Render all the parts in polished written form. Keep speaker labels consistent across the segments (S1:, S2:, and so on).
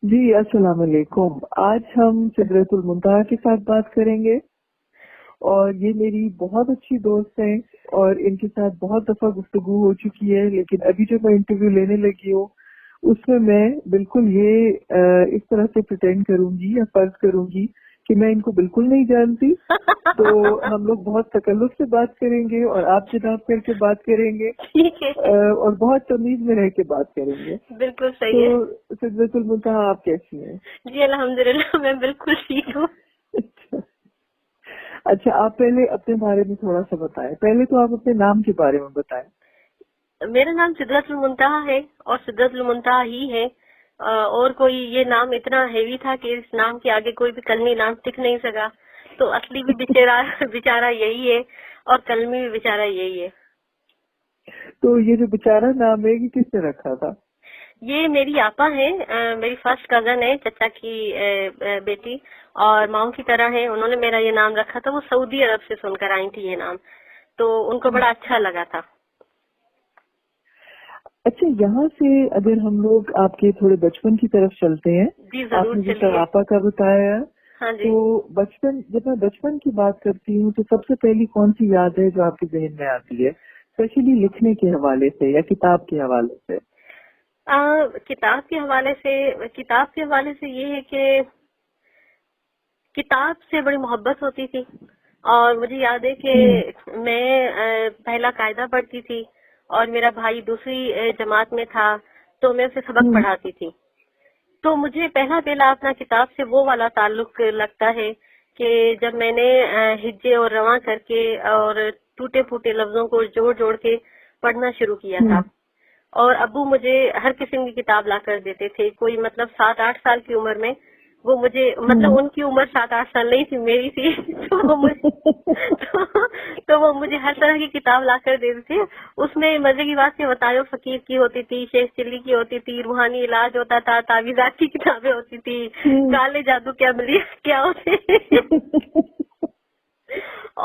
S1: جی السلام علیکم. آج ہم سدرۃ المنتہا کے ساتھ بات کریں گے اور یہ میری بہت اچھی دوست ہیں اور ان کے ساتھ بہت دفعہ گفتگو ہو چکی ہے، لیکن ابھی جو میں انٹرویو لینے لگی ہوں اس میں بالکل یہ اس طرح سے پریٹینڈ کروں گی یا فرض کروں گی کہ میں ان کو بالکل نہیں جانتی. تو ہم لوگ بہت تکلف سے بات کریں گے اور آپ جناب کر کے بات کریں گے اور بہت تمیز میں رہ کے بات کریں گے.
S2: بالکل صحیح ہے.
S1: تو سدرۃ المنتہا آپ کیسی ہیں؟
S2: جی الحمدللہ میں بالکل ٹھیک ہوں.
S1: اچھا آپ پہلے اپنے بارے میں تھوڑا سا بتائیں. پہلے تو آپ اپنے نام کے بارے میں بتائیں.
S2: میرا نام سدرۃ المنتہا ہے اور سدرۃ المنتہا ہی ہے. اور کوئی یہ نام اتنا ہیوی تھا کہ اس نام کے آگے کوئی بھی کلمی نام ٹک نہیں سکا، تو اصلی بھی بیچارہ یہی ہے اور کلمی بھی بیچارہ یہی ہے.
S1: تو یہ جو بیچارہ نام ہے یہ کس نے رکھا تھا؟
S2: یہ میری آپا ہے، میری فرسٹ کزن ہے، چچا کی بیٹی اور ماؤں کی طرح ہے. انہوں نے میرا یہ نام رکھا تھا. وہ سعودی عرب سے سن کر آئی تھی یہ نام، تو ان کو بڑا اچھا لگا تھا.
S1: اچھا یہاں سے اگر ہم لوگ آپ کے تھوڑے بچپن کی طرف چلتے ہیں.
S2: جی
S1: آپ
S2: ضرور
S1: نے جیسا
S2: چلیے.
S1: آپا کا بتایا،
S2: ہاں جی.
S1: تو بچپن جب میں بچپن کی بات کرتی ہوں تو سب سے پہلی کون سی یاد ہے جو آپ کے ذہن میں آتی ہے، اسپیشلی لکھنے کے حوالے سے یا کتاب کے حوالے سے؟
S2: کتاب کے حوالے سے یہ ہے کہ کتاب سے بڑی محبت ہوتی تھی. اور مجھے یاد ہے کہ میں پہلا قاعدہ پڑھتی تھی اور میرا بھائی دوسری جماعت میں تھا، تو میں اسے سبق پڑھاتی تھی. تو مجھے پہلا اپنا کتاب سے وہ والا تعلق لگتا ہے کہ جب میں نے ہجے اور رواں کر کے اور ٹوٹے پھوٹے لفظوں کو جوڑ کے پڑھنا شروع کیا تھا. اور ابو مجھے ہر قسم کی کتاب لا کر دیتے تھے. کوئی 7-8 سال کی عمر میں وہ مجھے ان کی عمر 7-8 سال نہیں تھی، میری تھی. تو وہ مجھے ہر طرح کی کتاب لا کر دیتے تھے. اس میں مزے کی بات وطائف فقیر کی ہوتی تھی، شیخ چلی کی ہوتی تھی، روحانی علاج ہوتا تھا، تعویذات کی کتابیں ہوتی تھی، کالے جادو کیا ہوتے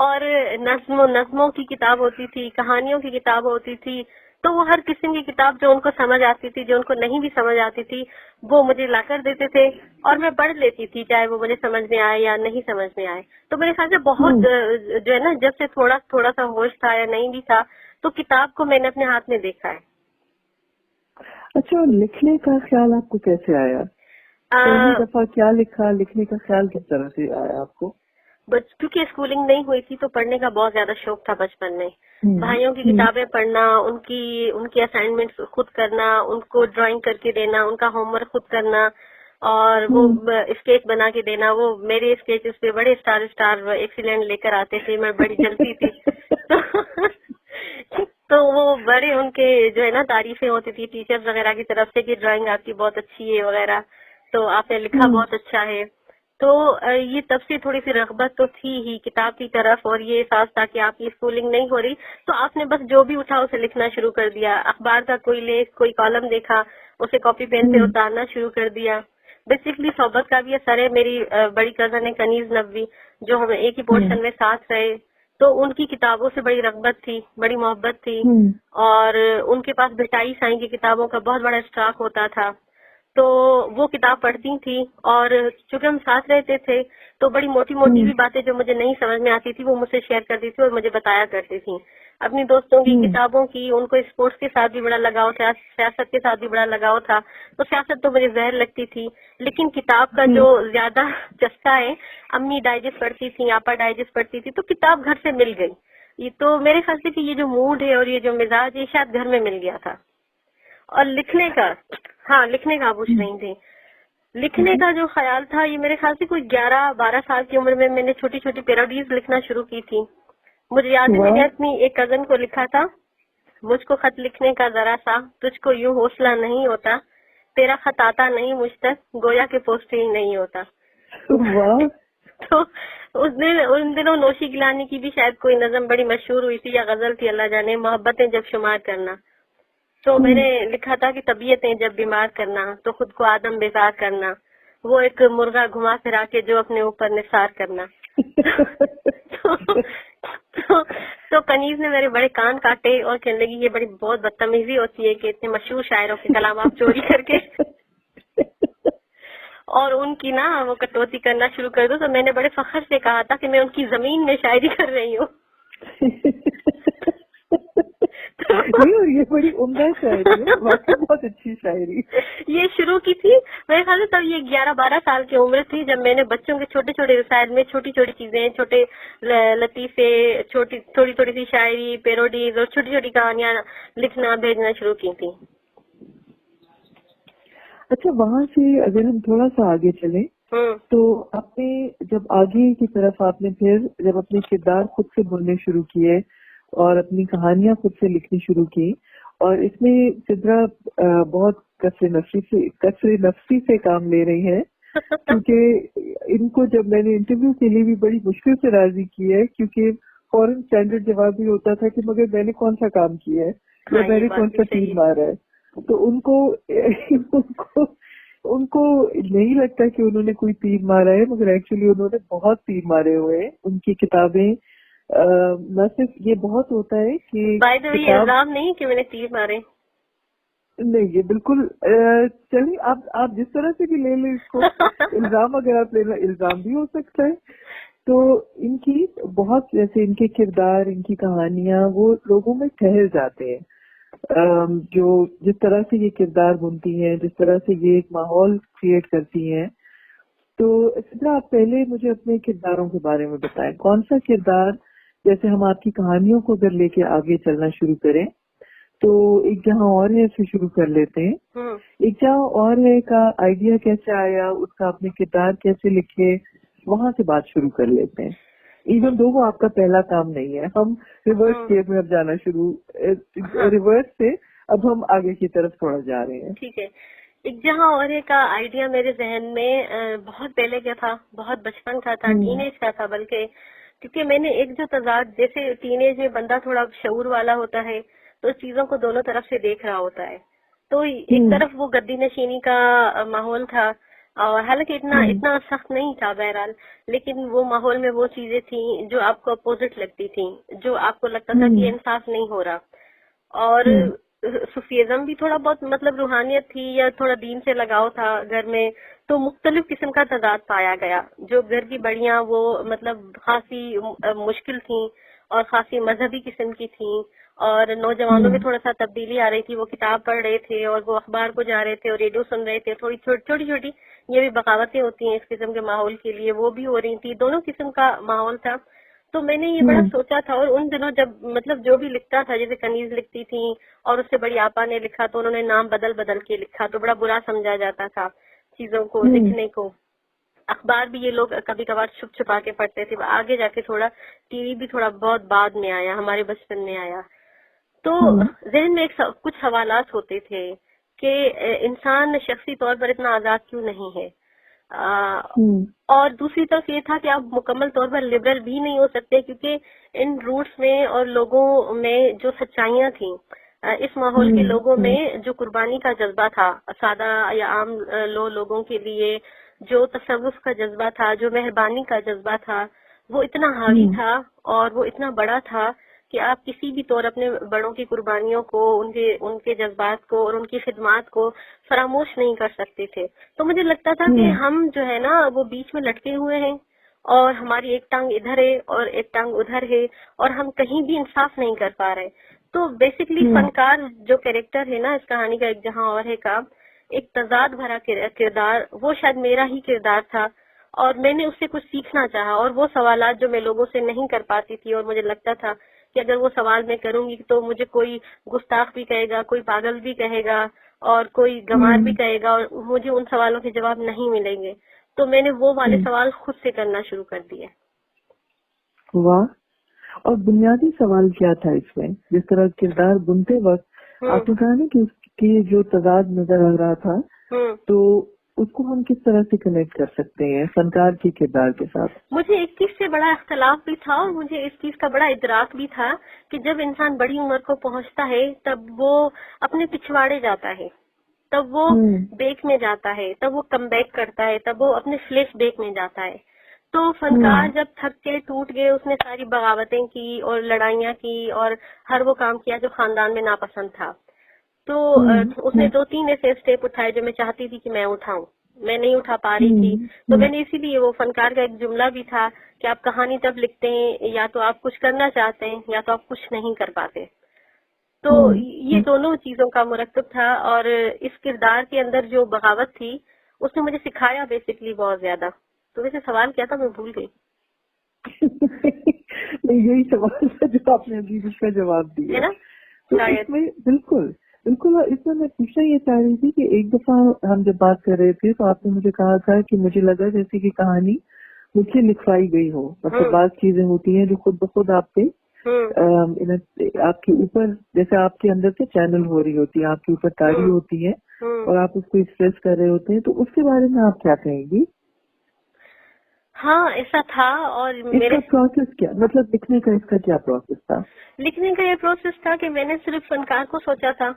S2: اور نظموں کی کتاب ہوتی تھی، کہانیوں کی کتاب ہوتی تھی. تو وہ ہر قسم کی کتاب جو ان کو سمجھ آتی تھی، جو ان کو نہیں بھی سمجھ آتی تھی، وہ مجھے لا کر دیتے تھے اور میں پڑھ لیتی تھی، چاہے وہ مجھے سمجھ میں آئے یا نہیں سمجھ میں آئے. تو میرے خیال سے بہت جو ہے نا، جب سے تھوڑا سا ہوش تھا یا نہیں بھی تھا، تو کتاب کو میں نے اپنے ہاتھ میں دیکھا ہے.
S1: اچھا لکھنے کا خیال آپ کو کیسے آیا؟ پہلی دفعہ کیا لکھا، لکھنے کا خیال کس طرح سے آیا آپ کو؟
S2: کیونکہ اسکولنگ نہیں ہوئی تھی تو پڑھنے کا بہت زیادہ شوق تھا بچپن میں. بھائیوں کی کتابیں پڑھنا، ان کی اسائنمنٹ خود کرنا، ان کو ڈرائنگ کر کے دینا، ان کا ہوم ورک خود کرنا اور وہ اسکیچ بنا کے دینا. وہ میرے اسکیچز پہ بڑے اسٹار ایکسیلنٹ لے کر آتے تھے. میں بڑی جلتی تھی تو وہ بڑے ان کے جو ہے نا تعریفیں ہوتی تھی ٹیچرز وغیرہ کی طرف سے کہ ڈرائنگ آپ کی بہت اچھی ہے وغیرہ، تو آپ نے لکھا بہت اچھا ہے. تو یہ تب سے تھوڑی سی رغبت تو تھی ہی کتاب کی طرف، اور یہ احساس تھا کہ آپ کی اسکولنگ نہیں ہو رہی تو آپ نے بس جو بھی اٹھا اسے لکھنا شروع کر دیا. اخبار کا کوئی لیکھ، کوئی کالم دیکھا، اسے کاپی پین سے اتارنا شروع کر دیا. بیسکلی صحبت کا بھی اثر ہے. میری بڑی کزن ہے کنیز نبوی، جو ہم ایک ہی پورشن میں ساتھ رہے، تو ان کی کتابوں سے بڑی رغبت تھی، بڑی محبت تھی. اور ان کے پاس بھٹائی سائیں کی کتابوں کا بہت بڑا اسٹاک ہوتا تھا، تو وہ کتاب پڑھتی تھی. اور چونکہ ہم ساتھ رہتے تھے تو بڑی موٹی بھی باتیں جو مجھے نہیں سمجھ میں آتی تھی وہ مجھ سے شیئر کرتی تھی اور مجھے بتایا کرتی تھی اپنی دوستوں کی کتابوں کی. ان کو اسپورٹس کے ساتھ بھی بڑا لگاؤ تھا، سیاست کے ساتھ بھی بڑا لگاؤ تھا. تو سیاست تو مجھے زہر لگتی تھی، لیکن کتاب کا جو زیادہ چسکا ہے، امی ڈائجسٹ پڑھتی تھی، آپا ڈائجسٹ پڑھتی تھی، تو کتاب گھر سے مل گئی. یہ تو میرے خیال سے کہ یہ جو موڈ ہے اور یہ جو مزاج ہے شاید گھر میں مل گیا تھا. اور لکھنے کا پوچھ رہی تھی. لکھنے کا جو خیال تھا یہ میرے خیال سے کوئی 11-12 سال کی عمر میں نے چھوٹی چھوٹی پیروڈیز لکھنا شروع کی تھی. مجھے یاد ہے میں نے اپنی ایک کزن کو لکھا تھا، مجھ کو خط لکھنے کا ذرا سا، تجھ کو یوں حوصلہ نہیں ہوتا، تیرا خط آتا نہیں مجھ تک، گویا کہ پوسٹ ہی نہیں ہوتا. تو ان دنوں نوشی گیلانی کی بھی شاید کوئی نظم بڑی مشہور ہوئی تھی یا غزل تھی، اللہ جانے، محبتیں جب شمار کرنا. تو میں نے لکھا تھا کہ طبیعتیں جب بیمار کرنا تو خود کو آدم بیزار کرنا، وہ ایک مرغا گھما پھرا کے جو اپنے اوپر نثار کرنا. تو کنیز نے میرے بڑے کان کاٹے اور کہنے لگی یہ بہت بدتمیزی ہوتی ہے کہ اتنے مشہور شاعروں کے کلام آپ چوری کر کے. اور ان کی نا وہ کٹوتی کرنا شروع کر دو تو میں نے بڑے فخر سے کہا تھا کہ میں ان کی زمین میں شاعری کر رہی ہوں.
S1: نہیں، اور یہ بڑی عمدہ شاعری ہے، واقعی بہت اچھی شاعری.
S2: یہ شروع کی تھی میرے خیال سے تب یہ 11-12 سال کی عمر تھی، جب میں نے بچوں کے چھوٹے چھوٹے رسائل میں چھوٹی چھوٹی چیزیں، چھوٹے لطیفے، تھوڑی تھوڑی سی شاعری، پیروڈیز اور چھوٹی چھوٹی کہانیاں لکھنا بھیجنا شروع کی تھی.
S1: اچھا، وہاں سے اگر ہم تھوڑا سا آگے چلیں تو آپ نے جب آگے کی طرف آپ نے پھر جب اپنے کردار خود سے بولنے شروع کیے اور اپنی کہانیاں خود سے لکھنی شروع کی، اور اس میں سدرا بہت کثر نفسی سے کام لے رہی ہیں، کیونکہ ان کو جب میں نے انٹرویو کے لیے بھی بڑی مشکل سے راضی کی ہے، کیونکہ فوراً اسٹینڈرڈ جواب بھی ہوتا تھا کہ مگر میں نے کون سا کام کیا ہے یا میں نے کون سا تیر مارا ہے. تو ان کو نہیں لگتا کہ انہوں نے کوئی تیر مارا ہے، مگر ایکچولی انہوں نے بہت تیر مارے ہوئے ہیں. ان کی کتابیں نہ صرف یہ بہت ہوتا ہے کہ
S2: یہ الزام نہیں کہ میں نے تیر مارے،
S1: نہیں، یہ بالکل چلیے آپ جس طرح سے بھی لے لیں اس کو. الزام اگر آپ لینا، الزام بھی ہو سکتا ہے. تو ان کی بہت، جیسے ان کے کردار، ان کی کہانیاں وہ لوگوں میں ٹھہر جاتے ہیں. جو جس طرح سے یہ کردار بنتی ہیں، جس طرح سے یہ ایک ماحول کریٹ کرتی ہیں. تو اس طرح آپ پہلے مجھے اپنے کرداروں کے بارے میں بتائیں. کون سا کردار، جیسے ہم آپ کی کہانیوں کو اگر لے کے آگے چلنا شروع کریں تو ایک جہاں اور ہے سے شروع کر لیتے ہیں. ایک جہاں اور ہے کا آئیڈیا کیسے آیا، اس کا اپنے کردار کیسے لکھے، وہاں سے بات شروع کر لیتے ہیں. ایون دو وہ آپ کا پہلا کام نہیں ہے. ہم ریورس کیئر میں اب جانا ریورس سے اب ہم آگے کی طرف تھوڑا جا رہے ہیں.
S2: ٹھیک ہے. ایک جہاں اور کا آئیڈیا میرے ذہن میں بہت پہلے کا تھا، بہت بچپن کا تھا، ٹین ایج کا تھا بلکہ، کیونکہ میں نے ایک جو تضاد، جیسے ٹین ایج میں بندہ تھوڑا شعور والا ہوتا ہے تو چیزوں کو دونوں طرف سے دیکھ رہا ہوتا ہے. تو ایک طرف وہ گدی نشینی کا ماحول تھا، اور حالانکہ اتنا سخت نہیں تھا بہرحال، لیکن وہ ماحول میں وہ چیزیں تھیں جو آپ کو اپوزٹ لگتی تھیں، جو آپ کو لگتا تھا کہ انصاف نہیں ہو رہا. اور صوفیزم بھی تھوڑا بہت، مطلب روحانیت تھی یا تھوڑا دین سے لگاؤ تھا گھر میں، تو مختلف قسم کا تضاد پایا گیا. جو گھر کی بڑیاں وہ مطلب خاصی مشکل تھیں اور خاصی مذہبی قسم کی تھیں، اور نوجوانوں میں تھوڑا سا تبدیلی آ رہی تھی. وہ کتاب پڑھ رہے تھے اور وہ اخبار کو جا رہے تھے اور ریڈیو سن رہے تھے. تھوڑی چھوٹی چھوٹی یہ بھی بغاوتیں ہوتی ہیں اس قسم کے ماحول کے لیے، وہ بھی ہو رہی تھی. دونوں قسم کا ماحول تھا. تو میں نے یہ بڑا سوچا تھا، اور ان دنوں جب مطلب جو بھی لکھتا تھا، جیسے کنیز لکھتی تھی اور اس سے بڑی آپا نے لکھا تو انہوں نے نام بدل بدل کے لکھا تو بڑا برا سمجھا جاتا تھا چیزوں کو لکھنے کو. اخبار بھی یہ لوگ کبھی کبھار چھپ چھپا کے پڑھتے تھے. آگے جا کے تھوڑا ٹی وی بھی تھوڑا بہت بعد میں آیا، ہمارے بچپن میں آیا. تو ذہن میں کچھ سوالات ہوتے تھے کہ انسان شخصی طور پر اتنا آزاد کیوں نہیں ہے، اور دوسری طرف یہ تھا کہ آپ مکمل طور پر لبرل بھی نہیں ہو سکتے، کیونکہ ان روٹس میں اور لوگوں میں جو سچائیاں تھیں، اس ماحول کے لوگوں میں جو قربانی کا جذبہ تھا سادہ یا عام لوگوں کے لیے، جو تصوف کا جذبہ تھا، جو مہربانی کا جذبہ تھا، وہ اتنا حاوی تھا اور وہ اتنا بڑا تھا کہ آپ کسی بھی طور اپنے بڑوں کی قربانیوں کو، ان کے جذبات کو اور ان کی خدمات کو فراموش نہیں کر سکتے تھے. تو مجھے لگتا تھا کہ ہم جو ہے نا وہ بیچ میں لٹکے ہوئے ہیں، اور ہماری ایک ٹانگ ادھر ہے اور ایک ٹانگ ادھر ہے، اور ہم کہیں بھی انصاف نہیں کر پا رہے. تو بیسیکلی فنکار جو کیریکٹر ہے نا اس کہانی کا، ایک جہاں اور ہے کا ایک تضاد بھرا کردار، وہ شاید میرا ہی کردار تھا، اور میں نے اس سے کچھ سیکھنا چاہا. اور وہ سوالات جو میں لوگوں سے نہیں کر پاتی تھی، اور مجھے لگتا تھا کہ اگر وہ سوال میں کروں گی تو مجھے کوئی گستاخ بھی کہے گا، کوئی پاگل بھی کہے گا، اور کوئی گنوار بھی کہے گا، اور مجھے ان سوالوں کے جواب نہیں ملیں گے. تو میں نے وہ والے سوال خود سے کرنا شروع کر دیے.
S1: واہ. اور بنیادی سوال کیا تھا اس میں؟ جس طرح کردار بنتے وقت آپ نے کہا نا کہ جو تضاد نظر آ رہا تھا، تو اس کو ہم کس طرح سے کنیکٹ کر سکتے ہیں فنکار کے کردار کے ساتھ؟
S2: مجھے ایک چیز سے بڑا اختلاف بھی تھا، اور مجھے اس چیز کا بڑا ادراک بھی تھا کہ جب انسان بڑی عمر کو پہنچتا ہے تب وہ اپنے پچھواڑے جاتا ہے، تب وہ بیک میں جاتا ہے، تب وہ کم بیک کرتا ہے، تب وہ اپنے فلیش بیک میں جاتا ہے. تو فنکار جب تھک کے ٹوٹ گئے، اس نے ساری بغاوتیں کی اور لڑائیاں کی اور ہر وہ کام کیا جو خاندان میں ناپسند تھا. تو اس نے 2-3 ایسے اسٹیپ اٹھائے جو میں چاہتی تھی کہ میں اٹھاؤں. میں نہیں اٹھا پا رہی تھی. تو میں نے اسی لیے وہ فنکار کا ایک جملہ بھی تھا کہ آپ کہانی تب لکھتے ہیں یا تو آپ کچھ کرنا چاہتے ہیں یا تو آپ کچھ نہیں کر پاتے. تو یہ دونوں چیزوں کا مرکب تھا. اور اس کردار کے اندر جو بغاوت تھی اس نے مجھے سکھایا بیسکلی بہت زیادہ. تو ویسے سوال کیا تھا میں بھول گئی.
S1: نہیں یہی سوال تھا جو آپ نے ابھی اس کا جواب دیا. تو اس میں بالکل اس میں میں پوچھنا یہ چاہ رہی تھی کہ ایک دفعہ ہم جب بات کر رہے تھے تو آپ نے مجھے کہا تھا کہ مجھے لگا جیسے کہ کہانی مجھ سے لکھوائی گئی ہو. مطلب بعض چیزیں ہوتی ہیں جو خود بخود آپ پہ آپ کے اوپر جیسے آپ کے اندر سے چینل ہو رہی ہوتی ہے, آپ کے اوپر تاری ہوتی ہے اور آپ اس کو ایکسپریس کر رہے ہوتے ہیں. تو اس کے بارے میں آپ کیا کہیں گی؟
S2: ہاں ایسا تھا. اور
S1: میرا پروسیس کیا مطلب لکھنے کا اس کا کیا پروسیس تھا؟
S2: لکھنے کا یہ پروسیس تھا کہ میں نے صرف فنکار کو سوچا تھا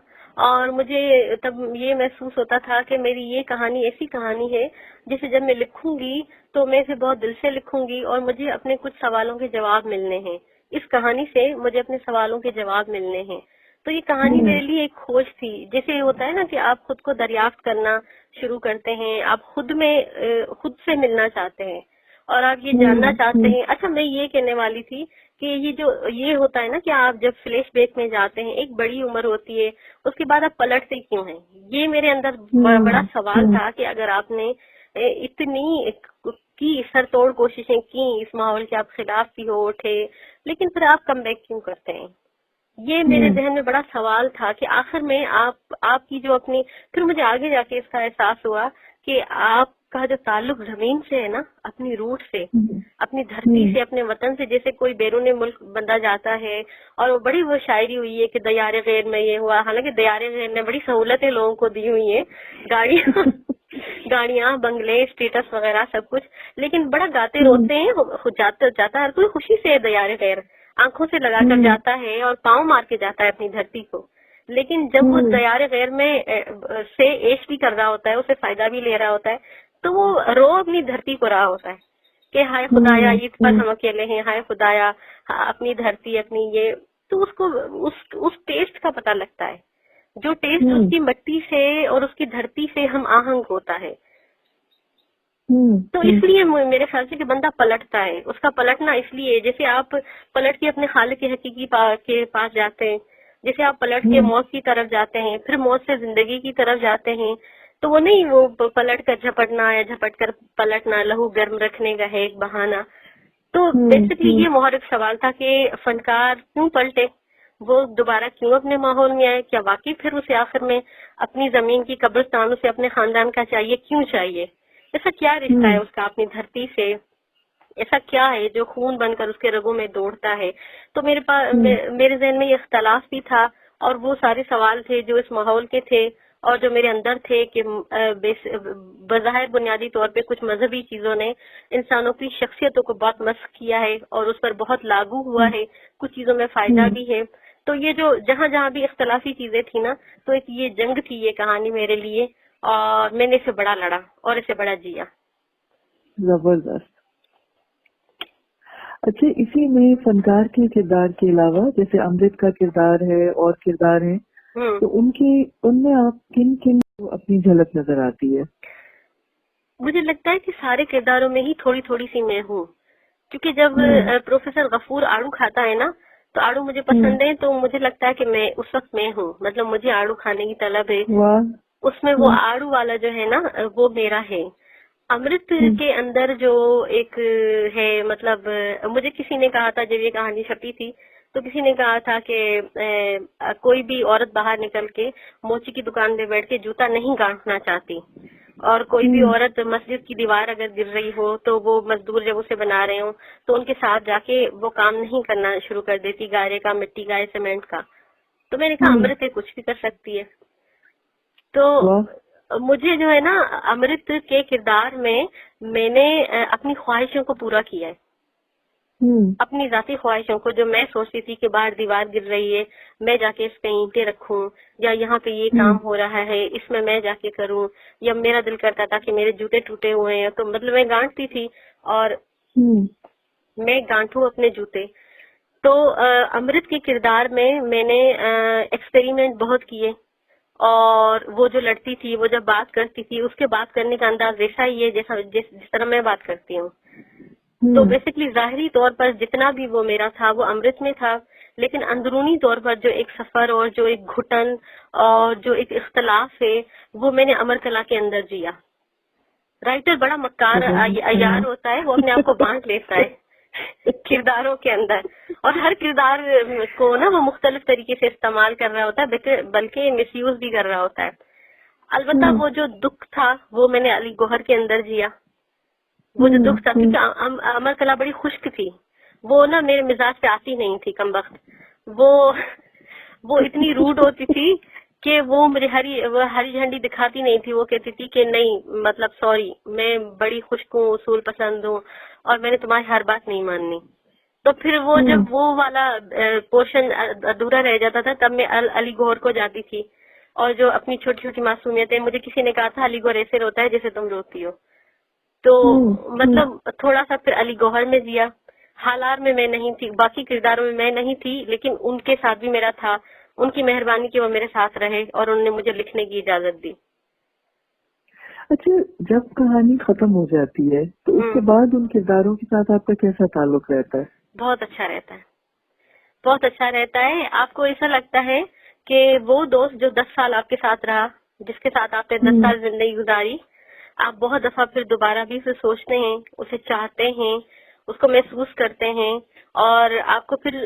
S2: اور مجھے تب یہ محسوس ہوتا تھا کہ میری یہ کہانی ایسی کہانی ہے جسے جب میں لکھوں گی تو میں اسے بہت دل سے لکھوں گی اور مجھے اپنے کچھ سوالوں کے جواب ملنے ہیں. اس کہانی سے مجھے اپنے سوالوں کے جواب ملنے ہیں. تو یہ کہانی میرے لیے ایک کھوج تھی. جیسے ہوتا ہے نا کہ آپ خود کو دریافت کرنا شروع کرتے ہیں, آپ خود سے ملنا چاہتے ہیں اور آپ یہ جاننا چاہتے ہیں. اچھا میں یہ کہنے والی تھی کہ یہ ہوتا ہے نا کہ آپ جب فلیش بیک میں جاتے ہیں ایک بڑی عمر ہوتی ہے اس کے بعد آپ پلٹتے کیوں ہیں. یہ میرے اندر بڑا سوال تھا کہ اگر آپ نے اتنی کی سر توڑ کوششیں کی اس ماحول کے آپ خلاف بھی ہو اٹھے لیکن پھر آپ کم بیک کیوں کرتے ہیں. یہ میرے ذہن میں بڑا سوال تھا کہ آخر میں آپ کی جو اپنی پھر مجھے آگے جا کے اس کا احساس ہوا کہ آپ کا جو تعلق زمین سے ہے نا, اپنی روٹ سے, اپنی دھرتی سے, اپنے وطن سے. جیسے کوئی بیرون ملک بندہ جاتا ہے اور بڑی وہ شاعری ہوئی ہے کہ دیار غیر میں یہ ہوا. حالانکہ دیار غیر نے بڑی سہولتیں لوگوں کو دی ہوئی ہیں, گاڑیاں, بنگلے, اسٹیٹس وغیرہ سب کچھ, لیکن بڑا گاتے روتے ہیں. جاتا ہر کوئی خوشی سے دیار غیر آنکھوں سے لگا کر جاتا ہے اور پاؤں مار کے جاتا ہے اپنی دھرتی کو. لیکن جب وہ دیار غیر میں سے عیش بھی کر رہا ہوتا ہے, اسے فائدہ بھی لے رہا ہوتا ہے, تو وہ رو اپنی دھرتی کو رہا ہوتا ہے کہ ہائے خدایا عید پر ہم اکیلے ہیں, ہائے خدایا اپنی دھرتی اپنی یہ. تو اس کو اس ٹیسٹ کا پتہ لگتا ہے جو ٹیسٹ اس کی مٹی سے اور اس کی دھرتی سے ہم آہنگ ہوتا ہے. تو اس لیے میرے خیال سے کہ بندہ پلٹتا ہے. اس کا پلٹنا اس لیے جیسے آپ پلٹ کے اپنے خالق حقیقی کے پاس جاتے ہیں, جیسے آپ پلٹ کے موت کی طرف جاتے ہیں, پھر موت سے زندگی کی طرف جاتے ہیں. تو وہ نہیں وہ پلٹ کر جھپٹنا یا جھپٹ کر پلٹنا لہو گرم رکھنے کا ہے ایک بہانہ. تو بیسکلی یہ محرک سوال تھا کہ فنکار کیوں پلٹے, وہ دوبارہ کیوں اپنے ماحول میں آئے, کیا واقعی پھر اسے آخر میں اپنی زمین کی قبرستان اسے اپنے خاندان کا چاہیے, کیوں چاہیے, ایسا کیا رشتہ ہے اس کا اپنی دھرتی سے, ایسا کیا ہے جو خون بن کر اس کے رگوں میں دوڑتا ہے. تو میرے ذہن میں یہ اختلاف بھی تھا اور وہ سارے سوال تھے جو اس ماحول کے تھے اور جو میرے اندر تھے کہ بظاہر بنیادی طور پہ کچھ مذہبی چیزوں نے انسانوں کی شخصیتوں کو بہت مسخ کیا ہے اور اس پر بہت لاگو ہوا ہے, کچھ چیزوں میں فائدہ بھی ہے. تو یہ جو جہاں بھی اختلافی چیزیں تھیں نا, تو ایک یہ جنگ تھی یہ کہانی میرے لیے, اور میں نے اسے بڑا لڑا اور اسے بڑا جیا.
S1: زبردست. اچھا اسی میں فنکار کے کردار کے علاوہ جیسے امرت کا کردار ہے اور کردار ہیں, تو ان میں آپ کن اپنی جھلک نظر آتی ہے؟
S2: مجھے لگتا ہے کہ سارے کرداروں میں ہی تھوڑی تھوڑی سی میں ہوں, کیونکہ جب پروفیسر غفور آڑو کھاتا ہے نا تو آڑو مجھے پسند ہے, تو مجھے لگتا ہے کہ میں اس وقت میں ہوں, مطلب مجھے آڑو کھانے کی طلب ہے. اس میں وہ آڑو والا جو ہے نا وہ میرا ہے. امرت کے اندر جو ایک ہے, مطلب مجھے کسی نے کہا تھا جب یہ کہانی چھپی تھی تو کسی نے کہا تھا کہ کوئی بھی عورت باہر نکل کے موچی کی دکان پہ بیٹھ کے جوتا نہیں گانٹنا چاہتی, اور کوئی بھی عورت مسجد کی دیوار اگر گر رہی ہو تو وہ مزدور جب اسے بنا رہے ہوں تو ان کے ساتھ جا کے وہ کام نہیں کرنا شروع کر دیتی, گارے کا, مٹی کا, سیمنٹ کا. تو میں نے کہا امرت کچھ بھی کر سکتی ہے. تو مجھے جو ہے نا امرت کے کردار میں نے اپنی خواہشوں کو پورا کیا ہے, اپنی ذاتی خواہشوں کو, جو میں سوچتی تھی کہ باہر دیوار گر رہی ہے, میں جا کے اس پہ اینٹیں رکھوں, یا یہاں پہ یہ کام ہو رہا ہے اس میں جا کے کروں, یا میرا دل کرتا تھا کہ میرے جوتے ٹوٹے ہوئے ہیں تو مطلب میں گانٹتی تھی اور میں گانٹوں اپنے جوتے. تو امرت کے کردار میں نے ایکسپیریمنٹ بہت کیے اور وہ جو لڑتی تھی وہ جب بات کرتی تھی اس کے بات کرنے کا انداز ویسا ہی ہے جیسا جس طرح میں بات کرتی ہوں. تو بیسکلی ظاہری طور پر جتنا بھی وہ میرا تھا وہ امرت میں تھا, لیکن اندرونی طور پر جو ایک سفر اور جو ایک گھٹن اور جو ایک اختلاف ہے وہ میں نے امر کلا کے اندر جیا. رائٹر بڑا مکار عیار ہوتا ہے, وہ اپنے آپ کو بانٹ لیتا ہے کرداروں کے اندر, اور ہر کردار کو نا وہ مختلف طریقے سے استعمال کر رہا ہوتا ہے, بلکہ مس یوز بھی کر رہا ہوتا ہے. البتہ وہ جو دکھ تھا وہ میں نے علی گوہر کے اندر جیا. وہ جو دکھ تھا کیونکہ امر کلا بڑی خشک تھی, وہ نا میرے مزاج پہ آتی نہیں تھی کم وقت. وہ اتنی روڈ ہوتی تھی کہ وہ مجھے ہری جھنڈی دکھاتی نہیں تھی. وہ کہتی تھی کہ نہیں, مطلب سوری, میں بڑی خشک ہوں, اصول پسند ہوں, اور میں نے تمہاری ہر بات نہیں ماننی. تو پھر وہ جب وہ والا پورشن ادھورا رہ جاتا تھا تب میں علی گوہر کو جاتی تھی, اور جو اپنی چھوٹی چھوٹی معصومیتیں, مجھے کسی نے کہا تھا علی گوہر ایسے روتا ہے جیسے تم روتی ہو. تو مطلب تھوڑا سا پھر علی گوہر میں جیا. حالات میں نہیں تھی, باقی کرداروں میں میں نہیں تھی, لیکن ان کے ساتھ بھی میرا تھا. ان کی مہربانی کی وہ میرے ساتھ رہے اور انہوں نے مجھے لکھنے کی اجازت دی.
S1: اچھا, جب کہانی ختم ہو جاتی ہے تو اس کے بعد ان کرداروں کے ساتھ آپ کا کیسا تعلق رہتا ہے؟
S2: بہت اچھا رہتا ہے, بہت اچھا رہتا ہے. آپ کو ایسا لگتا ہے کہ وہ دوست جو 10 سال آپ کے ساتھ رہا, جس کے ساتھ آپ نے 10 سال زندگی گزاری, آپ بہت دفعہ پھر دوبارہ بھی اسے سوچتے ہیں, اسے چاہتے ہیں, اس کو محسوس کرتے ہیں, اور آپ کو پھر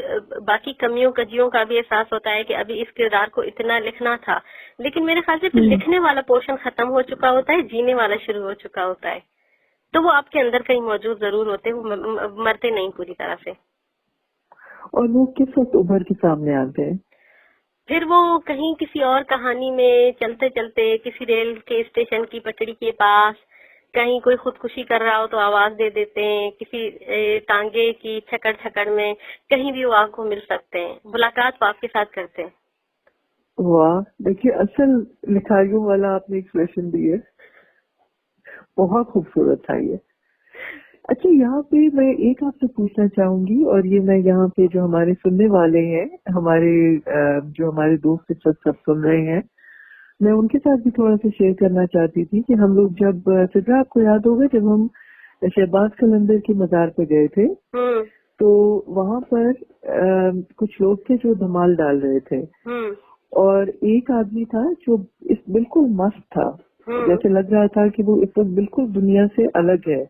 S2: باقی کمیوں کجیوں کا بھی احساس ہوتا ہے کہ ابھی اس کردار کو اتنا لکھنا تھا. لیکن میرے خیال سے پھر لکھنے والا پورشن ختم ہو چکا ہوتا ہے, جینے والا شروع ہو چکا ہوتا ہے. تو وہ آپ کے اندر کہیں موجود ضرور ہوتے ہیں, وہ مرتے نہیں پوری طرح سے.
S1: اور وہ کس وقت ابھر کے سامنے آتے ہیں؟
S2: پھر وہ کہیں کسی اور کہانی میں چلتے چلتے کسی ریل کے اسٹیشن کی پٹڑی کے پاس کہیں کوئی خودکشی کر رہا ہو تو آواز دے دیتے ہیں, کسی ٹانگے کی چھکڑ میں کہیں بھی وہ آپ کو مل سکتے ہیں, ملاقات وہ آپ کے ساتھ کرتے ہیں.
S1: واہ, دیکھیے اصل لکھائیوں والا آپ نے ایکسپریشن دی ہے, بہت خوبصورت تھا یہ. اچھا, یہاں پہ میں ایک آپ سے پوچھنا چاہوں گی, اور یہ میں یہاں پہ جو ہمارے سننے والے ہیں, جو ہمارے دوست سب سن رہے ہیں, میں ان کے ساتھ بھی تھوڑا سا شیئر کرنا چاہتی تھی کہ ہم لوگ جب سدرا, آپ کو یاد ہوگا جب ہم شہباز قلندر کے مزار پہ گئے تھے تو وہاں پر کچھ لوگ تھے جو دھمال ڈال رہے تھے, اور ایک آدمی تھا جو بالکل مست تھا, جیسے لگ رہا تھا کہ وہ اس وقت بالکل دنیا سے الگ ہے.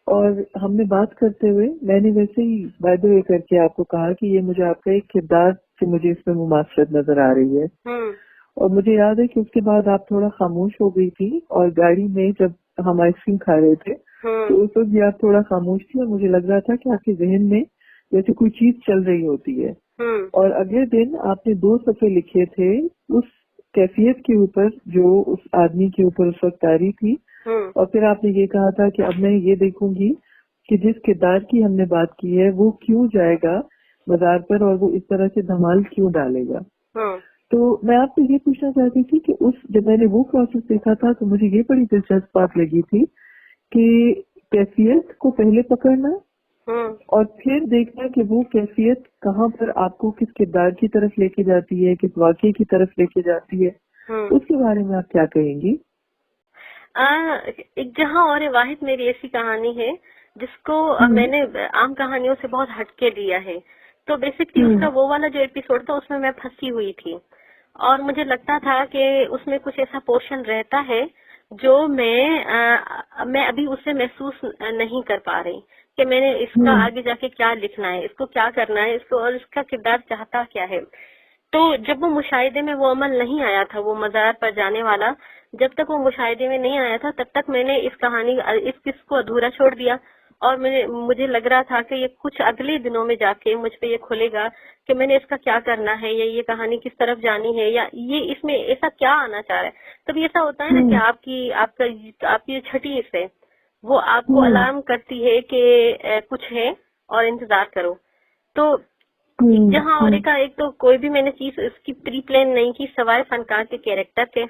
S1: اور ہم نے بات کرتے ہوئے میں نے ویسے ہی بائی دا وے کر کے آپ کو کہا کہ یہ مجھے آپ کا ایک کردار سے مجھے اس میں مماثلت نظر آ رہی ہے. اور مجھے یاد ہے کہ اس کے بعد آپ تھوڑا خاموش ہو گئی تھی, اور گاڑی میں جب ہم آئس کریم کھا رہے تھے تو اس وقت بھی آپ تھوڑا خاموش تھی, اور مجھے لگ رہا تھا کہ آپ کے ذہن میں جیسے کوئی چیز چل رہی ہوتی ہے. اور اگلے دن آپ نے 2 صفحے لکھے تھے اس کیفیت کے اوپر جو اس آدمی کے اوپر اس وقت آ رہی تھی, اور پھر آپ نے یہ کہا تھا کہ اب میں یہ دیکھوں گی کہ جس کردار کی ہم نے بات کی ہے وہ کیوں جائے گا بازار پر, اور وہ اس طرح سے دھمال کیوں ڈالے گا. تو میں آپ سے یہ پوچھنا چاہتی تھی کہ جب میں نے وہ پروسیس دیکھا تھا تو مجھے یہ بڑی دلچسپ بات لگی تھی کہ کیفیت کو پہلے پکڑنا اور پھر دیکھنا کہ وہ کیفیت کہاں پر آپ کو کس کردار کی طرف لے کے جاتی ہے, کس واقعے کی طرف لے کے جاتی ہے. اس کے بارے میں آپ کیا کہیں گی؟
S2: ایک جہاں اور واحد میری ایسی کہانی ہے جس کو میں نے عام کہانیوں سے بہت ہٹ کے لیا ہے. تو بیسکلی اس کا وہ والا جو ایپیسوڈ تھا اس میں میں پھنسی ہوئی تھی, اور مجھے لگتا تھا کہ اس میں کچھ ایسا پورشن رہتا ہے جو میں ابھی اسے محسوس نہیں کر پا رہی کہ میں نے اس کا آگے جا کے کیا لکھنا ہے, اس کو کیا کرنا ہے, اس کو, اور اس کا کردار چاہتا کیا ہے. تو جب وہ مشاہدے میں وہ عمل نہیں آیا تھا, وہ مزار پر جانے والا, جب تک وہ مشاہدے میں نہیں آیا تھا تب تک میں نے اس کہانی اس قصے کو ادھورا چھوڑ دیا. اور مجھے لگ رہا تھا کہ یہ کچھ اگلے دنوں میں جا کے مجھ پہ یہ کھلے گا کہ میں نے اس کا کیا کرنا ہے, یا یہ کہانی کس طرف جانی ہے, یا یہ اس میں ایسا کیا آنا چاہ رہا ہے. تب ایسا ہوتا ہے نا کہ آپ کی چھٹی حص ہے وہ آپ کو الارم کرتی ہے کہ کچھ ہے اور انتظار کرو. تو جہاں اور ایک تو کوئی بھی میں نے چیز اس کی پری پلان نہیں کی سوائے فنکار کے کیریکٹر کے,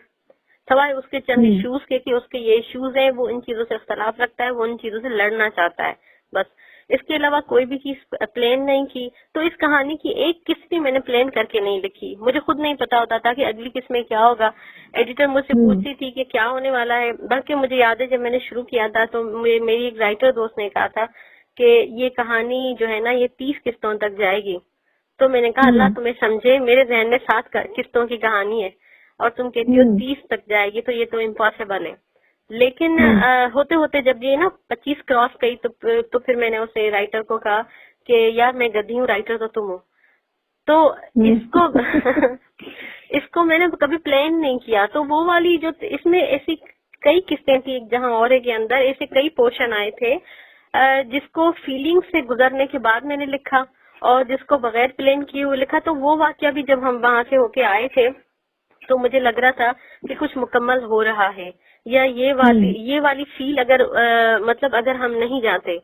S2: سوائے اس کے چند ایشوز کے کہ اس کے یہ ایشوز ہیں, وہ ان چیزوں سے اختلاف رکھتا ہے, وہ ان چیزوں سے لڑنا چاہتا ہے بس. اس کے علاوہ کوئی بھی چیز پلان نہیں کی. تو اس کہانی کی ایک قسط بھی میں نے پلان کر کے نہیں لکھی. مجھے خود نہیں پتا ہوتا تھا کہ اگلی قسط میں کیا ہوگا. ایڈیٹر مجھ سے پوچھتی تھی کہ کیا ہونے والا ہے. بلکہ مجھے یاد ہے جب میں نے شروع کیا تھا تو میری ایک رائٹر دوست نے کہا تھا کہ یہ کہانی جو ہے نا یہ 30 قسطوں تک جائے گی. تو میں نے کہا اللہ تمہیں سمجھے, میرے ذہن میں 7 قسطوں کی کہانی ہے اور تم کہتی ہو 30 تک جائے گی, تو یہ تو امپاسبل ہے. لیکن ہوتے ہوتے جب یہ نا 25 کراس گئی تو پھر میں نے اسے رائٹر کو کہا کہ یار میں گدھی ہوں, رائٹر تو تم ہو. تو اس کو میں نے کبھی پلان نہیں کیا. تو وہ والی جو اس میں ایسی کئی قسطیں تھی, ایک جہاں اور کے اندر ایسے کئی پورشن آئے تھے جس کو فیلنگ سے گزرنے کے بعد میں نے لکھا اور جس کو بغیر پلان کیے ہوئے لکھا. تو وہ واقعہ بھی جب ہم وہاں سے ہو کے آئے تھے تو مجھے لگ رہا تھا کہ کچھ مکمل ہو رہا ہے, یا یہ والی فیل اگر مطلب اگر ہم نہیں جاتے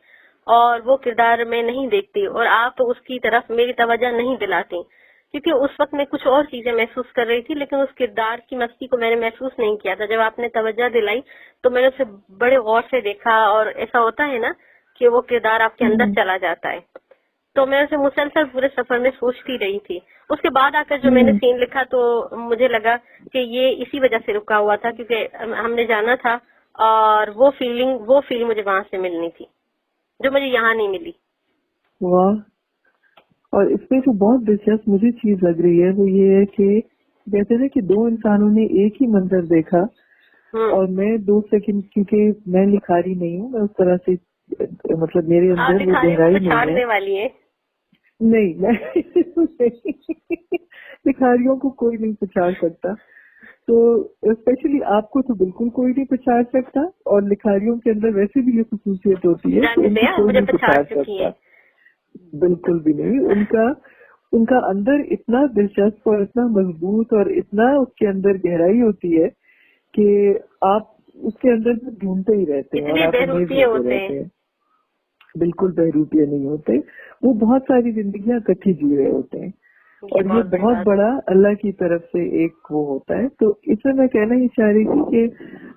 S2: اور وہ کردار میں نہیں دیکھتی اور آپ اس کی طرف میری توجہ نہیں دلاتی, کیونکہ اس وقت میں کچھ اور چیزیں محسوس کر رہی تھی, لیکن اس کردار کی مستی کو میں نے محسوس نہیں کیا تھا. جب آپ نے توجہ دلائی تو میں نے اسے بڑے غور سے دیکھا, اور ایسا ہوتا ہے نا کہ وہ کردار آپ کے اندر چلا جاتا ہے. تو میں اسے مسلسل پورے سفر میں سوچتی رہی تھی. اس کے بعد آ کر جو میں نے سین لکھا تو مجھے لگا کہ یہ اسی وجہ سے رکا ہوا تھا, کیونکہ ہم نے جانا تھا اور وہ فیل مجھے وہاں سے ملنی تھی جو مجھے یہاں نہیں ملی.
S1: واہ. اور اس میں جو بہت دلچسپ مجھے چیز لگ رہی ہے وہ یہ ہے کہ کہتے ہیں کہ 2 انسانوں نے ایک ہی منظر دیکھا, اور میں 2 سیکنڈ, کیونکہ میں لکھاری نہیں ہوں, میں اس طرح سے مطلب میرے اندر وہ گہرائی نہیں ہے. نہیں, لکھاریوں کو کوئی نہیں پچھاڑ سکتا. تو اسپیشلی آپ کو تو بالکل کوئی نہیں پچھاڑ سکتا, اور لکھاریوں کے اندر ویسے بھی یہ خصوصیت ہوتی ہے کہ ان کو کوئی نہیں پچھاڑ سکتا. بالکل بھی نہیں. ان کا اندر اتنا دلچسپ اور اتنا مضبوط اور اتنا اس کے اندر گہرائی ہوتی ہے کہ آپ اس کے اندر ڈھونڈتے ہی رہتے ہیں, اور آپ رہتے ہیں. بالکل بہروپیے نہیں ہوتے, وہ بہت ساری زندگیاں اکٹھی جی رہے ہوتے ہیں, اور یہ بہت بڑا اللہ کی طرف سے ایک وہ ہوتا ہے. تو اس میں میں کہنا ہی چاہ رہی تھی کہ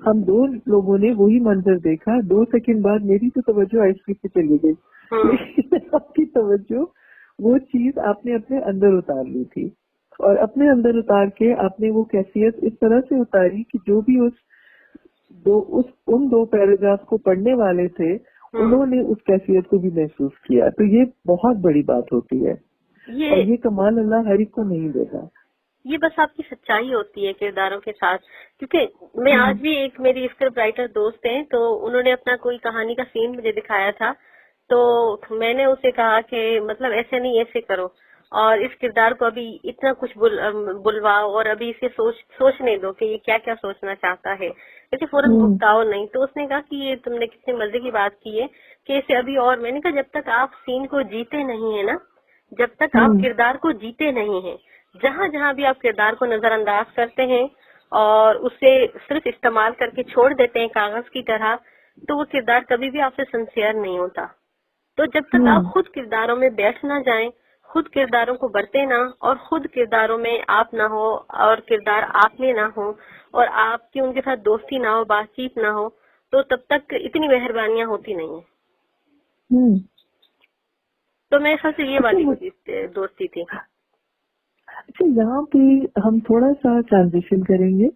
S1: ہم 2 لوگوں نے وہی منظر دیکھا, 2 سیکنڈ بعد میری تو توجہ آئس کریم پہ چلی گئی, لیکن آپ کی توجہ وہ چیز آپ نے اپنے اندر اتار لی تھی, اور اپنے اندر اتار کے آپ نے وہ کیفیت اس طرح سے اتاری کہ جو بھی ان 2 پیراگراف کو پڑھنے والے تھے انہوں نے اس کیفیت کو بھی محسوس کیا. تو یہ بہت بڑی بات ہوتی ہے, اور یہ کمال اللہ ہر ایک کو نہیں دیتا.
S2: یہ بس آپ کی سچائی ہوتی ہے کرداروں کے ساتھ. کیونکہ میں آج بھی ایک میری اسکرپٹ رائٹر دوست ہیں, تو انہوں نے اپنا کوئی کہانی کا سین مجھے دکھایا تھا, تو میں نے اسے کہا کہ مطلب ایسے نہیں, ایسے کرو, اور اس کردار کو ابھی اتنا کچھ بلواؤ, اور ابھی اسے سوچنے دو کہ یہ کیا کیا سوچنا چاہتا ہے, اسے فوراً بھگتاؤ نہیں. تو اس نے کہا کہ یہ تم نے کتنے مزے کی بات کی ہے کہ اسے ابھی, اور میں نے کہا جب تک آپ سین کو جیتے نہیں ہیں نا, جب تک آپ کردار کو جیتے نہیں ہیں, جہاں جہاں بھی آپ کردار کو نظر انداز کرتے ہیں اور اسے صرف استعمال کر کے چھوڑ دیتے ہیں کاغذ کی طرح, تو وہ کردار کبھی بھی آپ سے سنسیئر نہیں ہوتا. تو جب تک آپ خود کرداروں میں بیٹھ نہ جائیں, خود کرداروں کو برتے نہ, اور خود کرداروں میں آپ نہ ہو اور کردار آپ میں نہ ہو, اور آپ کی ان کے ساتھ دوستی نہ ہو, بات چیت نہ ہو, تو تب تک اتنی مہربانیاں ہوتی نہیں ہیں. تو میرے خیال سے یہ والی دوستی تھی.
S1: اچھا, یہاں پہ ہم تھوڑا سا ٹرانزیشن کریں گے.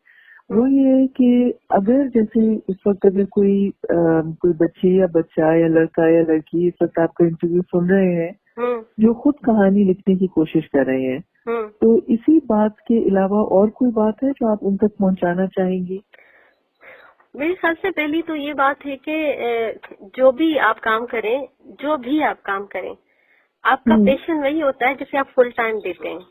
S1: وہ یہ ہے کہ اگر جیسے اس وقت اگر کوئی بچی یا بچہ یا لڑکا یا لڑکی اس وقت آپ کا انٹرویو سن رہے ہیں جو خود کہانی لکھنے کی کوشش کر رہے ہیں, تو اسی بات کے علاوہ اور کوئی بات ہے جو آپ ان تک پہنچانا چاہیں گی؟
S2: میرے خیال سے پہلی تو یہ بات ہے کہ جو بھی آپ کام کریں, آپ کا پیشن وہی ہوتا ہے جسے آپ فل ٹائم دیتے ہیں.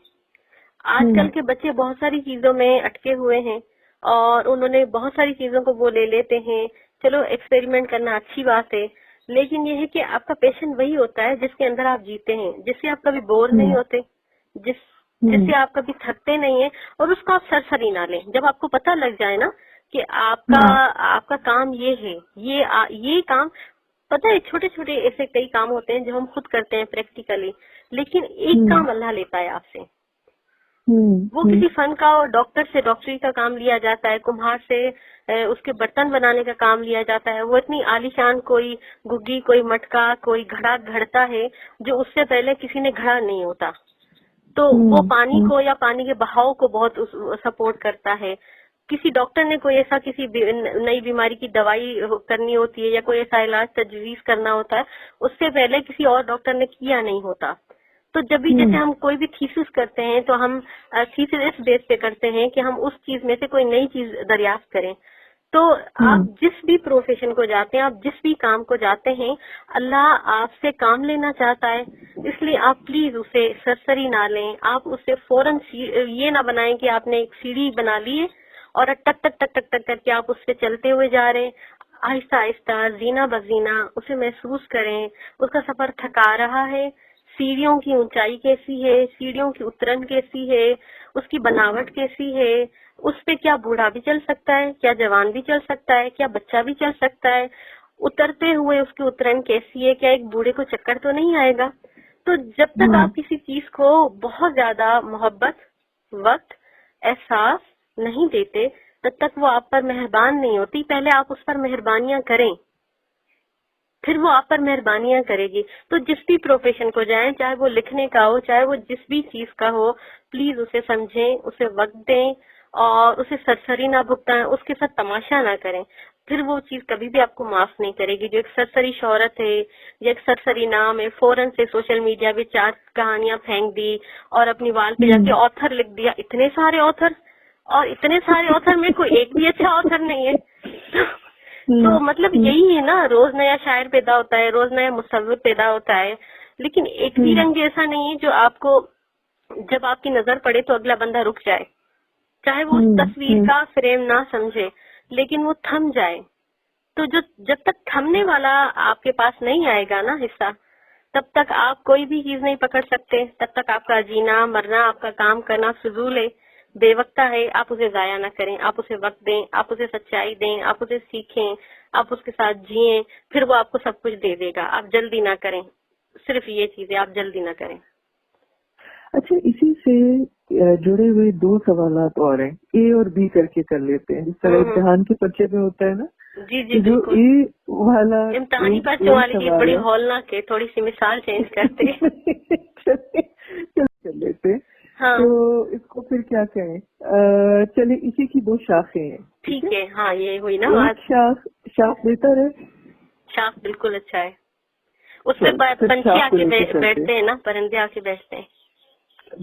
S2: آج کل کے بچے بہت ساری چیزوں میں اٹکے ہوئے ہیں, اور انہوں نے بہت ساری چیزوں کو وہ لے لیتے ہیں. چلو ایکسپیریمنٹ کرنا اچھی بات ہے, لیکن یہ ہے کہ آپ کا پیشن وہی ہوتا ہے جس کے اندر آپ جیتے ہیں, جس سے آپ کبھی بور نہیں ہوتے, جس سے آپ کبھی تھکتے نہیں ہیں, اور اس کو آپ سرسری نہ لیں. جب آپ کو پتہ لگ جائے نا کہ آپ کا کام یہ ہے, یہ کام پتہ ہے, چھوٹے چھوٹے ایسے کئی کام ہوتے ہیں جو ہم خود کرتے ہیں پریکٹیکلی, لیکن ایک کام اللہ لیتا ہے آپ سے, وہ کسی فن کا اور ڈاکٹر سے ڈاکٹری کا کام لیا جاتا ہے، کمہار سے اس کے برتن بنانے کا کام لیا جاتا ہے. وہ اتنی عالیشان کوئی گگی، کوئی مٹکا، کوئی گھڑا گھڑتا ہے جو اس سے پہلے کسی نے گھڑا نہیں ہوتا. تو وہ پانی کو یا پانی کے بہاؤ کو بہت سپورٹ کرتا ہے. کسی ڈاکٹر نے کوئی ایسا کسی نئی بیماری کی دوائی کرنی ہوتی ہے یا کوئی ایسا علاج تجویز کرنا ہوتا ہے، اس سے پہلے کسی اور ڈاکٹر نے کیا نہیں ہوتا. تو جب بھی جیسے ہم کوئی بھی تھیسس کرتے ہیں تو ہم تھیسس اس بیس پہ کرتے ہیں کہ ہم اس چیز میں سے کوئی نئی چیز دریافت کریں. تو آپ جس بھی پروفیشن کو جاتے ہیں، آپ جس بھی کام کو جاتے ہیں، اللہ آپ سے کام لینا چاہتا ہے. اس لیے آپ پلیز اسے سرسری نہ لیں. آپ اسے فوراً یہ نہ بنائیں کہ آپ نے ایک سیڑھی بنا لی ہے اور ٹک ٹک ٹک ٹک ٹک کر کے آپ اس پہ چلتے ہوئے جا رہے ہیں. آہستہ آہستہ، زینہ بزینہ اسے محسوس کریں. اس کا سفر تھکا رہا ہے، سیڑھیوں کی اونچائی کیسی ہے، سیڑھیوں کی اترن کیسی ہے، اس کی بناوٹ کیسی ہے، اس پہ کیا بوڑھا بھی چل سکتا ہے، کیا جوان بھی چل سکتا ہے، کیا بچہ بھی چل سکتا ہے، اترتے ہوئے اس کی اترن کیسی ہے، کیا ایک بوڑھے کو چکر تو نہیں آئے گا. تو جب تک آپ کسی چیز کو بہت زیادہ محبت، وقت، احساس نہیں دیتے تب تک وہ آپ پر مہربان نہیں ہوتی. پہلے آپ اس پر مہربانیاں کریں، پھر وہ آپ پر مہربانیاں کرے گی. تو جس بھی پروفیشن کو جائیں، چاہے وہ لکھنے کا ہو، چاہے وہ جس بھی چیز کا ہو، پلیز اسے سمجھیں، اسے وقت دیں اور اسے سرسری نہ بھگتائیں، اس کے ساتھ تماشا نہ کریں. پھر وہ چیز کبھی بھی آپ کو معاف نہیں کرے گی. جو ایک سرسری شہرت ہے یا ایک سرسری نام ہے، فوراً سے سوشل میڈیا پہ 4 کہانیاں پھینک دی اور اپنی وال پہ جا کے آتھر لکھ دیا. اتنے سارے آتھر، اور اتنے سارے آتھر میں کوئی ایک بھی اچھا آتھر نہیں ہے. تو مطلب یہی ہے نا، روز نیا شاعر پیدا ہوتا ہے، روز نیا مصور پیدا ہوتا ہے، لیکن ایک بھی رنگ ایسا نہیں ہے جو آپ کو جب آپ کی نظر پڑے تو اگلا بندہ رک جائے. چاہے وہ اس تصویر کا فریم نہ سمجھے لیکن وہ تھم جائے. تو جب تک تھمنے والا آپ کے پاس نہیں آئے گا نا حصہ، تب تک آپ کوئی بھی چیز نہیں پکڑ سکتے. تب تک آپ کا جینا مرنا، آپ کا کام کرنا فضول ہے، بے وقتہ ہے. آپ اسے ضائع نہ کریں، آپ اسے وقت دیں، آپ اسے سچائی دیں، آپ اسے سیکھیں، آپ اس کے ساتھ جئیں، پھر وہ آپ کو سب کچھ دے دے گا. آپ جلدی نہ کریں، صرف یہ چیز ہے، آپ جلدی نہ کریں.
S1: اچھا، اسی سے جڑے ہوئے 2 سوالات اور ہیں، اے اور بی کر کے کر لیتے ہیں، جس طرح امتحان کے پرچے میں ہوتا ہے نا.
S2: جی جی
S1: جو
S2: بالکل.
S1: اے والا
S2: امتحانی پرچے والی چیز بڑی ہولناک ہے، تھوڑی سی مثال چینج کرتے
S1: کر لیتے.
S2: ہاں
S1: تو اس کو پھر کیا کہیں، چلے اسی کی 2 شاخیں ہیں.
S2: ٹھیک ہے. ہاں یہ ہوئی نا
S1: ایک شاخ بہتر ہے.
S2: شاخ بالکل اچھا ہے. اس پہ پنچھی آ کے بیٹھتے ہیں نا، پرندے آ کے بیٹھتے ہیں.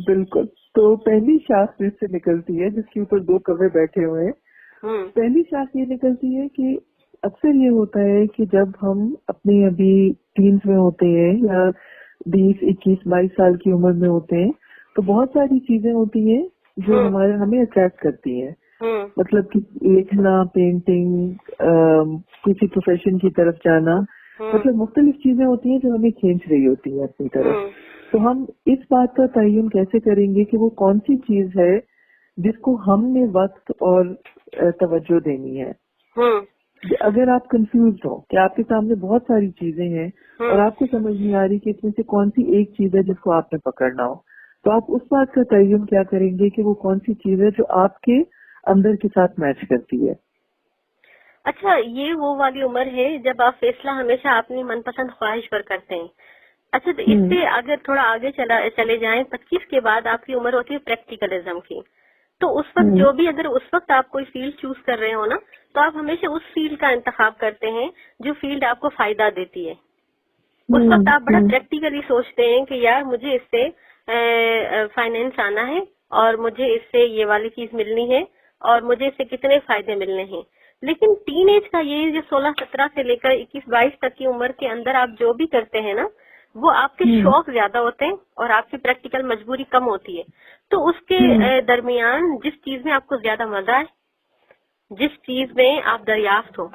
S1: بالکل. تو پہلی شاخ جس سے نکلتی ہے، جس کے اوپر 2 کوے بیٹھے ہوئے ہیں، پہلی شاخ یہ نکلتی ہے کہ اکثر یہ ہوتا ہے کہ جب ہم اپنے ابھی ٹینز میں ہوتے ہیں یا 20، 21، 22 سال کی عمر میں ہوتے ہیں، تو بہت ساری چیزیں ہوتی ہیں جو ہمیں اٹریکٹ کرتی ہیں. مطلب کہ لکھنا، پینٹنگ، کسی پروفیشن کی طرف جانا، مطلب مختلف چیزیں ہوتی ہیں جو ہمیں کھینچ رہی ہوتی ہیں اپنی طرف. تو ہم اس بات کا تعین کیسے کریں گے کہ وہ کون سی چیز ہے جس کو ہم نے وقت اور توجہ دینی ہے؟ اگر آپ کنفیوزڈ ہو کہ آپ کے سامنے بہت ساری چیزیں ہیں اور آپ کو سمجھ نہیں آ رہی کہ اس میں سے کون سی ایک چیز ہے جس کو آپ نے پکڑنا ہو، تو آپ اس بات کا تعین کیا کریں گے کہ وہ کون سی چیز ہے جو آپ کے اندر کے ساتھ میچ کرتی ہے؟
S2: اچھا، یہ وہ والی عمر ہے جب آپ فیصلہ ہمیشہ اپنی من پسند خواہش پر کرتے ہیں. اچھا، تو اس سے اگر تھوڑا آگے چلے جائیں، 25 کے بعد آپ کی عمر ہوتی ہے پریکٹیکلزم کی. تو اس وقت جو بھی، اگر اس وقت آپ کوئی فیلڈ چوز کر رہے ہو نا، تو آپ ہمیشہ اس فیلڈ کا انتخاب کرتے ہیں جو فیلڈ آپ کو فائدہ دیتی ہے. اس وقت آپ بڑا پریکٹیکلی سوچتے ہیں کہ یار مجھے اس سے فائنینس آنا ہے اور مجھے اس سے یہ والی چیز ملنی ہے اور مجھے اس سے کتنے فائدے ملنے ہیں. لیکن ٹین ایج کا یہ جو 16-17 سے لے کر 21-22 تک کی عمر کے اندر آپ جو بھی کرتے ہیں نا، وہ آپ کے شوق زیادہ ہوتے ہیں اور آپ کی پریکٹیکل مجبوری کم ہوتی ہے. تو اس کے درمیان جس چیز میں آپ کو زیادہ مزہ ہے، جس چیز میں آپ دریافت ہو،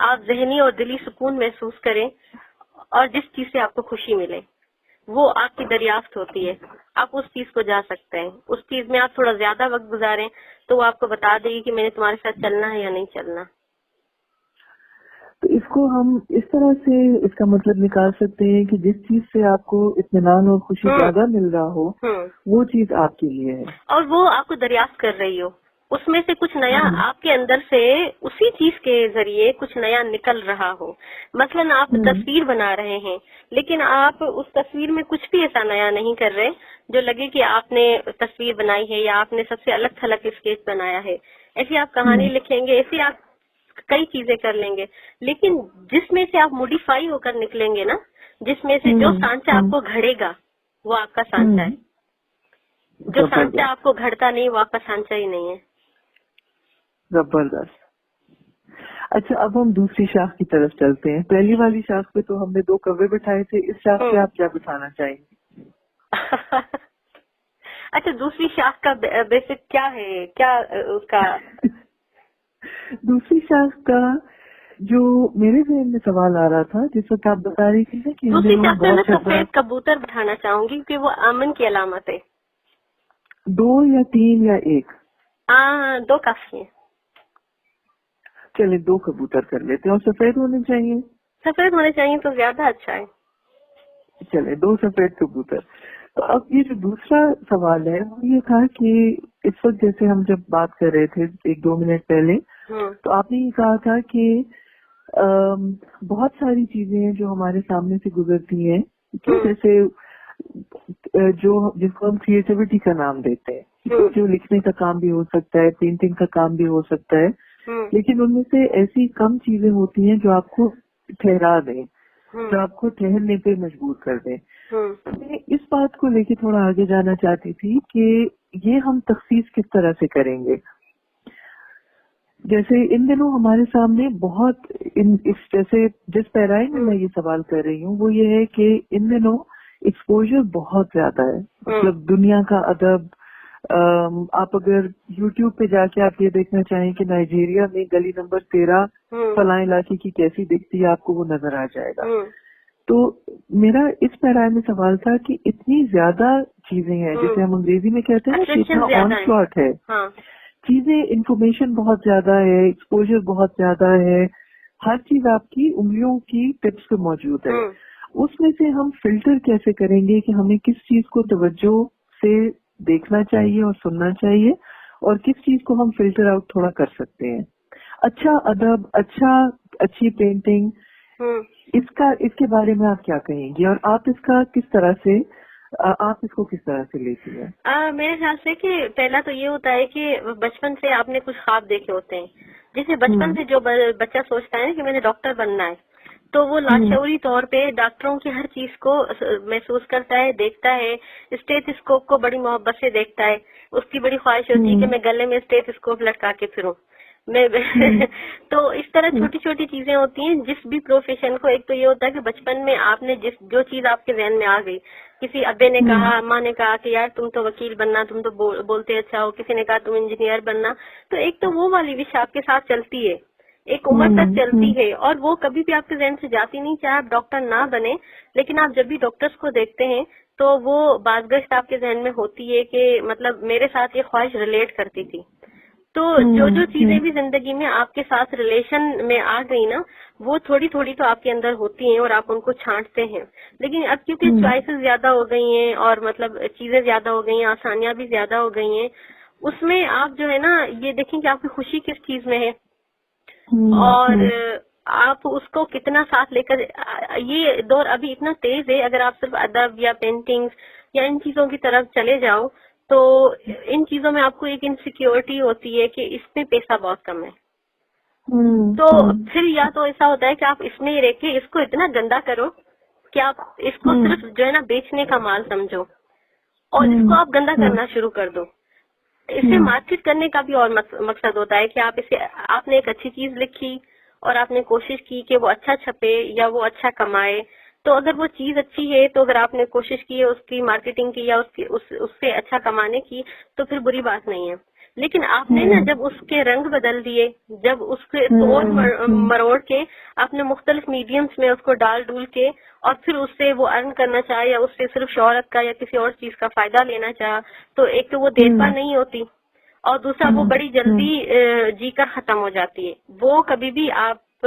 S2: آپ ذہنی اور دلی سکون محسوس کریں اور جس چیز سے آپ کو خوشی ملے، وہ آپ کی دریافت ہوتی ہے. آپ اس چیز کو جا سکتے ہیں. اس چیز میں آپ تھوڑا زیادہ وقت گزاریں تو وہ آپ کو بتا دے گی کہ میں نے تمہارے ساتھ چلنا ہے یا نہیں چلنا.
S1: تو اس کو ہم اس طرح سے اس کا مطلب نکال سکتے ہیں کہ جس چیز سے آپ کو اطمینان اور خوشی زیادہ مل رہا ہو وہ چیز آپ کے لیے ہے،
S2: اور وہ آپ کو دریافت کر رہی ہو، اس میں سے کچھ نیا آپ کے اندر سے اسی چیز کے ذریعے کچھ نیا نکل رہا ہو. مثلاً آپ تصویر بنا رہے ہیں لیکن آپ اس تصویر میں کچھ بھی ایسا نیا نہیں کر رہے جو لگے کہ آپ نے تصویر بنائی ہے یا آپ نے سب سے الگ تھلگ اسکیچ بنایا ہے. ایسی آپ کہانی لکھیں گے، ایسی آپ کئی چیزیں کر لیں گے، لیکن جس میں سے آپ موڈیفائی ہو کر نکلیں گے نا، جس میں سے جو سانچہ آپ کو گھڑے گا وہ آپ کا سانچہ ہے. جو سانچہ آپ کو گھڑتا نہیں وہ آپ کا سانچہ ہی نہیں ہے.
S1: زبردست. اچھا اب ہم دوسری شاخ کی طرف چلتے ہیں. پہلی والی شاخ پہ تو ہم نے 2 کوے بٹھائے تھے، اس شاخ پہ آپ کیا بٹھانا چاہیں گے؟
S2: اچھا دوسری شاخ کا بیسک کیا ہے، کیا اس کا
S1: دوسری شاخ کا جو میرے ذہن میں سوال آ رہا تھا جس وقت آپ بتا رہی تھی نا کہ
S2: دوسری شاخ میں سفید کبوتر بٹھانا چاہوں گی کہ وہ امن کی علامت ہے.
S1: 2 یا 3 یا 1؟
S2: 2 کافی ہیں.
S1: چلے 2 کبوتر کر لیتے ہیں. اور سفید ہونے چاہیے؟
S2: سفید ہونے چاہیے تو زیادہ اچھا ہے.
S1: چلے 2 سفید کبوتر. تو اب یہ جو دوسرا سوال ہے وہ یہ تھا کہ اس وقت جیسے ہم جب بات کر رہے تھے 1-2 منٹ پہلے تو آپ نے یہ کہا تھا کہ بہت ساری چیزیں ہیں جو ہمارے سامنے سے گزرتی ہیں جیسے جس کو ہم کریٹیوٹی کا نام دیتے ہیں، جو لکھنے کا کام بھی ہو سکتا ہے، پینٹنگ کا کام بھی ہو سکتا ہے، لیکن ان میں سے ایسی کم چیزیں ہوتی ہیں جو آپ کو ٹھہرا دیں، جو آپ کو ٹھہرنے پہ مجبور کر دیں. میں اس بات کو لے کے تھوڑا آگے جانا چاہتی تھی کہ یہ ہم تخصیص کس طرح سے کریں گے. جیسے ان دنوں ہمارے سامنے بہت جیسے جس پیرائے میں یہ سوال کر رہی ہوں وہ یہ ہے کہ ان دنوں ایکسپوجر بہت زیادہ ہے. مطلب دنیا کا ادب، آپ اگر یوٹیوب پہ جا کے آپ یہ دیکھنا چاہیں کہ نائجیریا میں گلی نمبر 13 فلاں علاقے کی کیسی دکھتی ہے آپ کو وہ نظر آ جائے گا. تو میرا اس پیرائے میں سوال تھا کہ اتنی زیادہ چیزیں ہیں جیسے ہم انگریزی میں کہتے ہیں کہ اتنا آن سلاٹ ہے، چیزیں، انفارمیشن بہت زیادہ ہے، ایکسپوجر بہت زیادہ ہے، ہر چیز آپ کی انگلیوں کی ٹپس پہ موجود ہے. اس میں سے ہم فلٹر کیسے کریں گے کہ ہمیں کس چیز کو توجہ سے دیکھنا چاہیے اور سننا چاہیے اور کس چیز کو ہم فلٹر آؤٹ تھوڑا کر سکتے ہیں. اچھا ادب، اچھی پینٹنگ، اس کے بارے میں آپ کیا کہیں گی اور آپ اس کو کس طرح سے لیتی ہیں؟
S2: میرے خیال سے کہ پہلا تو یہ ہوتا ہے کہ بچپن سے آپ نے کچھ خواب دیکھے ہوتے ہیں. جیسے بچپن سے جو بچہ سوچتا ہے کہ میں نے ڈاکٹر بننا ہے تو وہ لاشعوری طور پہ ڈاکٹروں کی ہر چیز کو محسوس کرتا ہے، دیکھتا ہے. اسٹیتھوسکوپ کو بڑی محبت سے دیکھتا ہے. اس کی بڑی خواہش ہوتی ہے کہ میں گلے میں اسٹیتھوسکوپ لٹکا کے پھروں میں. تو اس طرح چھوٹی چھوٹی چیزیں ہوتی ہیں جس بھی پروفیشن کو. ایک تو یہ ہوتا ہے کہ بچپن میں آپ نے جو چیز آپ کے ذہن میں آ گئی، کسی ابے نے کہا، اماں نے کہا کہ یار تم تو وکیل بننا، تم تو بولتے اچھا ہو، کسی نے کہا تم انجینئر بننا، تو ایک تو وہ والی وش آپ کے ساتھ چلتی ہے، ایک عمر تک چلتی ہے اور وہ کبھی بھی آپ کے ذہن سے جاتی نہیں. چاہے آپ ڈاکٹر نہ بنے لیکن آپ جب بھی ڈاکٹرز کو دیکھتے ہیں تو وہ بازگشت آپ کے ذہن میں ہوتی ہے کہ مطلب میرے ساتھ یہ خواہش ریلیٹ کرتی تھی. تو جو چیزیں بھی زندگی میں آپ کے ساتھ ریلیشن میں آ گئی نا وہ تھوڑی تھوڑی تو آپ کے اندر ہوتی ہیں اور آپ ان کو چھانٹتے ہیں. لیکن اب کیونکہ چوائسیز زیادہ ہو گئی ہیں اور مطلب چیزیں زیادہ ہو گئی ہیں، آسانیاں بھی زیادہ ہو گئی ہیں، اس میں آپ جو ہے نا یہ دیکھیں کہ آپ کی خوشی کس چیز میں ہے اور آپ اس کو کتنا ساتھ لے کر. یہ دور ابھی اتنا تیز ہے، اگر آپ صرف ادب یا پینٹنگ یا ان چیزوں کی طرف چلے جاؤ تو ان چیزوں میں آپ کو ایک انسیکیورٹی ہوتی ہے کہ اس میں پیسہ بہت کم ہے. تو پھر یا تو ایسا ہوتا ہے کہ آپ اس میں ہی رہ کے اس کو اتنا گندا کرو کہ آپ اس کو صرف جو ہے نا بیچنے کا مال سمجھو اور اس کو آپ گندا کرنا شروع کر دو. اسے مارکیٹ کرنے کا بھی اور مقصد ہوتا ہے کہ آپ نے ایک اچھی چیز لکھی اور آپ نے کوشش کی کہ وہ اچھا چھپے یا وہ اچھا کمائے. تو اگر وہ چیز اچھی ہے تو اگر آپ نے کوشش کی ہے اس کی مارکیٹنگ کی یا اس سے اچھا کمانے کی تو پھر بری بات نہیں ہے. لیکن آپ نے نا جب اس کے رنگ بدل دیے، جب اس کے توڑ مروڑ کے آپ نے مختلف میڈیمز میں اس کو ڈال ڈول کے اور پھر اس سے وہ ارن کرنا چاہا یا اس سے صرف شہرت کا یا کسی اور چیز کا فائدہ لینا چاہا تو ایک تو وہ دیر پا نہیں ہوتی اور دوسرا وہ بڑی جلدی جی کر ختم ہو جاتی ہے. وہ کبھی بھی آپ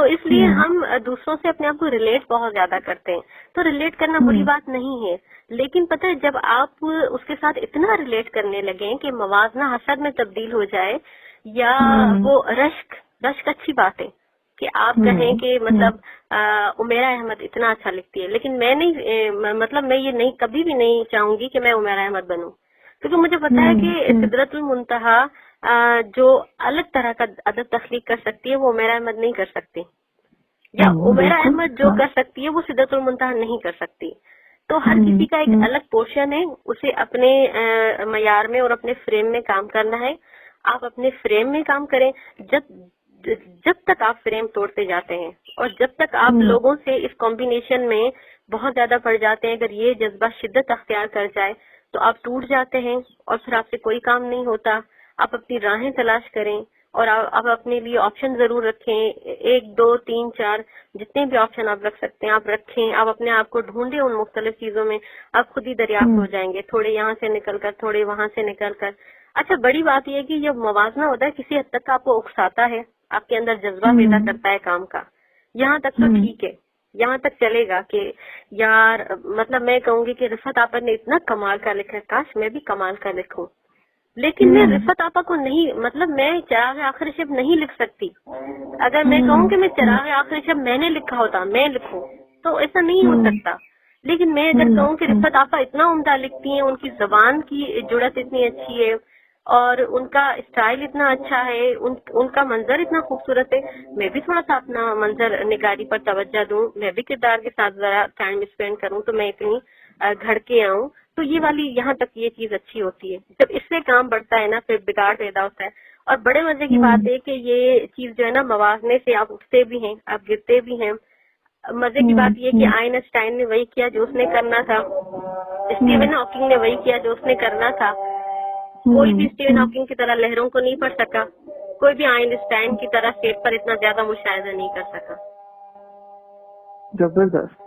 S2: تو اس لیے ہم دوسروں سے اپنے آپ کو ریلیٹ بہت زیادہ کرتے ہیں. تو ریلیٹ کرنا بری بات نہیں ہے، لیکن پتہ ہے جب آپ اس کے ساتھ اتنا ریلیٹ کرنے لگیں کہ موازنہ حسد میں تبدیل ہو جائے، یا وہ رشک اچھی بات ہے کہ آپ کہیں کہ مطلب عمیرہ احمد اتنا اچھا لکھتی ہے، لیکن میں نہیں، مطلب میں یہ نہیں کبھی بھی نہیں چاہوں گی کہ میں عمیرہ احمد بنوں، کیونکہ مجھے پتا ہے کہ سدرۃ المنتہا جو الگ طرح کا ادب تخلیق کر سکتی ہے وہ عمیرہ احمد نہیں کر سکتی، یا عمیرہ احمد جو کر سکتی ہے وہ سدرۃ المنتہا نہیں کر سکتی. تو ہر کسی کا ایک الگ پورشن ہے، اسے اپنے معیار میں اور اپنے فریم میں کام کرنا ہے. آپ اپنے فریم میں کام کریں. جب تک آپ فریم توڑتے جاتے ہیں اور جب تک آپ لوگوں سے اس کمبینیشن میں بہت زیادہ پڑ جاتے ہیں، اگر یہ جذبہ شدت اختیار کر جائے تو آپ ٹوٹ جاتے ہیں اور پھر آپ سے کوئی کام نہیں ہوتا. آپ اپنی راہیں تلاش کریں اور آپ اپنے لیے آپشن ضرور رکھیں، 1 2 3 4 جتنے بھی آپشن آپ رکھ سکتے ہیں آپ رکھیں. آپ اپنے آپ کو ڈھونڈیں ان مختلف چیزوں میں، آپ خود ہی دریافت ہو جائیں گے، تھوڑے یہاں سے نکل کر، تھوڑے وہاں سے نکل کر. اچھا، بڑی بات یہ ہے کہ جب موازنہ ہوتا ہے کسی حد تک آپ کو اکساتا ہے، آپ کے اندر جذبہ پیدا کرتا ہے کام کا، یہاں تک تو ٹھیک ہے، یہاں تک چلے گا کہ یار مطلب میں کہوں گی کہ رفعت آپا نے اتنا کمال کا لکھا ہے، کاش میں بھی کمال کا لکھوں، لیکن میں رفعت آپا کو نہیں، مطلب میں چراغ آخر شب نہیں لکھ سکتی. اگر میں کہوں کہ میں چراغ آخر شب میں نے لکھا ہوتا میں لکھوں تو ایسا نہیں ہو سکتا. لیکن میں اگر کہوں کہ رفعت آپا اتنا عمدہ لکھتی ہیں، ان کی زبان کی جڑت اتنی اچھی ہے اور ان کا اسٹائل اتنا اچھا ہے، ان کا منظر اتنا خوبصورت ہے، میں بھی تھوڑا سا اپنا منظر نگاری پر توجہ دوں، میں بھی کردار کے ساتھ ذرا ٹائم اسپینڈ کروں تو میں اتنی گھڑ کے آؤں. تو یہ والی یہاں تک یہ چیز اچھی ہوتی ہے. جب اس سے کام بڑھتا ہے نا پھر بگاڑ پیدا ہوتا ہے. اور بڑے مزے کی بات ہے کہ یہ چیز جو ہے نا موازنے سے آپ اٹھتے بھی ہیں، آپ گرتے بھی ہیں. مزے کی بات یہ کہ آئن اسٹائن نے وہی کیا جو اس نے کرنا تھا، اسٹیون ہاکنگ نے وہی کیا جو اس نے کرنا تھا. کوئی بھی اسٹیون ہاکنگ کی طرح لہروں کو نہیں پڑھ سکا، کوئی بھی آئن اسٹائن کی طرح اسٹیج پر اتنا زیادہ مشاہدہ نہیں کر سکا.
S1: زبردست.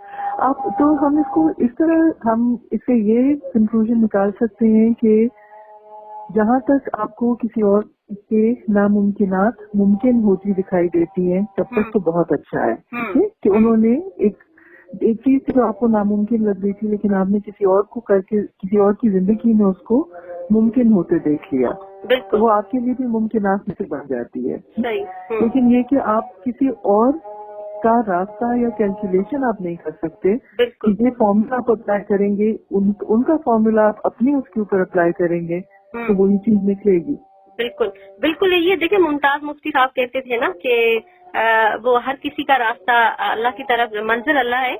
S1: آپ تو ہم اس کو اس طرح ہم اس سے یہ کنکلوژن نکال سکتے ہیں کہ جہاں تک آپ کو کسی اور کے ناممکنات ممکن ہوتی دکھائی دیتی ہیں تب تک تو بہت اچھا ہے کہ انہوں نے ایک چیز جو آپ کو ناممکن لگ رہی تھی لیکن آپ نے کسی اور کو کر کے کسی اور کی زندگی میں اس کو ممکن ہوتے دیکھ لیا، تو وہ آپ کے لیے بھی ممکنات میں سے بن جاتی ہے. لیکن یہ کہ آپ کسی اور کا راستہ یا کیلکولیشن آپ نہیں کر سکتے کہ یہ فارمولا آپ اپلائی کریں گے، ان کا فارمولا آپ اپنی اس کے اوپر اپلائی کریں گے تو وہی چیز نکلے گی.
S2: بالکل بالکل. یہ دیکھیں ممتاز مفتی صاحب کہتے تھے نا کہ وہ ہر کسی کا راستہ اللہ کی طرف، منزل اللہ ہے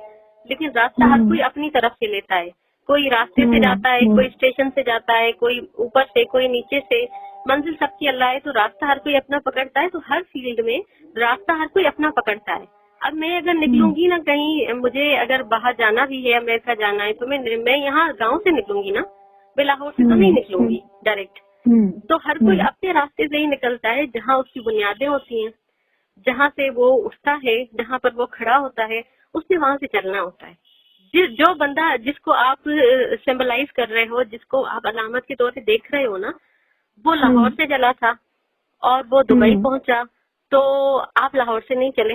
S2: لیکن راستہ ہر کوئی اپنی طرف سے لیتا ہے. کوئی راستے سے جاتا ہے، کوئی اسٹیشن سے جاتا ہے، کوئی اوپر سے، کوئی نیچے سے. منزل سب کی اللہ ہے، تو راستہ ہر کوئی اپنا پکڑتا ہے. تو ہر فیلڈ میں راستہ ہر کوئی اپنا پکڑتا ہے. اب میں اگر نکلوں گی نا کہیں، مجھے اگر باہر جانا بھی ہے، امریکہ جانا ہے، تو میں یہاں گاؤں سے نکلوں گی نا، میں لاہور سے تو نہیں نکلوں گی ڈائریکٹ. تو ہر کوئی اپنے راستے سے ہی نکلتا ہے جہاں اس کی بنیادیں ہوتی ہیں، جہاں سے وہ اٹھتا ہے، جہاں پر وہ کھڑا ہوتا ہے، اس سے وہاں سے چلنا ہوتا ہے. جو بندہ جس کو آپ سمبلائز کر رہے ہو، جس کو آپ علامت کے طور پہ دیکھ رہے ہو نا، وہ لاہور سے چلا تھا اور وہ دبئی پہنچا، تو آپ لاہور سے نہیں چلے.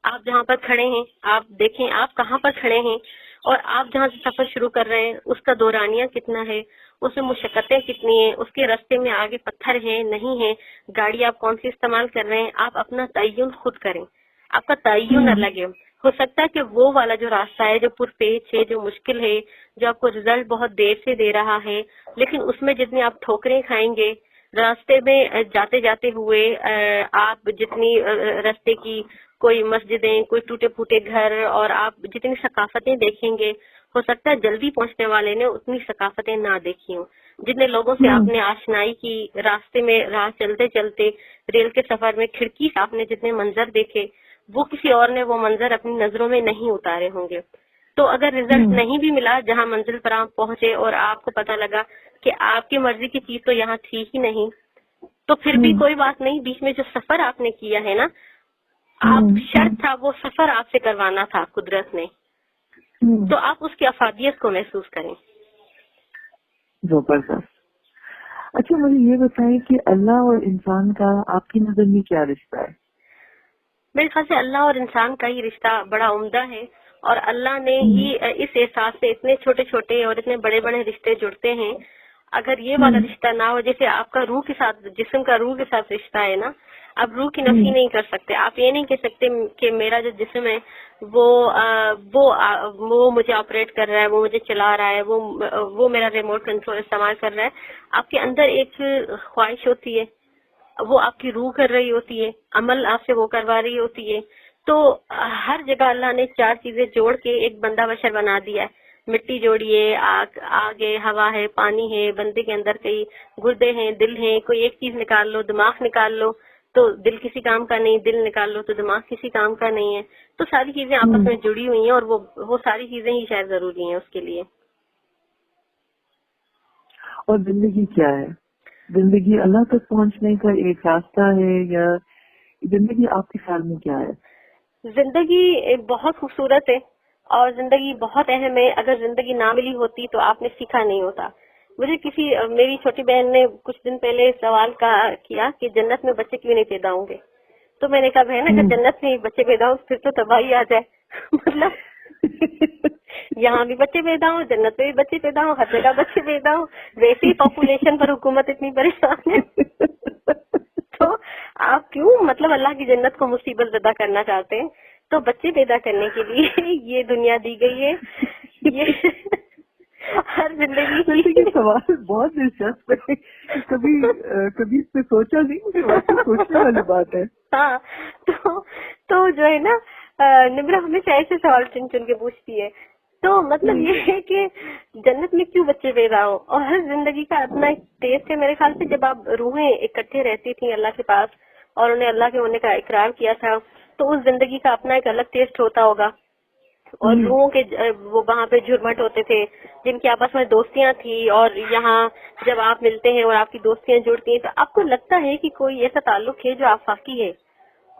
S2: آپ جہاں پر کھڑے ہیں آپ دیکھیں آپ کہاں پر کھڑے ہیں، اور آپ جہاں سے سفر شروع کر رہے ہیں اس کا دورانیہ کتنا ہے، اس میں مشقتیں کتنی ہیں، اس کے راستے میں آگے پتھر ہیں نہیں ہیں، گاڑی آپ کون سی استعمال کر رہے ہیں. آپ اپنا تعین خود کریں، آپ کا تعین الگ ہے. ہو سکتا ہے کہ وہ والا جو راستہ ہے جو پرپیچ ہے، جو مشکل ہے، جو آپ کو رزلٹ بہت دیر سے دے رہا ہے، لیکن اس میں جتنی آپ ٹھوکریں کھائیں گے راستے میں جاتے جاتے ہوئے، آپ جتنی راستے کی کوئی مسجدیں، کوئی ٹوٹے پھوٹے گھر، اور آپ جتنی ثقافتیں دیکھیں گے، ہو سکتا ہے جلدی پہنچنے والے نے اتنی ثقافتیں نہ دیکھی ہوں. جتنے لوگوں سے آپ نے آشنائی کی، راستے میں راہ چلتے چلتے، ریل کے سفر میں کھڑکی سے آپ نے جتنے منظر دیکھے، وہ کسی اور نے وہ منظر اپنی نظروں میں نہیں اتارے ہوں گے. تو اگر رزلٹ نہیں بھی ملا جہاں منزل پر آپ پہنچے اور آپ کو پتہ لگا کہ آپ کی مرضی کی چیز تو یہاں تھی ہی نہیں، تو پھر بھی کوئی بات نہیں. بیچ میں جو سفر آپ نے کیا ہے نا، آپ شرط تھا وہ سفر آپ سے کروانا تھا قدرت نے، تو آپ اس کی افادیت کو محسوس کریں.
S1: زبردست. اچھا مجھے یہ بتائیں کہ اللہ اور انسان کا آپ کی نظر میں کیا رشتہ ہے؟
S2: میرے خیال سے اللہ اور انسان کا ہی رشتہ بڑا عمدہ ہے، اور اللہ نے ہی اس احساس سے اتنے چھوٹے چھوٹے اور اتنے بڑے بڑے رشتے جڑتے ہیں. اگر یہ والا رشتہ نہ ہو، جیسے آپ کا روح کے ساتھ، جسم کا روح کے ساتھ رشتہ ہے نا، آپ روح کی نفی نہیں کر سکتے. آپ یہ نہیں کہہ سکتے کہ میرا جو جسم ہے وہ مجھے آپریٹ کر رہا ہے، وہ مجھے چلا رہا ہے، وہ میرا ریموٹ کنٹرول استعمال کر رہا ہے. آپ کے اندر ایک خواہش ہوتی ہے، وہ آپ کی روح کر رہی ہوتی ہے، عمل آپ سے وہ کروا رہی ہوتی ہے. تو ہر جگہ اللہ نے چار چیزیں جوڑ کے ایک بندہ بشر بنا دیا ہے. مٹی جوڑی ہے، آگ ہے، ہوا ہے، پانی ہے، بندے کے اندر کئی گردے ہیں، دل ہیں. کوئی ایک چیز نکال لو، دماغ نکال لو تو دل کسی کام کا نہیں، دل نکال لو تو دماغ کسی کام کا نہیں ہے. تو ساری چیزیں آپس میں جڑی ہوئی ہیں، اور وہ ساری چیزیں ہی شاید ضروری ہیں اس کے لیے.
S1: اور زندگی کیا ہے؟ زندگی اللہ تک پہنچنے کا ایک راستہ ہے، یا زندگی آپ کے خیال میں کیا ہے؟
S2: زندگی بہت خوبصورت ہے اور زندگی بہت اہم ہے. اگر زندگی نہ ملی ہوتی تو آپ نے سیکھا نہیں ہوتا. مجھے میری چھوٹی بہن نے کچھ دن پہلے سوال کیا کہ جنت میں بچے کیوں نہیں پیدا ہوں گے. تو میں نے کہا بہن اگر جنت میں بچے پیدا ہوں پھر تو تباہی آ جائے. مطلب یہاں بھی بچے پیدا ہوں، جنت میں بھی بچے پیدا ہوں، ہر جگہ بچے پیدا ہوں. ویسے ہی پاپولیشن پر حکومت اتنی پریشان ہے، تو آپ کیوں مطلب اللہ کی جنت کو مصیبت زدہ کرنا چاہتے ہیں؟ تو بچے پیدا کرنے کے لیے یہ دنیا دی گئی ہے. یہ ہر زندگی
S1: سوال بہت دلچسپ ہے، کبھی اس پہ سوچا نہیں، مجھے واقعی سوچنے والی بات ہے.
S2: ہاں تو جو ہے نا نمرا ہمیشہ ایسے سوال چن چن کے پوچھتی ہے. تو مطلب یہ ہے کہ جنت میں کیوں بچے پیدا ہو، اور ہر زندگی کا اپنا ایک ٹیسٹ ہے. میرے خیال سے جب آپ روحیں اکٹھے رہتی تھیں اللہ کے پاس اور انہیں اللہ کے ہونے کا اقرار کیا تھا، تو اس زندگی کا اپنا ایک الگ ٹیسٹ ہوتا ہوگا. اور روحوں کے وہ وہاں پہ جھرمٹ ہوتے تھے جن کی آپس میں دوستیاں تھی، اور یہاں جب آپ ملتے ہیں اور آپ کی دوستیاں جڑتی ہیں تو آپ کو لگتا ہے کہ کوئی ایسا تعلق ہے جو آفاقی ہے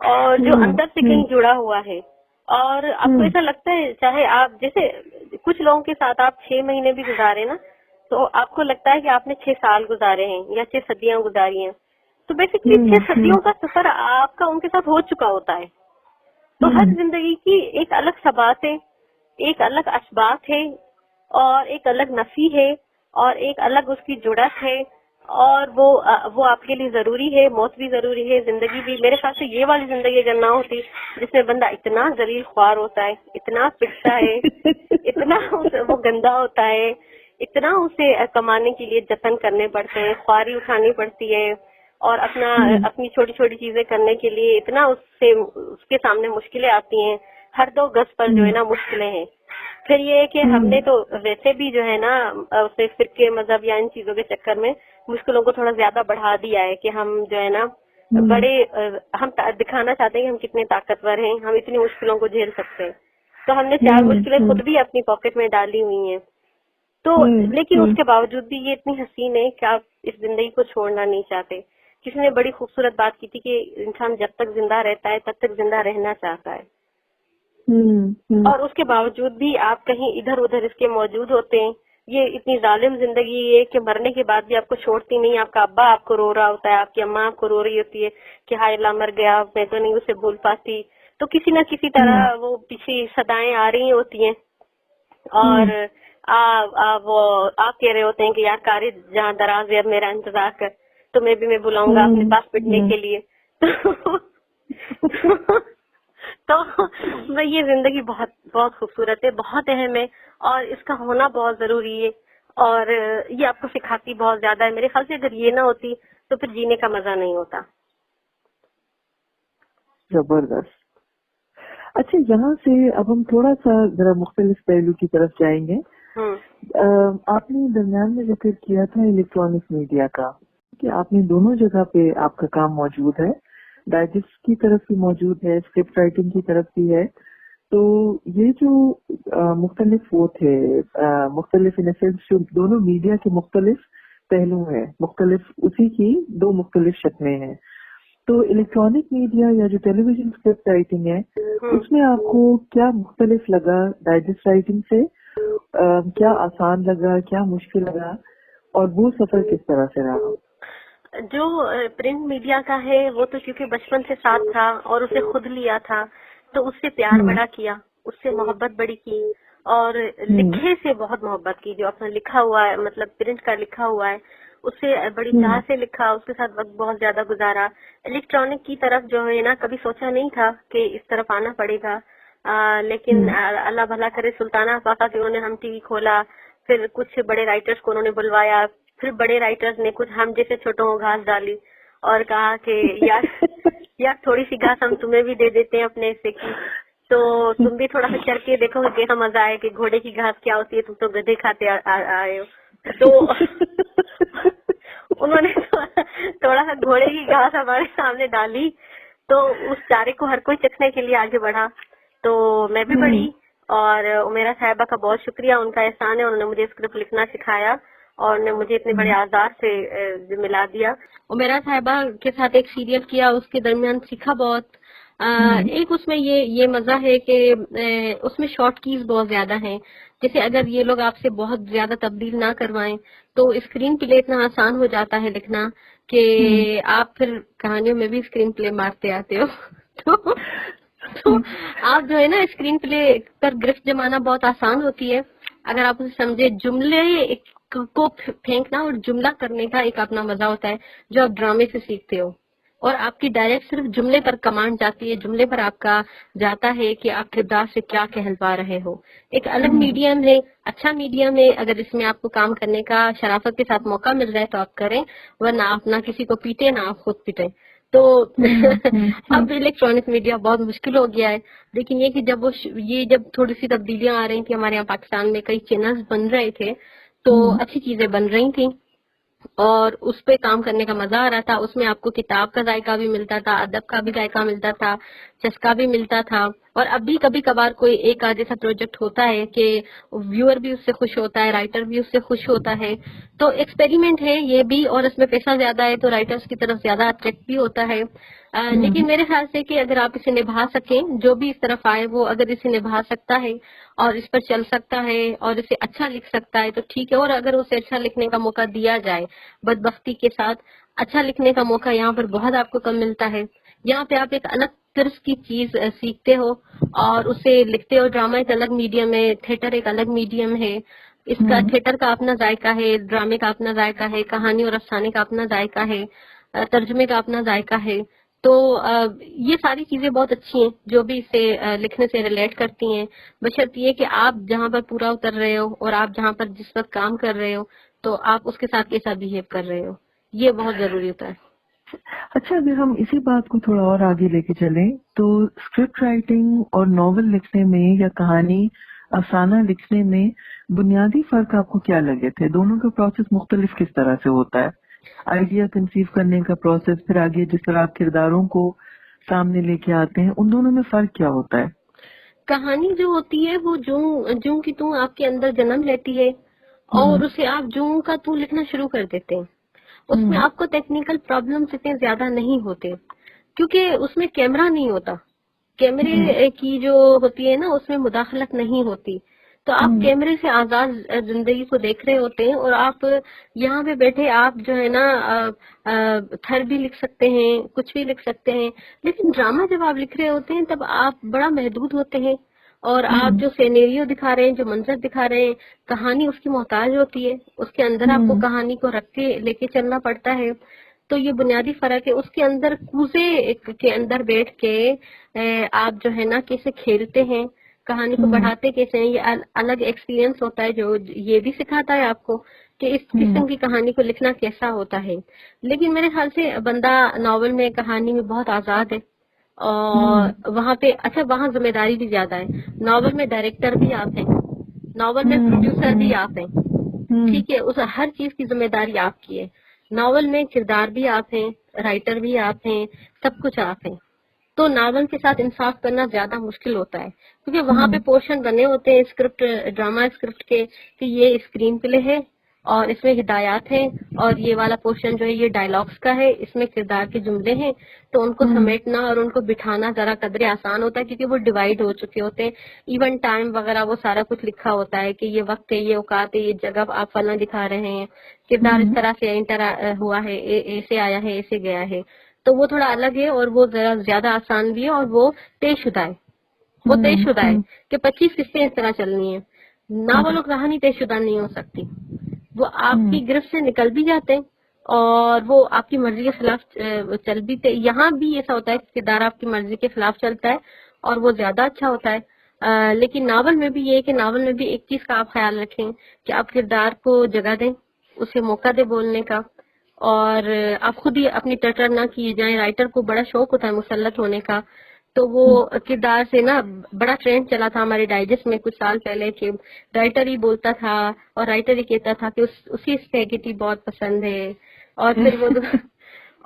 S2: اور جو اندر سے کہیں جڑا ہوا ہے. اور آپ کو ایسا لگتا ہے چاہے آپ جیسے کچھ لوگوں کے ساتھ آپ 6 مہینے بھی گزارے نا، تو آپ کو لگتا ہے کہ آپ نے 6 سال گزارے ہیں یا 6 صدیاں گزاری ہیں. تو بیسکلی 6 صدیوں کا سفر آپ کا ان کے ساتھ ہو چکا ہوتا ہے. تو ہر زندگی کی ایک الگ ثبات ہے، ایک الگ اثبات ہے، اور ایک الگ نفی ہے، اور ایک الگ اس کی جڑت ہے، اور وہ آپ کے لیے ضروری ہے. موت بھی ضروری ہے، زندگی بھی. میرے خیال سے یہ والی زندگی اگر نہ ہوتی جس میں بندہ اتنا ذلیل خوار ہوتا ہے، اتنا پٹتا ہے، اتنا وہ گندا ہوتا ہے، اتنا اسے کمانے کے لیے جتن کرنے پڑتے ہیں، خواری اٹھانی پڑتی ہے، اور اپنی چھوٹی چھوٹی چیزیں کرنے کے لیے اتنا اس کے سامنے مشکلیں آتی ہیں. ہر 2 گز پر جو ہے نا مشکلیں ہیں. پھر یہ ہے کہ ہم نے تو ویسے بھی جو ہے نا اسے فرقے مذہب یا ان چیزوں کے چکر میں مشکلوں کو تھوڑا زیادہ بڑھا دیا ہے کہ ہم جو ہے نا ہم دکھانا چاہتے ہیں کہ ہم کتنے طاقتور ہیں، ہم اتنی مشکلوں کو جھیل سکتے ہیں. تو ہم نے 4 مشکلیں خود بھی اپنی پاکٹ میں ڈالی ہوئی ہیں. تو لیکن اس کے باوجود بھی یہ اتنی حسین ہے کہ آپ اس زندگی کو چھوڑنا نہیں چاہتے. کسی نے بڑی خوبصورت بات کی تھی کہ انسان جب تک زندہ رہتا ہے تب تک زندہ رہنا چاہتا ہے، اور اس کے باوجود بھی آپ کہیں ادھر ادھر اس کے موجود ہوتے ہیں. یہ اتنی ظالم زندگی ہے کہ مرنے کے بعد بھی آپ کو چھوڑتی نہیں. آپ کا ابا آپ کو رو رہا ہوتا ہے، آپ کی اماں آپ کو رو رہی ہوتی ہے کہ ہائے اللہ مر گیا، میں تو نہیں اسے بھول پاتی. تو کسی نہ کسی طرح وہ پیچھے صدائیں آ رہی ہوتی ہیں، اور وہ آپ کہہ رہے ہوتے ہیں کہ یار کاری جہاں دراز ہے اب میرا انتظار کر، تمہیں بھی میں بلاؤں گا اپنے پاس پٹنے کے لیے. تو یہ زندگی بہت بہت خوبصورت ہے، بہت اہم ہے، اور اس کا ہونا بہت ضروری ہے، اور یہ آپ کو سکھاتی بہت زیادہ ہے. میرے خیال سے اگر یہ نہ ہوتی تو پھر جینے کا مزہ نہیں ہوتا.
S1: زبردست. اچھا، یہاں سے اب ہم تھوڑا سا ذرا مختلف پہلو کی طرف جائیں گے. آپ نے درمیان میں ذکر کیا تھا الیکٹرانک میڈیا کا، کہ آپ نے دونوں جگہ پہ آپ کا کام موجود ہے، ڈائجسٹ کی طرف بھی موجود ہے، اسکرپٹ رائٹنگ کی طرف بھی ہے. تو یہ جو مختلف وہ تھے، مختلف جو دونوں میڈیا کے مختلف پہلو ہیں، مختلف اسی کی 2 مختلف شکلیں ہیں. تو الیکٹرانک میڈیا یا جو ٹیلی ویژن اسکرپٹ رائٹنگ ہے، اس میں آپ کو کیا مختلف لگا ڈائجسٹ رائٹنگ سے؟ کیا آسان لگا، کیا مشکل لگا، اور وہ سفر کس طرح سے رہا؟
S2: جو پرنٹ میڈیا کا ہے وہ تو کیونکہ بچپن سے ساتھ تھا اور اسے خود لیا تھا تو اس سے پیار بڑا کیا، اس سے محبت بڑی کی، اور لکھے سے بہت محبت کی، جو اپنا لکھا ہوا ہے مطلب پرنٹ کا لکھا ہوا ہے اس سے بڑی چاہ سے لکھا، اس کے ساتھ وقت بہت زیادہ گزارا۔ الیکٹرانک کی طرف جو ہے نا کبھی سوچا نہیں تھا کہ اس طرف آنا پڑے گا، لیکن اللہ بھلا کرے سلطانہ آفاقہ سے انہوں نے ہم ٹی وی کھولا، پھر کچھ بڑے رائٹرز کو انہوں نے بلوایا، پھر بڑے رائٹرز نے کچھ ہم جیسے چھوٹوں کو گھاس ڈالی اور کہا کہ یار تھوڑی سی گھاس ہم تمہیں بھی دے دیتے ہیں اپنے حصے کی، تو تم بھی تھوڑا سا چڑھ کے دیکھو گے کیسا مزہ آئے کہ گھوڑے کی گھاس کیا ہوتی ہے، تم تو گدھے کھاتے آئے ہو۔ تو انہوں نے تھوڑا سا گھوڑے کی گھاس ہمارے سامنے ڈالی، تو اس چارے کو ہر کوئی چکھنے کے لیے آگے بڑھا، تو میں بھی بڑھی۔ اور عمیرہ صاحبہ کا بہت شکریہ، ان کا احسان ہے، انہوں نے مجھے اسکرپٹ لکھنا سکھایا اور نے مجھے اتنے بڑے آزار سے ملا دیا۔ عمیرہ صاحبہ کے ساتھ ایک سیریل کیا، اس کے درمیان سیکھا بہت۔ ایک اس میں یہ مزہ ہے کہ اس میں شارٹ کیز بہت زیادہ ہیں، جیسے اگر یہ لوگ آپ سے بہت زیادہ تبدیل نہ کروائیں تو اسکرین پلے اتنا آسان ہو جاتا ہے لکھنا کہ آپ پھر کہانیوں میں بھی اسکرین پلے مارتے آتے ہو۔ تو آپ جو ہے نا اسکرین پلے پر گرفت جمانا بہت آسان ہوتی ہے اگر آپ اسے سمجھے۔ جملے کو پھینکنا اور جملہ کرنے کا ایک اپنا مزہ ہوتا ہے جو آپ ڈرامے سے سیکھتے ہو، اور آپ کی ڈائریکٹ صرف جملے پر کمانڈ جاتی ہے، جملے پر آپ کا جاتا ہے کہ آپ کردار سے کیا کہلوا رہے ہو۔ ایک الگ میڈیم ہے، اچھا میڈیم ہے، اگر اس میں آپ کو کام کرنے کا شرافت کے ساتھ موقع مل رہا ہے تو آپ کریں، ورنہ آپ نہ کسی کو پیٹے نہ آپ خود پیٹیں۔ تو اب الیکٹرانک میڈیا بہت مشکل ہو گیا ہے، لیکن یہ کہ جب تھوڑی سی تبدیلیاں آ رہی تھیں ہمارے یہاں پاکستان میں، کئی چینلز بن رہے تھے تو اچھی چیزیں بن رہی تھیں اور اس پہ کام کرنے کا مزہ آ رہا تھا۔ اس میں آپ کو کتاب کا ذائقہ بھی ملتا تھا، ادب کا بھی ذائقہ ملتا تھا، چسکا بھی ملتا تھا، اور اب بھی کبھی کبھار کوئی ایک آدھ ایسا پروجیکٹ ہوتا ہے کہ ویور بھی اس سے خوش ہوتا ہے، رائٹر بھی اس سے خوش ہوتا ہے، تو ایکسپیریمنٹ ہے یہ بھی، اور اس میں پیسہ زیادہ ہے تو رائٹرز کی طرف زیادہ اٹریکٹ بھی ہوتا ہے۔ لیکن میرے خیال سے کہ اگر آپ اسے نبھا سکیں، جو بھی اس طرف آئے وہ اگر اسے نبھا سکتا ہے اور اس پر چل سکتا ہے اور اسے اچھا لکھ سکتا ہے تو ٹھیک ہے، اور اگر اسے اچھا لکھنے کا موقع دیا جائے، بدبختی کے ساتھ اچھا لکھنے کا موقع یہاں پر بہت آپ کو کم ملتا ہے۔ یہاں پہ آپ ایک الگ طرز کی چیز سیکھتے ہو اور اسے لکھتے ہو۔ ڈرامہ ایک الگ میڈیم ہے، تھیٹر ایک الگ میڈیم ہے، اس کا تھیٹر کا اپنا ذائقہ ہے، ڈرامے کا اپنا ذائقہ ہے، کہانی اور افسانے کا اپنا ذائقہ ہے، ترجمے کا اپنا ذائقہ ہے۔ تو یہ ساری چیزیں بہت اچھی ہیں جو بھی اسے لکھنے سے ریلیٹ کرتی ہیں، بشرط یہ کہ آپ جہاں پر پورا اتر رہے ہو اور آپ جہاں پر جس وقت کام کر رہے ہو تو آپ اس کے ساتھ کیسا بہیو کر رہے ہو، یہ بہت ضروری ہوتا ہے۔
S1: اچھا، اگر ہم اسی بات کو تھوڑا اور آگے لے کے چلیں تو اسکرپٹ رائٹنگ اور ناول لکھنے میں یا کہانی افسانہ لکھنے میں بنیادی فرق آپ کو کیا لگے تھے؟ دونوں کا پروسیس مختلف کس طرح سے ہوتا ہے؟ آئیڈیا کنسیو کرنے کا پروسیس، پھر آگے جس طرح آپ کرداروں کو سامنے لے کے آتے ہیں، ان دونوں میں فرق کیا ہوتا ہے؟
S2: کہانی جو ہوتی ہے وہ جوں کی توں آپ کے اندر جنم لیتی ہے اور اسے آپ جوں کا توں لکھنا شروع کر دیتے ہیں۔ اس میں آپ کو ٹیکنیکل پرابلمز اتنے زیادہ نہیں ہوتے کیونکہ اس میں کیمرہ نہیں ہوتا، کیمرے کی جو ہوتی ہے نا اس میں مداخلت نہیں ہوتی، تو آپ کیمرے سے آزاد زندگی کو دیکھ رہے ہوتے ہیں، اور آپ یہاں پہ بیٹھے آپ جو ہے نا تھر بھی لکھ سکتے ہیں، کچھ بھی لکھ سکتے ہیں، لیکن ڈرامہ جب آپ لکھ رہے ہوتے ہیں تب آپ بڑا محدود ہوتے ہیں، اور آپ جو سینیریو دکھا رہے ہیں، جو منظر دکھا رہے ہیں، کہانی اس کی محتاج ہوتی ہے، اس کے اندر آپ کو کہانی کو رکھ کے لے کے چلنا پڑتا ہے۔ تو یہ بنیادی فرق ہے، اس کے اندر کوزے کے اندر بیٹھ کے آپ جو ہے نا کیسے کھیلتے ہیں، کہانی کو بڑھاتے کیسے ہیں، یہ الگ ایکسپیرینس ہوتا ہے جو یہ بھی سکھاتا ہے آپ کو کہ اس قسم کی کہانی کو لکھنا کیسا ہوتا ہے۔ لیکن میرے خیال سے بندہ ناول میں کہانی میں بہت آزاد ہے، اور وہاں پہ اچھا وہاں ذمہ داری بھی زیادہ ہے۔ ناول میں ڈائریکٹر بھی آپ ہیں، ناول میں پروڈیوسر بھی آپ ہیں، ٹھیک ہے، اس ہر چیز کی ذمہ داری آپ کی ہے۔ ناول میں کردار بھی آپ ہیں، رائٹر بھی آپ ہیں، سب کچھ آپ ہیں، تو ناول کے ساتھ انصاف کرنا زیادہ مشکل ہوتا ہے کیونکہ وہاں پہ پورشن بنے ہوتے ہیں اسکرپٹ، ڈرامہ اسکرپٹ کے، کہ یہ اسکرین پلے ہے اور اس میں ہدایات ہیں، اور یہ والا پورشن جو ہے یہ ڈائلاگس کا ہے، اس میں کردار کے جملے ہیں، تو ان کو سمیٹنا اور ان کو بٹھانا ذرا قدرے آسان ہوتا ہے کیونکہ وہ ڈیوائڈ ہو چکے ہوتے ہیں، ایون ٹائم وغیرہ وہ سارا کچھ لکھا ہوتا ہے کہ یہ وقت ہے، یہ اوقات ہے، یہ جگہ آپ فلاں دکھا رہے ہیں، کردار اس طرح سے انٹر ہوا ہے، اے سے آیا ہے، اے سے گیا ہے، تو وہ تھوڑا الگ ہے اور وہ ذرا زیادہ آسان بھی ہے اور وہ طے شدہ ہے، وہ طے شدہ ہے کہ 25 قسطیں اس طرح چلنی ہیں۔ ناول و کہانی طے شدہ نہیں ہو سکتی، وہ آپ کی گرفت سے نکل بھی جاتے ہیں اور وہ آپ کی مرضی کے خلاف چل بھی یہاں بھی ایسا ہوتا ہے کہ کردار آپ کی مرضی کے خلاف چلتا ہے اور وہ زیادہ اچھا ہوتا ہے، لیکن ناول میں بھی یہ ہے کہ ناول میں بھی ایک چیز کا آپ خیال رکھیں کہ آپ کردار کو جگہ دیں، اسے موقع دیں بولنے کا، اور آپ خود ہی اپنی ٹٹر نہ کیے جائیں۔ رائٹر کو بڑا شوق ہوتا ہے مسلط ہونے کا، تو وہ کردار سے نا بڑا ٹرینڈ چلا تھا ہمارے ڈائجسٹ میں کچھ سال پہلے کہ رائٹر ہی بولتا تھا اور رائٹر ہی کہتا تھا کہ اسی اسپیگیٹی بہت پسند ہے، اور پھر وہ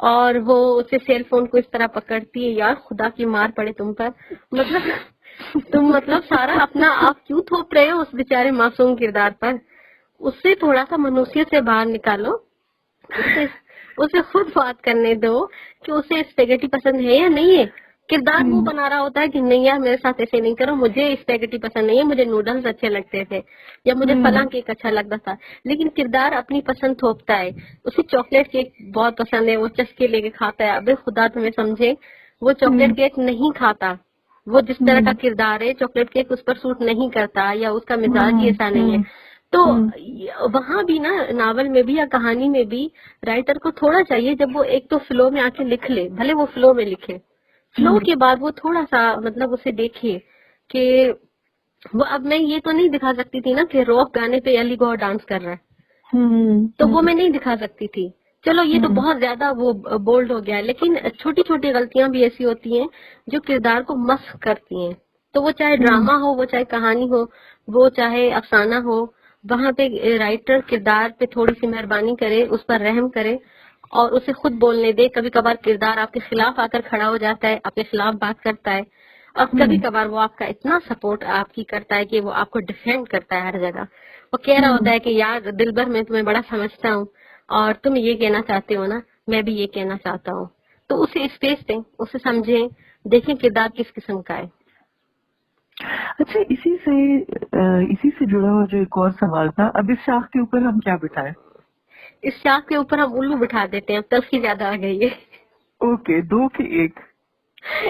S2: اور وہ اسے سیل فون کو اس طرح پکڑتی ہے، یار خدا کی مار پڑے تم پر، مطلب سارا اپنا آپ کیوں تھوپ رہے ہو اس بیچارے معصوم کردار پر؟ اس سے تھوڑا سا منوسیت سے باہر نکالو، اسے خود بات کرنے دو کہ اسے اسپیگیٹی پسند ہے یا نہیں ہے۔ کردار وہ بنا رہا ہوتا ہے کہ نہیں یار میرے ساتھ ایسے نہیں کرو، مجھے اسپیگیٹی پسند نہیں ہے، مجھے نوڈلز اچھے لگتے تھے یا مجھے فلاں کیک اچھا لگتا تھا، لیکن کردار اپنی پسند تھوپتا ہے، اسے چاکلیٹ کیک بہت پسند ہے، وہ چسکے لے کے کھاتا ہے، ابے خدا تمہیں سمجھے وہ چاکلیٹ کیک نہیں کھاتا، وہ جس طرح کا کردار ہے چاکلیٹ کیک اس پر سوٹ نہیں کرتا یا اس کا مزاج ہی ایسا نہیں ہے۔ تو وہاں بھی نا ناول میں بھی یا کہانی میں بھی رائٹر کو تھوڑا چاہیے جب وہ ایک تو فلو میں آ کے لکھ لے، بھلے وہ فلو میں لکھے، فلو کے بعد وہ تھوڑا سا مطلب اسے دیکھیے کہ وہ اب میں یہ تو نہیں دکھا سکتی تھی نا کہ راک گانے پہ علی گوہر ڈانس کر رہا ہے، تو وہ میں نہیں دکھا سکتی تھی، چلو یہ تو بہت زیادہ وہ بولڈ ہو گیا ہے، لیکن چھوٹی چھوٹی غلطیاں بھی ایسی ہوتی ہیں جو کردار کو مسخ کرتی ہیں، تو وہ چاہے ڈرامہ ہو، وہ چاہے کہانی ہو، وہ چاہے افسانہ ہو، وہاں پہ رائٹر کردار پہ تھوڑی سی مہربانی کرے، اس پر رحم کرے اور اسے خود بولنے دے۔ کبھی کبھار کردار آپ کے خلاف آ کر کھڑا ہو جاتا ہے، آپ کے خلاف بات کرتا ہے، اور کبھی کبھار وہ آپ کا اتنا سپورٹ آپ کی کرتا ہے کہ وہ آپ کو ڈیفینڈ کرتا ہے ہر جگہ، وہ کہہ رہا ہوتا ہے کہ یار دل بھر میں تمہیں بڑا سمجھتا ہوں اور تم یہ کہنا چاہتے ہو نا، میں بھی یہ کہنا چاہتا ہوں، تو اسے اسپیس دیں، اسے سمجھیں، دیکھیں کردار کس قسم کا ہے۔
S1: اچھا، اسی سے جڑا ہوا جو ایک اور سوال تھا، اب اس شاخ کے اوپر ہم کیا بٹھائیں؟
S2: اس شاخ کے اوپر ہم الو بٹھا دیتے ہیں، اب تلخی زیادہ آ گئی ہے۔
S1: اوکے، 2 کہ 1؟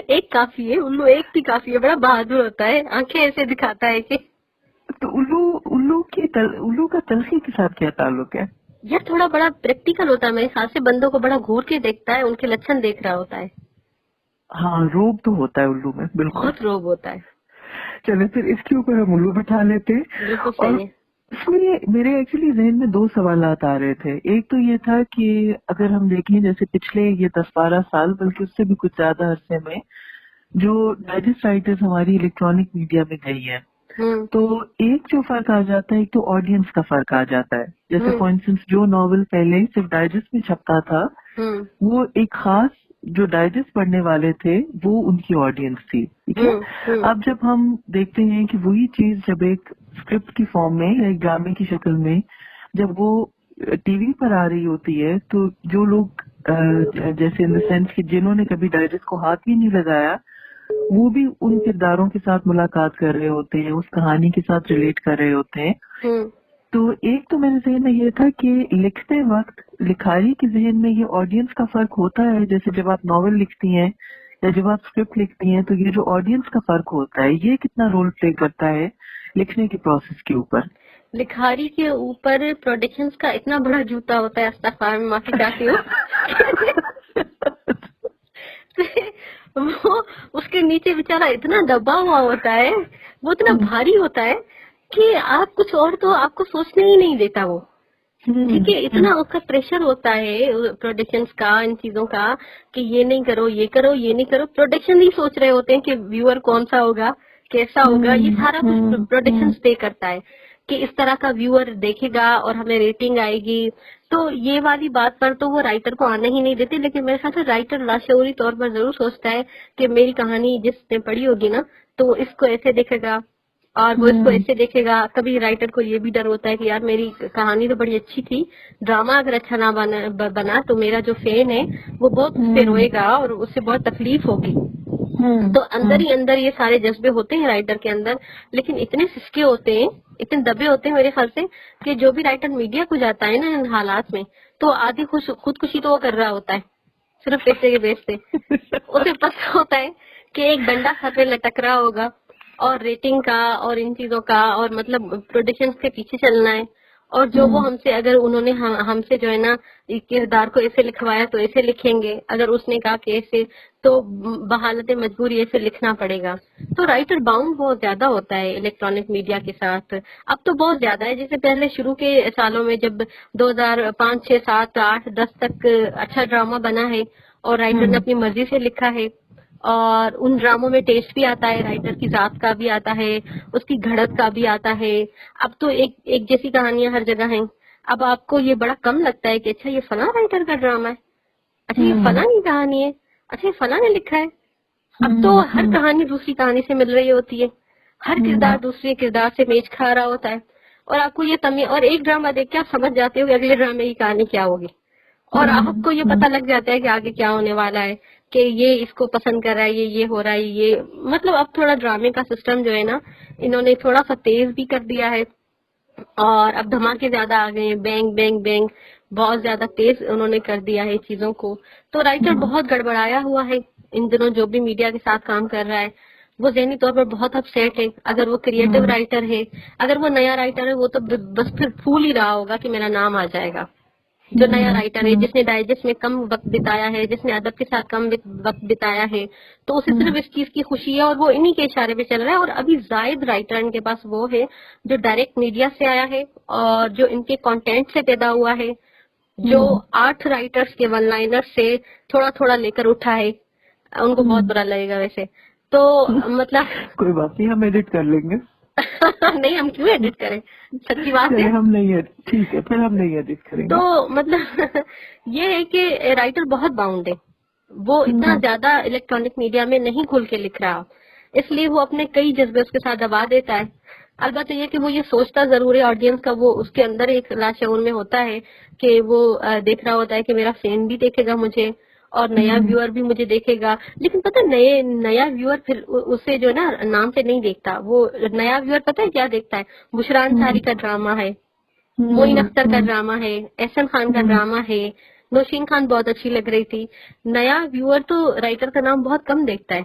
S2: ایک کافی ہے، الو ایک بھی کافی ہے، بڑا بہادر ہوتا ہے، آنکھیں ایسے دکھاتا ہے کہ
S1: تو الو کا تلخی کے ساتھ کیا تعلق ہے؟
S2: یہ تھوڑا بڑا پریکٹیکل ہوتا ہے میرے خیال سے، بندوں کو بڑا گھور کے دیکھتا ہے، ان کے لچھن دیکھ رہا ہوتا ہے،
S1: ہاں، روب تو ہوتا ہے الو میں، بالکل۔
S2: بہت روب ہوتا ہے،
S1: چلے پھر اس کے اوپر ہم الو بٹھا لیتے ہیں۔
S2: بالکل
S1: اور
S2: صحیح ہے۔
S1: اس میں میرے ایکچولی ذہن میں 2 سوالات آ رہے تھے۔ ایک تو یہ تھا کہ اگر ہم دیکھیں جیسے پچھلے یہ 10-12 سال بلکہ اس سے بھی کچھ زیادہ عرصے میں جو ڈائجسٹ رائٹرز ہماری الیکٹرانک میڈیا میں گئی ہیں، تو ایک جو فرق آ جاتا ہے، ایک تو آڈینس کا فرق آ جاتا ہے۔ جیسے فار انسٹنس جو ناول پہلے صرف ڈائجسٹ میں چھپتا تھا، وہ ایک خاص جو ڈائجسٹ پڑھنے والے تھے وہ ان کی آڈینس تھی، ٹھیک ہے۔ اب جب ہم دیکھتے ہیں کہ وہی چیز جب ایک اسکرپٹ کی فارم میں یا ایک ڈرامے کی شکل میں جب وہ ٹی وی پر آ رہی ہوتی ہے، تو جو لوگ جیسے ان دا سینس کہ جنہوں نے کبھی ڈائجسٹ کو ہاتھ بھی نہیں لگایا، وہ بھی ان کرداروں کے ساتھ ملاقات کر رہے ہوتے ہیں، اس کہانی کے ساتھ ریلیٹ کر رہے ہوتے ہیں۔ تو ایک تو میرے ذہن میں یہ تھا کہ لکھتے وقت لکھاری کے ذہن میں یہ آڈینس کا فرق ہوتا ہے، جیسے جب آپ ناول لکھتی ہیں یا جب آپ اسکرپٹ لکھتی ہیں، تو یہ جو آڈینس کا فرق ہوتا ہے یہ کتنا رول پلے کرتا ہے لکھنے کے پروسیس کے اوپر؟
S2: لکھاری کے اوپر پروڈکشنز کا اتنا بڑا جوتا ہوتا ہے، استغفار میں معافی چاہتی ہوں، وہ اس کے نیچے بیچارہ اتنا دبا ہوا ہوتا ہے، وہ اتنا بھاری ہوتا ہے کہ آپ کچھ اور تو آپ کو سوچنے ہی نہیں دیتا وہ، ٹھیک ہے، اتنا اس کا پریشر ہوتا ہے پروڈکشنز کا، ان چیزوں کا کہ یہ نہیں کرو، یہ کرو، یہ نہیں کرو، پروڈکشن ہی سوچ رہے ہوتے ہیں کہ ویور کون سا ہوگا، کیسا ہوگا، یہ سارا کچھ پروڈکشن طے کرتا ہے کہ اس طرح کا ویور دیکھے گا اور ہمیں ریٹنگ آئے گی، تو یہ والی بات پر تو وہ رائٹر کو آنے ہی نہیں دیتے، لیکن میرے خیال سے رائٹر لاشعوری طور پر ضرور سوچتا ہے کہ میری کہانی جس نے پڑھی ہوگی نا تو اس کو ایسے دیکھے گا اور وہ اس کو ایسے دیکھے گا. کبھی رائٹر کو یہ بھی ڈر ہوتا ہے کہ یار میری کہانی تو بڑی اچھی تھی, ڈرامہ اگر اچھا نہ بنا تو میرا جو فین ہے وہ بہت اس سے روئے گا اور اس سے بہت تکلیف ہوگی. تو اندر ہی اندر یہ سارے جذبے ہوتے ہیں رائٹر کے اندر, لیکن اتنے سسکے ہوتے ہیں, اتنے دبے ہوتے ہیں میرے خیال سے, کہ جو بھی رائٹر میڈیا کو جاتا ہے نا ان حالات میں, تو آدھی خودکشی تو وہ کر رہا ہوتا ہے صرف پیسے کے بیس پہ. اسے پتہ ہوتا ہے کہ ایک ڈنڈا سر پہ لٹک رہا ہوگا اور ریٹنگ کا اور ان چیزوں کا اور مطلب پروڈکشن کے پیچھے چلنا ہے, اور جو وہ ہم سے اگر انہوں نے ہم سے جو ہے نا کردار کو ایسے لکھوایا تو ایسے لکھیں گے, اگر اس نے کہا کہ ایسے تو بحالت مجبوری ایسے لکھنا پڑے گا. تو رائٹر باؤنڈ بہت زیادہ ہوتا ہے الیکٹرانک میڈیا کے ساتھ. اب تو بہت زیادہ ہے, جیسے پہلے شروع کے سالوں میں جب 2005, 6, 7, 8, 10 تک اچھا ڈرامہ بنا ہے اور رائٹر نے اپنی مرضی سے لکھا ہے, اور ان ڈراموں میں ٹیسٹ بھی آتا ہے, رائٹر کی ذات کا بھی آتا ہے, اس کی گھڑت کا بھی آتا ہے. اب تو ایک جیسی کہانیاں ہر جگہ ہیں. اب آپ کو یہ بڑا کم لگتا ہے کہ اچھا یہ فلاں رائٹر کا ڈرامہ ہے, اچھا یہ فلاں کی کہانی ہے, اچھا یہ فلاں نے لکھا ہے. اب تو ہر کہانی دوسری کہانی سے مل رہی ہوتی ہے, ہر کردار دوسرے کردار سے میچ کھا رہا ہوتا ہے, اور آپ کو یہ اور ایک ڈرامہ دیکھ کے آپ سمجھ جاتے ہو کہ اگلے ڈرامے کی کہانی کیا ہوگی, اور آپ کو یہ پتہ لگ جاتا ہے کہ آگے کیا ہونے والا ہے, کہ یہ اس کو پسند کر رہا ہے, یہ ہو رہا ہے, یہ مطلب اب تھوڑا ڈرامے کا سسٹم جو ہے نا انہوں نے تھوڑا سا تیز بھی کر دیا ہے, اور اب دھماکے زیادہ آ گئے ہیں, بینگ بینگ بینگ بہت زیادہ تیز انہوں نے کر دیا ہے چیزوں کو. تو رائٹر بہت گڑبڑایا ہوا ہے ان دنوں, جو بھی میڈیا کے ساتھ کام کر رہا ہے وہ ذہنی طور پر بہت اپسیٹ ہے. اگر وہ کریٹو رائٹر ہے, اگر وہ نیا رائٹر ہے, وہ تو بس پھر پھول ہی رہا ہوگا کہ میرا نام آ جائے گا. جو نیا رائٹر ہے, جس نے ڈائجسٹ میں کم وقت بتایا ہے, جس نے ادب کے ساتھ کم وقت بتایا ہے, تو اسے صرف اس چیز کی خوشی ہے اور وہ انہی کے اشارے پہ چل رہا ہے. اور ابھی زائد رائٹر ان کے پاس وہ ہے جو ڈائریکٹ میڈیا سے آیا ہے اور جو ان کے کانٹینٹ سے پیدا ہوا ہے, جو 8 رائٹرز کے ون لائنر سے تھوڑا تھوڑا لے کر اٹھا ہے. ان کو بہت برا لگے گا ویسے تو, مطلب
S1: کوئی بات نہیں, ہم ایڈٹ کر لیں گے.
S2: نہیں, ہم کیوں ایڈٹ کریں, سچی بات ہے.
S1: ہم نہیں, ٹھیک ہے, پھر ہم نہیں ایڈٹ کریں گے.
S2: تو مطلب یہ ہے کہ رائٹر بہت باؤنڈ ہے, وہ اتنا زیادہ الیکٹرانک میڈیا میں نہیں کھل کے لکھ رہا, اس لیے وہ اپنے کئی جذبے اس کے ساتھ دبا دیتا ہے. البتہ یہ کہ وہ یہ سوچتا ضرور ہے, آڈینس کا وہ اس کے اندر ایک لاشعور میں ہوتا ہے کہ وہ دیکھ رہا ہوتا ہے کہ میرا فین بھی دیکھے گا مجھے اور نیا ویور بھی مجھے دیکھے گا. لیکن پتہ نیا ویور پھر اسے جو نا نام سے نہیں دیکھتا, وہ نیا ویور پتہ ہے کیا دیکھتا ہے, بشرا انصاری کا ڈرامہ ہے, معین اختر کا ڈرامہ ہے, احسن خان کا ڈرامہ ہے, نوشین خان بہت اچھی لگ رہی تھی. نیا ویور تو رائٹر کا نام بہت کم دیکھتا ہے.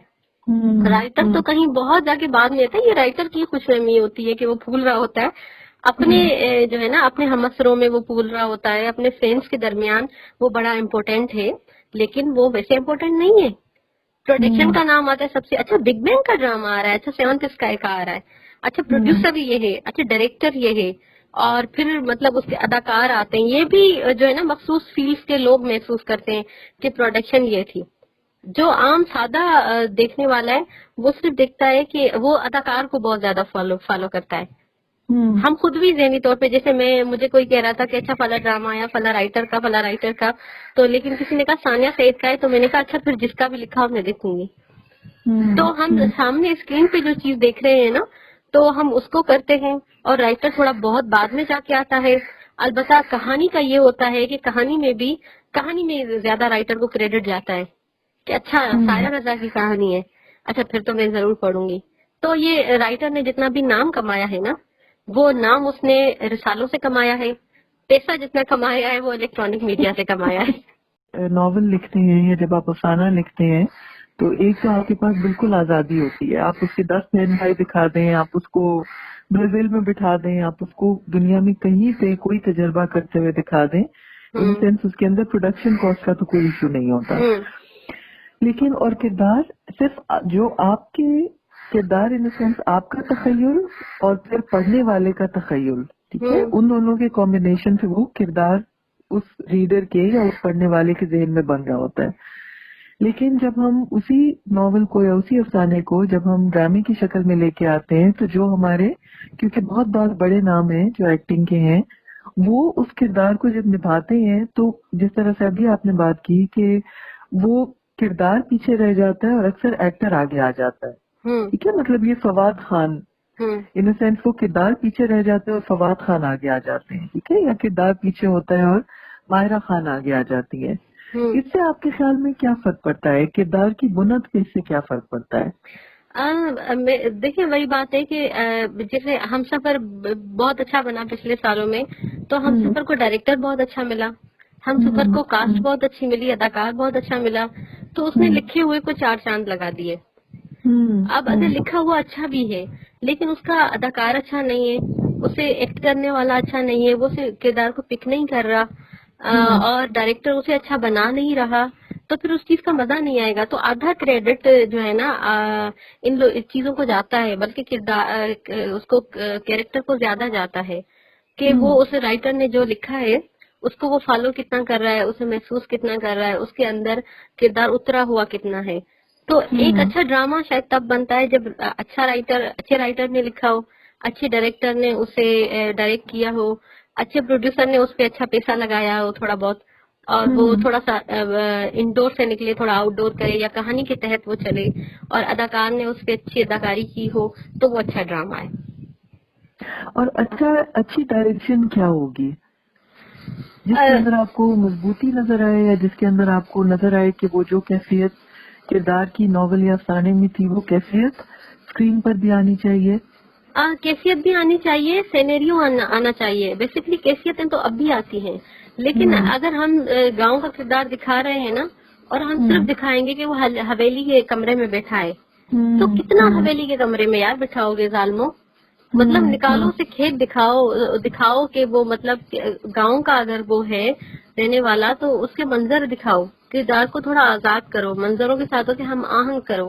S2: رائٹر تو کہیں بہت جا کے بعد میں آتا ہے. یہ رائٹر کی خوش فہمی ہوتی ہے کہ وہ پھول رہا ہوتا ہے اپنے جو ہے نا اپنے ہمسروں میں, وہ پھول رہا ہوتا ہے اپنے فرینڈس کے درمیان, وہ بڑا امپورٹنٹ ہے. لیکن وہ ویسے امپورٹنٹ نہیں ہے. پروڈکشن کا نام آتا ہے سب سے, اچھا بگ بینگ کا ڈرامہ آ رہا ہے, اچھا سیونتھ اسکائی کا آ رہا ہے, اچھا پروڈیوسر یہ ہے, اچھا ڈائریکٹر یہ ہے, اور پھر مطلب اس کے اداکار آتے ہیں. یہ بھی جو ہے نا مخصوص فیلڈ کے لوگ محسوس کرتے ہیں کہ پروڈکشن یہ تھی. جو عام سادہ دیکھنے والا ہے وہ صرف دیکھتا ہے کہ وہ اداکار کو بہت زیادہ فالو کرتا ہے. ہم خود بھی ذہنی طور پہ, جیسے مجھے کوئی کہہ رہا تھا کہ اچھا فلاں ڈرامہ آیا فلاں رائٹر کا, تو لیکن کسی نے کہا ثانیہ سعید کا ہے, تو میں نے کہا اچھا پھر جس کا بھی لکھا ہو میں دیکھوں گی. تو ہم سامنے اسکرین پہ جو چیز دیکھ رہے ہیں نا, تو ہم اس کو کرتے ہیں, اور رائٹر تھوڑا بہت بعد میں جا کے آتا ہے. البتہ کہانی کا یہ ہوتا ہے کہ کہانی میں زیادہ رائٹر کو کریڈٹ جاتا ہے کہ اچھا سایہ رضا کی کہانی ہے, اچھا پھر تو میں ضرور پڑھوں گی. تو یہ رائٹر نے جتنا بھی نام کمایا ہے نا, وہ نام اس نے رسالوں سے کمایا ہے. پیسہ جتنا کمایا ہے وہ الیکٹرانک میڈیا سے کمایا ہے.
S1: ناول لکھتے ہیں یا جب آپ افسانہ لکھتے ہیں تو ایک تو آپ کے پاس بالکل آزادی ہوتی ہے. آپ اس کے 10 بہن بھائی دکھا دیں, آپ اس کو برازیل میں بٹھا دیں, آپ اس کو دنیا میں کہیں سے کوئی تجربہ کرتے ہوئے دکھا دیں, ان سینس اس کے اندر پروڈکشن کاسٹ کا تو کوئی ایشو نہیں ہوتا. لیکن اور کردار صرف جو آپ کے کردار ان سینس آپ کا تخیل اور پھر پڑھنے والے کا تخیل, ٹھیک ہے, ان دونوں کے کمبینیشن سے وہ کردار اس ریڈر کے یا اس پڑھنے والے کے ذہن میں بن رہا ہوتا ہے. لیکن جب ہم اسی ناول کو یا اسی افسانے کو جب ہم ڈرامے کی شکل میں لے کے آتے ہیں, تو جو ہمارے کیونکہ بہت بڑے نام ہیں جو ایکٹنگ کے ہیں, وہ اس کردار کو جب نبھاتے ہیں تو جس طرح سے ابھی آپ نے بات کی کہ وہ کردار پیچھے رہ جاتا ہے اور اکثر ایکٹر آگے آ جاتا ہے. ٹھیک ہے, مطلب یہ فواد خان ان سینس وہ کردار پیچھے رہ جاتے ہیں اور فواد خان آگے آ جاتے ہیں, ٹھیک ہے, یا کردار پیچھے ہوتا ہے اور ماہرہ خان آگے آ جاتی ہے. اس سے آپ کے خیال میں کیا فرق پڑتا ہے, کردار کی بنت پہ اس سے کیا فرق پڑتا ہے؟
S2: دیکھیں وہی بات ہے کہ جیسے ہم سفر بہت اچھا بنا پچھلے سالوں میں, تو ہم سفر کو ڈائریکٹر بہت اچھا ملا, ہم سفر کو کاسٹ بہت اچھی ملی, اداکار بہت اچھا ملا, تو اس نے لکھے ہوئے کو 4 چاند لگا دیے. اب اگر لکھا ہوا اچھا بھی ہے لیکن اس کا اداکار اچھا نہیں ہے, اسے ایکٹ کرنے والا اچھا نہیں ہے, وہ اسے کردار کو پک نہیں کر رہا, اور ڈائریکٹر اسے اچھا بنا نہیں رہا, تو پھر اس چیز کا مزہ نہیں آئے گا. تو آدھا کریڈٹ جو ہے نا ان چیزوں کو جاتا ہے, بلکہ کردار اس کو کیریکٹر کو زیادہ جاتا ہے کہ وہ اس رائٹر نے جو لکھا ہے اس کو وہ فالو کتنا کر رہا ہے, اسے محسوس کتنا کر رہا ہے, اس کے اندر کردار اترا ہوا کتنا ہے. تو ایک اچھا ڈرامہ شاید تب بنتا ہے جب اچھے رائٹر نے لکھا ہو, اچھے ڈائریکٹر نے اسے ڈائریکٹ کیا ہو, اچھے پروڈیوسر نے اس پہ اچھا پیسہ لگایا ہو تھوڑا بہت, اور وہ تھوڑا سا انڈور سے نکلے, تھوڑا آؤٹ ڈور کرے یا کہانی کے تحت وہ چلے, اور اداکار نے اس پہ اچھی اداکاری کی ہو, تو وہ اچھا ڈرامہ ہے.
S1: اور اچھی ڈائریکشن کیا ہوگی جس کے اندر آپ کو مضبوطی نظر آئے, یا جس کے اندر آپ کو نظر آئے کہ وہ جو کیفیت کردار کی ناول یا افسانے میں تھی وہ کیفیت اسکرین پر بھی آنی چاہیے؟
S2: کیفیت بھی آنی چاہیے, سینیریو آنا چاہیے. بیسکلی کیفیتیں تو اب بھی آتی ہیں, لیکن اگر ہم گاؤں کا کردار دکھا رہے ہیں نا, اور ہم صرف دکھائیں گے کہ وہ حویلی کے کمرے میں بیٹھا ہے, تو کتنا حویلی کے کمرے میں یار بٹھاؤ گے ظالموں, مطلب نکالو اسے کھیت دکھاؤ کہ وہ مطلب گاؤں کا اگر وہ ہے رہنے والا تو اس کے منظر دکھاؤ, کردار کو تھوڑا آزاد کرو, منظروں کے ساتھ ہم آہنگ کرو.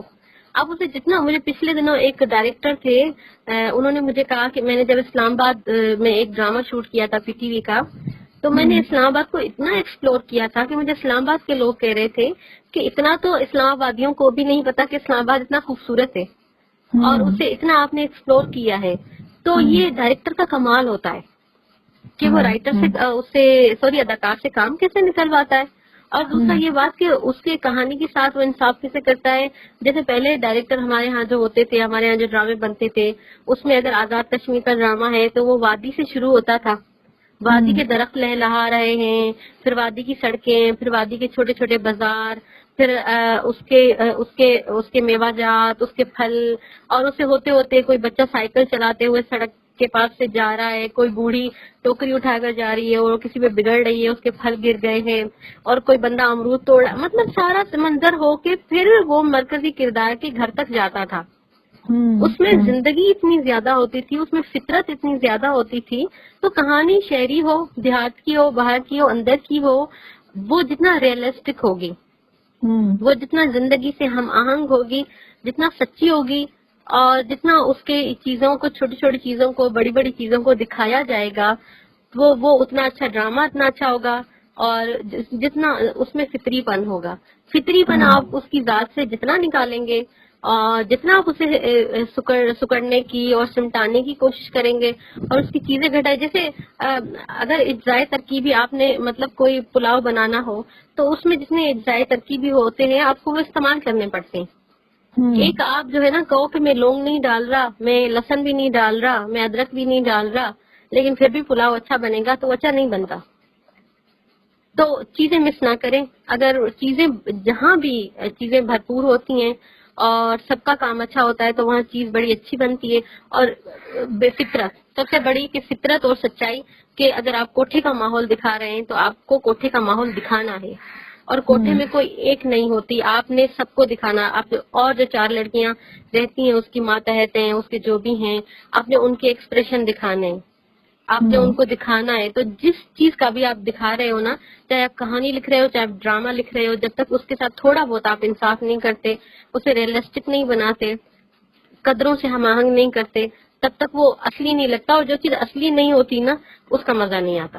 S2: اب اسے جتنا, مجھے پچھلے دنوں ایک ڈائریکٹر تھے, انہوں نے مجھے کہا کہ میں نے جب اسلام آباد میں ایک ڈرامہ شوٹ کیا تھا PTV کا, تو میں نے اسلام آباد کو اتنا ایکسپلور کیا تھا کہ مجھے اسلام آباد کے لوگ کہہ رہے تھے کہ اتنا تو اسلام آبادیوں کو بھی نہیں پتا کہ اسلام آباد اتنا خوبصورت ہے, اور اسے اتنا آپ نے ایکسپلور کیا ہے. تو یہ ڈائریکٹر کا کمال ہوتا ہے کہ وہ رائٹر سے اداکار سے کام کیسے نکلواتا ہے. اور دوسرا یہ بات کہ اس کے کہانی کے ساتھ وہ انصاف کیسے کرتا ہے. جیسے پہلے ڈائریکٹر ہمارے ہاں جو ہوتے تھے, ہمارے ہاں جو ڈرامے بنتے تھے, اس میں اگر آزاد کشمیر کا ڈرامہ ہے تو وہ وادی سے شروع ہوتا تھا, وادی کے درخت لہلہا رہے ہیں, پھر وادی کی سڑکیں, پھر وادی کے چھوٹے چھوٹے بازار, پھر اس کے میوہ جات, اس کے پھل, اور اسے ہوتے ہوتے کوئی بچہ سائیکل چلاتے ہوئے سڑک کے پاس سے جا رہا ہے, کوئی بوڑھی ٹوکری اٹھا کر جا رہی ہے اور کسی پہ بگڑ رہی ہے, اس کے پھل گر گئے ہیں, اور کوئی بندہ امرود توڑ, مطلب سارا منظر ہو کے پھر وہ مرکزی کردار کے گھر تک جاتا تھا. اس میں زندگی اتنی زیادہ ہوتی تھی, اس میں فطرت اتنی زیادہ ہوتی تھی. تو کہانی شہری ہو, دیہات کی ہو, باہر کی ہو, اندر کی ہو, وہ جتنا ریئلسٹک ہوگی, وہ جتنا زندگی سے ہم آہنگ ہوگی, جتنا سچی ہوگی, اور جتنا اس کے چیزوں کو, چھوٹی چھوٹی چیزوں کو, بڑی بڑی چیزوں کو دکھایا جائے گا, وہ اتنا اچھا ڈرامہ اتنا اچھا ہوگا. اور جتنا اس میں فطری پن ہوگا, فطری پن آپ اس کی ذات سے جتنا نکالیں گے, اور جتنا آپ اسے سکڑنے کی اور سمٹانے کی کوشش کریں گے, اور اس کی چیزیں گھٹائے. جیسے اگر اجزائے ترکیبی آپ نے مطلب کوئی پلاؤ بنانا ہو, تو اس میں جتنے اجزائے ترکیبی ہوتے ہیں آپ کو وہ استعمال کرنے پڑتے ہیں. ایک آپ جو ہے نا کہو کہ میں لونگ نہیں ڈال رہا, میں لہسن بھی نہیں ڈال رہا, میں ادرک بھی نہیں ڈال رہا, لیکن پھر بھی پلاؤ اچھا بنے گا, تو اچھا نہیں بنتا. تو چیزیں مس نہ کریں. اگر چیزیں جہاں بھی چیزیں بھرپور ہوتی ہیں اور سب کا کام اچھا ہوتا ہے تو وہاں چیز بڑی اچھی بنتی ہے. اور بے فطرت سب سے بڑی کہ فطرت اور سچائی, کہ اگر آپ کوٹھے کا ماحول دکھا رہے ہیں تو آپ کو کوٹھے کا ماحول دکھانا ہے, اور کوٹھے میں کوئی ایک نہیں ہوتی, آپ نے سب کو دکھانا. آپ اور جو 4 لڑکیاں رہتی ہیں, اس کی ماتحت ہیں, اس کے جو بھی ہیں, آپ نے ان کے ایکسپریشن دکھانے ہیں, آپ نے ان کو دکھانا ہے. تو جس چیز کا بھی آپ دکھا رہے ہو نا, چاہے آپ کہانی لکھ رہے ہو, چاہے آپ ڈرامہ لکھ رہے ہو, جب تک اس کے ساتھ تھوڑا بہت آپ انصاف نہیں کرتے, اسے ریئلسٹک نہیں بناتے, قدروں سے ہم آہنگ نہیں کرتے, تب تک وہ اصلی نہیں لگتا. اور جو چیز اصلی نہیں ہوتی نا, اس کا مزہ نہیں آتا.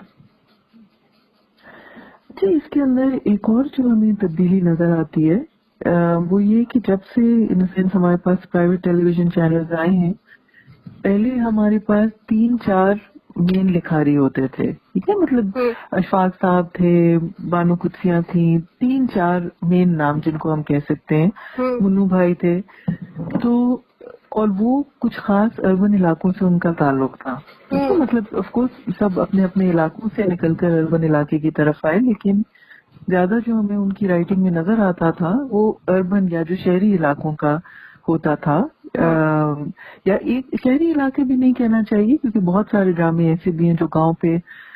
S1: اچھا, اس کے اندر ایک اور جو ہمیں تبدیلی نظر آتی ہے وہ یہ کہ جب سے ان سینس ہمارے پاس پرائیویٹ ٹیلی ویژن چینلز آئے ہیں, پہلے ہمارے پاس 3-4 مین لکھاری ہوتے تھے, ٹھیک ہے, مطلب اشفاق صاحب تھے, بانو قدسیاں تھیں, 3-4 مین نام جن کو ہم کہہ سکتے ہیں, منو بھائی تھے. تو اور وہ کچھ خاص اربن علاقوں سے ان کا تعلق تھا. مطلب آف کورس سب اپنے اپنے علاقوں سے نکل کر اربن علاقے کی طرف آئے، لیکن زیادہ جو ہمیں ان کی رائٹنگ میں نظر آتا تھا وہ اربن یا جو شہری علاقوں کا ہوتا تھا. یا ایک شہری علاقے بھی نہیں کہنا چاہیے کیونکہ بہت سارے ڈرامے ایسے بھی ہیں جو گاؤں پہ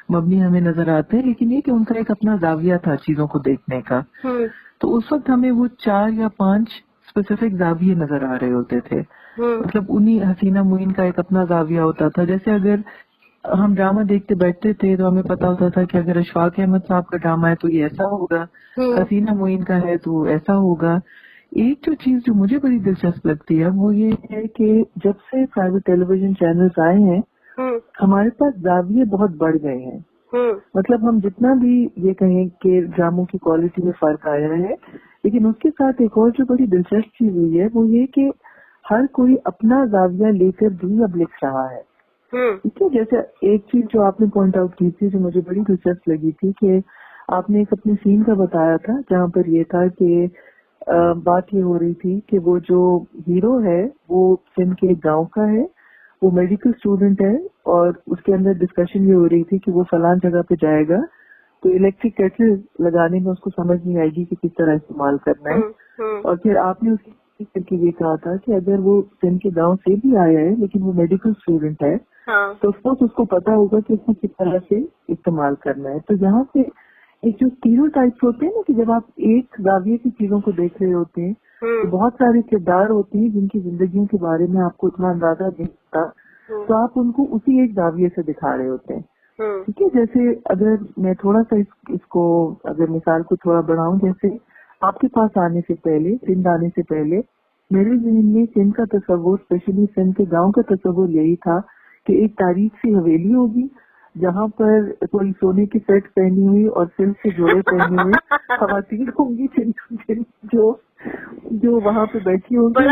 S1: مبنی ہمیں نظر آتے ہیں، لیکن یہ کہ ان کا ایک اپنا زاویہ تھا چیزوں کو دیکھنے کا. تو اس وقت ہمیں وہ 4 یا 5 اسپیسیفک زاویے نظر آ رہے ہوتے تھے. مطلب انہی حسینہ معین کا ایک اپنا زاویہ ہوتا تھا. جیسے اگر ہم ڈرامہ دیکھتے بیٹھتے تھے تو ہمیں پتا ہوتا تھا کہ اگر اشفاق احمد صاحب کا ڈرامہ ہے تو یہ ایسا ہوگا، حسینہ معین کا ہے تو ایسا ہوگا. ایک جو چیز جو مجھے بڑی دلچسپ لگتی ہے وہ یہ ہے کہ جب سے پرائیویٹ ٹیلی ویژن چینلز آئے ہیں ہمارے پاس زاویے بہت بڑھ گئے ہیں. مطلب ہم جتنا بھی یہ کہیں کہ ڈراموں کی کوالٹی میں فرق آیا ہے، لیکن اس کے ساتھ ایک اور جو بڑی دلچسپ چیز ہوئی ہے وہ یہ کہ ہر کوئی اپنا زاویہ لے کر بھی اب لکھ رہا ہے. ٹھیک ہے، جیسے ایک چیز جو آپ نے پوائنٹ آؤٹ کی تھی جو مجھے بڑی دلچسپ لگی تھی کہ آپ نے ایک اپنے سین کا بتایا تھا جہاں پر یہ تھا کہ بات یہ ہو رہی تھی کہ وہ جو ہیرو ہے وہ سندھ کے ایک گاؤں کا ہے، وہ میڈیکل اسٹوڈنٹ ہے، اور اس کے اندر ڈسکشن یہ ہو رہی تھی کہ وہ فلان جگہ پہ جائے گا تو الیکٹرک کیٹل لگانے میں اس کو سمجھ نہیں آئے گی کہ کس طرح استعمال کرنا ہے. اور پھر آپ نے اس کی یہ کہا تھا کہ اگر وہ سندھ کے گاؤں سے بھی آیا ہے لیکن وہ میڈیکل اسٹوڈنٹ ہے تو اس کو پتا ہوگا کہ اس کو کس طرح سے استعمال کرنا ہے. تو یہاں سے ایک جو اسٹیریو ٹائپس ہوتے ہیں نا کہ جب آپ ایک زاویے کی چیزوں کو دیکھ رہے ہوتے ہیں تو بہت سارے کردار ہوتے ہیں جن کی زندگیوں کے بارے میں آپ کو اتنا اندازہ نہیں ہوتا، تو آپ ان کو اسی ایک زاویے سے دکھا رہے ہوتے ہیں. ٹھیک ہے، جیسے اگر میں تھوڑا سا اس کو اگر مثال کو تھوڑا بڑھاؤں، جیسے آپ کے پاس آنے سے پہلے، سندھ آنے سے پہلے میرے ذہن میں سندھ کا تصور، اسپیشلی سندھ کے گاؤں کا تصور یہی تھا کہ ایک تاریخ سی حویلی ہوگی جہاں پر کوئی سونے کی سیٹ پہنی ہوئی اور سلک سے جوڑے پہنے ہوئے خواتین ہوں گی جو وہاں پہ بیٹھی ہوں گی.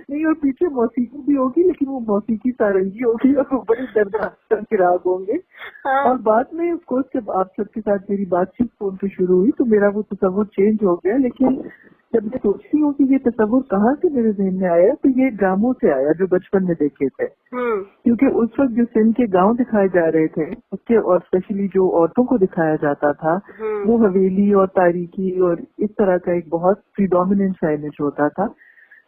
S1: نہیں، اور پیچھے موسیقی بھی ہوگی لیکن وہ موسیقی سارنگی ہوگی اور وہ بڑے دردناک چراغ ہوں گے. اور بعد میں آف کورس جب آپ سب کے ساتھ میری بات چیت فون پہ شروع ہوئی تو میرا وہ تصور چینج ہو گیا. لیکن جب میں سوچتی ہوں کہ یہ تصور کہاں سے میرے ذہن میں آیا تو یہ ڈراموں سے آیا جو بچپن میں دیکھے تھے. کیونکہ اس وقت جو سندھ کے گاؤں دکھائے جا رہے تھے اس کے، اور اسپیشلی جو عورتوں کو دکھایا جاتا تھا وہ حویلی اور تاریخی اور اس طرح کا ایک بہت پریڈومیننٹ سا امیج ہوتا تھا.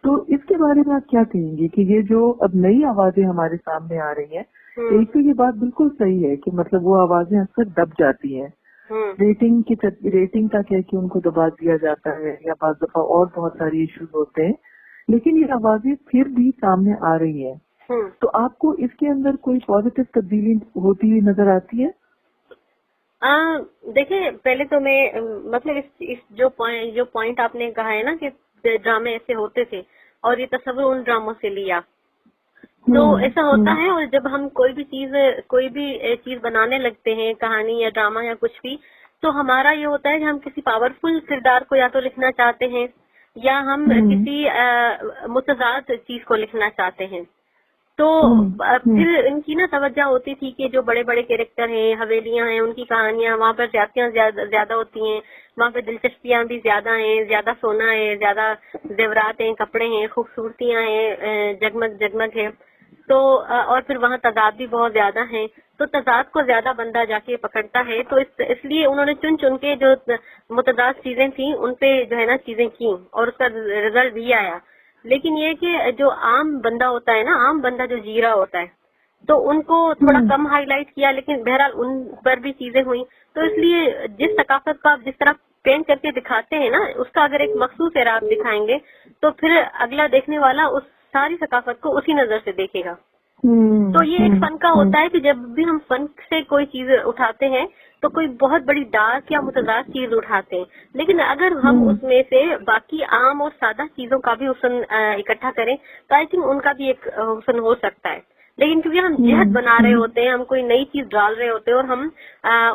S1: تو اس کے بارے میں آپ کیا کہیں گے کہ یہ جو اب نئی آوازیں ہمارے سامنے آ رہی ہیں، ایک تو یہ بات بالکل صحیح ہے کہ مطلب وہ آوازیں اکثر دب جاتی ہیں، ریٹنگ کا کہہ کے ان کو دبا دیا جاتا ہے یا بعض دفعہ اور بہت ساری ایشوز ہوتے ہیں، لیکن یہ آوازیں پھر بھی سامنے آ رہی ہیں. تو آپ کو اس کے اندر کوئی پازیٹیو تبدیلی ہوتی ہوئی نظر آتی ہے؟
S2: دیکھیں، پہلے تو میں مطلب اس جو پوائنٹ آپ نے کہا ہے نا کہ ڈرامے ایسے ہوتے تھے اور یہ تصور ان ڈراموں سے لیا، تو ایسا ہوتا ہے. اور جب ہم کوئی بھی چیز بنانے لگتے ہیں، کہانی یا ڈرامہ یا کچھ بھی، تو ہمارا یہ ہوتا ہے کہ ہم کسی پاورفل کردار کو یا تو لکھنا چاہتے ہیں یا ہم کسی متضاد چیز کو لکھنا چاہتے ہیں. تو پھر ان کی نا توجہ ہوتی تھی کہ جو بڑے بڑے کیریکٹر ہیں، حویلیاں ہیں، ان کی کہانیاں، وہاں پر زیادتیاں زیادہ ہوتی ہیں، وہاں پہ دلچسپیاں بھی زیادہ ہیں، زیادہ سونا ہے، زیادہ زیورات ہیں، کپڑے ہیں، خوبصورتیاں ہیں، جگمگ ہے. تو اور پھر وہاں تضاد بھی بہت زیادہ ہیں، تو تضاد کو زیادہ بندہ جا کے پکڑتا ہے. تو اس لیے انہوں نے چن کے جو متضاد چیزیں تھیں ان پہ جو ہے نا چیزیں کی اور اس کا رزلٹ بھی آیا. لیکن یہ کہ جو عام بندہ ہوتا ہے نا، عام بندہ جو جی رہا ہوتا ہے، تو ان کو تھوڑا کم ہائی لائٹ کیا، لیکن بہرحال ان پر بھی چیزیں ہوئیں. تو اس لیے جس ثقافت کو آپ جس طرح پینٹ کر کے دکھاتے ہیں نا، اس کا اگر ایک مخصوص اعراب دکھائیں گے تو پھر اگلا دیکھنے والا اس ساری ثقافت کو اسی نظر سے دیکھے گا. تو یہ ایک فن کا ہوتا ہے کہ جب بھی ہم فن سے کوئی چیز اٹھاتے ہیں تو کوئی بہت بڑی ڈارک یا متضاد چیز اٹھاتے ہیں، لیکن اگر ہم اس میں سے باقی عام اور سادہ چیزوں کا بھی حسن اکٹھا کریں تو آئی تھنک ان کا بھی ایک حسن ہو سکتا ہے. لیکن کیونکہ ہم جہد بنا رہے ہوتے ہیں، ہم کوئی نئی چیز ڈال رہے ہوتے ہیں اور ہم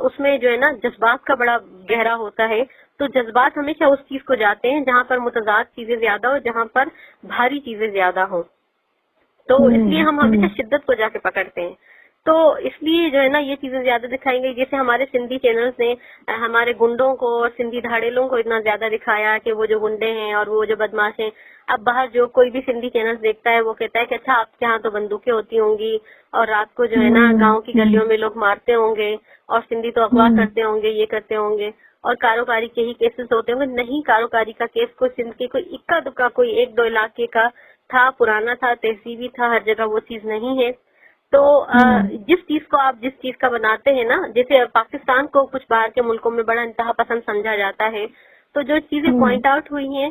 S2: اس میں جو ہے نا جذبات کا بڑا گہرا ہوتا ہے، تو جذبات ہمیشہ اس چیز کو جاتے ہیں جہاں پر متضاد چیزیں زیادہ ہو، جہاں پر بھاری چیزیں زیادہ ہوں. تو اس لیے ہم ہمیشہ شدت کو جا کے پکڑتے ہیں. تو اس لیے جو ہے نا یہ چیزیں زیادہ دکھائی گئی. جیسے ہمارے سندھی چینلز نے ہمارے گنڈوں کو اور سندھی دھاڑیلوں کو اتنا زیادہ دکھایا کہ وہ جو گنڈے ہیں اور وہ جو بدماش ہیں. اب باہر جو کوئی بھی سندھی چینلز دیکھتا ہے وہ کہتا ہے کہ اچھا آپ کے یہاں تو بندوقیں ہوتی ہوں گی اور رات کو جو ہے نا گاؤں کی گلیوں میں لوگ مارتے ہوں گے اور سندھی تو اغوا کرتے ہوں گے, یہ کرتے ہوں گے اور کاروکاری کے ہی کیسز ہوتے ہوں گے. نہیں, کاروکاری کا کیس کوئی سندھ کے کوئی اکا دکا کوئی ایک دو علاقے کا تھا, پرانا تھا, تہذیبی تھا, ہر جگہ وہ چیز نہیں ہے. تو جس چیز کو آپ جس چیز کا بناتے ہیں نا, جیسے پاکستان کو کچھ باہر کے ملکوں میں بڑا انتہا پسند سمجھا جاتا ہے, تو جو چیزیں پوائنٹ آؤٹ ہوئی ہیں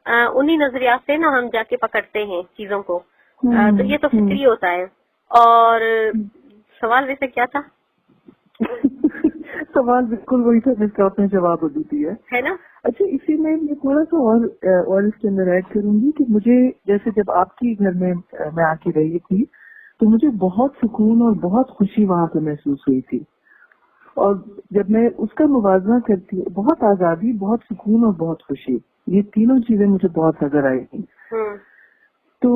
S2: انہی نظریات سے نا ہم جا کے پکڑتے ہیں چیزوں کو. تو یہ تو فکری ہوتا ہے. اور سوال ویسے کیا تھا؟
S1: سوال بالکل وہی تھا جس کا آپ نے جواب ابھی دیا
S2: ہے نا.
S1: اچھا, اسی میں تھوڑا سا اور اس کے اندر ایڈ کروں گی کہ مجھے جیسے جب آپ کی گھر میں آ کے رہی تھی تو مجھے بہت سکون اور بہت خوشی وہاں پہ محسوس ہوئی تھی. اور جب میں اس کا موازنہ کرتی ہوں, بہت آزادی, بہت سکون اور بہت خوشی, یہ تینوں چیزیں مجھے بہت نظر آئی تھی. تو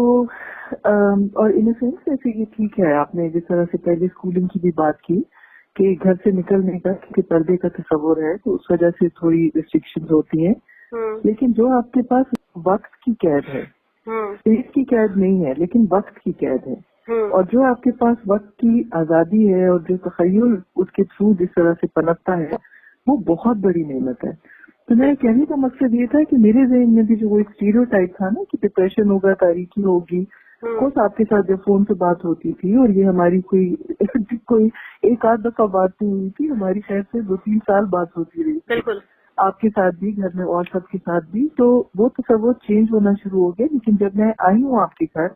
S1: اور ان سینس ایسے یہ ٹھیک ہے, آپ نے جس طرح سے پہلے اسکولنگ کی بھی بات کی کہ گھر سے نکلنے کا کیونکہ پردے کا تصور ہے تو اس وجہ سے تھوڑی ریسٹرکشن ہوتی ہیں, لیکن جو آپ کے پاس وقت کی قید ہے, پیٹ کی قید نہیں ہے لیکن وقت کی قید ہے, اور جو آپ کے پاس وقت کی آزادی ہے اور جو تخیل اس کے تھرو جس طرح سے پنپتا ہے وہ بہت بڑی نعمت ہے. تو میرے کہنے کا مقصد یہ تھا کہ میرے ذہن میں بھی جو وہ ایک اسٹیریوٹائپ تھا نا کہ ڈپریشن ہوگا, تاریکی ہوگی, کوس آپ کے ساتھ جب فون سے بات ہوتی تھی اور یہ ہماری کوئی ایک آدھ دفعہ بات نہیں ہوئی تھی, ہماری خیر سے 2-3 سال بات ہوتی رہی.
S2: بالکل
S1: آپ کے ساتھ بھی, گھر میں اور سب کے ساتھ بھی, تو وہ تصور چینج ہونا شروع ہو گیا. لیکن جب میں آئی ہوں آپ کے گھر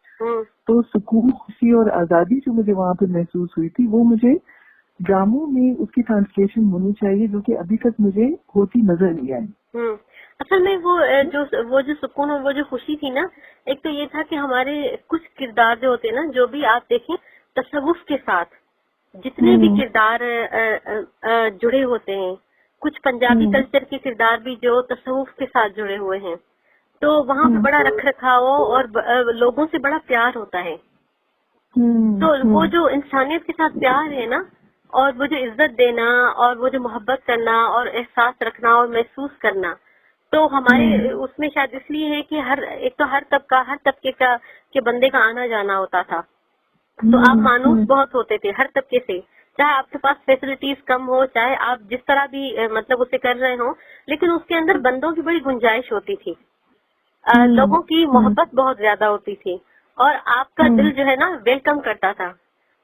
S1: تو سکون, خوشی اور آزادی جو مجھے وہاں پہ محسوس ہوئی تھی وہ مجھے ڈراموں میں اس کی ٹرانسلیشن ہونی چاہیے جو کہ ابھی تک مجھے ہوتی نظر نہیں آئی.
S2: اصل میں وہ جو سکون اور وہ جو خوشی تھی نا, ایک تو یہ تھا کہ ہمارے کچھ کردار جو ہوتے ہیں نا, جو بھی آپ دیکھیں تصوف کے ساتھ جتنے بھی کردار جڑے ہوتے ہیں, کچھ پنجابی کلچر کے کردار بھی جو تصوف کے ساتھ جڑے ہوئے ہیں, تو وہاں پہ بڑا رکھ رکھاؤ اور لوگوں سے بڑا پیار ہوتا ہے. تو وہ جو انسانیت کے ساتھ پیار ہے نا, اور وہ جو عزت دینا اور وہ جو محبت کرنا اور احساس رکھنا اور محسوس کرنا, تو ہمارے اس میں شاید اس لیے ہے کہ ایک تو ہر طبقے کا کہ بندے کا آنا جانا ہوتا تھا. تو آپ مانوس بہت ہوتے تھے ہر طبقے سے, چاہے آپ کے پاس فیسلٹیز کم ہو, چاہے آپ جس طرح بھی مطلب اسے کر رہے ہوں, لیکن اس کے اندر بندوں کی بڑی گنجائش ہوتی تھی, لوگوں کی محبت بہت زیادہ ہوتی تھی اور آپ کا دل جو ہے نا ویلکم کرتا تھا.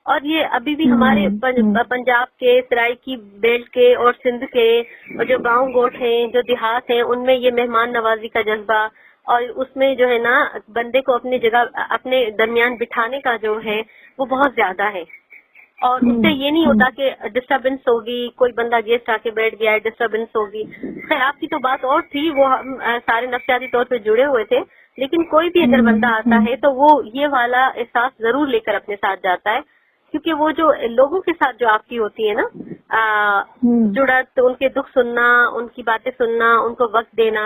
S2: اور یہ ابھی بھی ہمارے پنجاب کے, سرائکی بیلٹ کے اور سندھ کے اور جو گاؤں گوٹ ہیں, جو دیہات ہیں, ان میں یہ مہمان نوازی کا جذبہ اور اس میں جو ہے نا بندے کو اپنی جگہ اپنے درمیان بٹھانے کا جو ہے وہ بہت زیادہ ہے. اور اس سے یہ نہیں ہوتا کہ ڈسٹربنس ہوگی, کوئی بندہ گیسٹ آ کے بیٹھ گیا ہے ڈسٹربنس ہوگی. خیر آپ کی تو بات اور تھی, وہ ہم سارے نفسیاتی طور پہ جڑے ہوئے تھے, لیکن کوئی بھی اگر بندہ آتا ہے تو وہ یہ والا احساس ضرور لے کر اپنے ساتھ جاتا ہے, کیونکہ وہ جو لوگوں کے ساتھ جو آپ کی ہوتی ہے نا جڑت, ان کے دکھ سننا, ان کی باتیں سننا, ان کو وقت دینا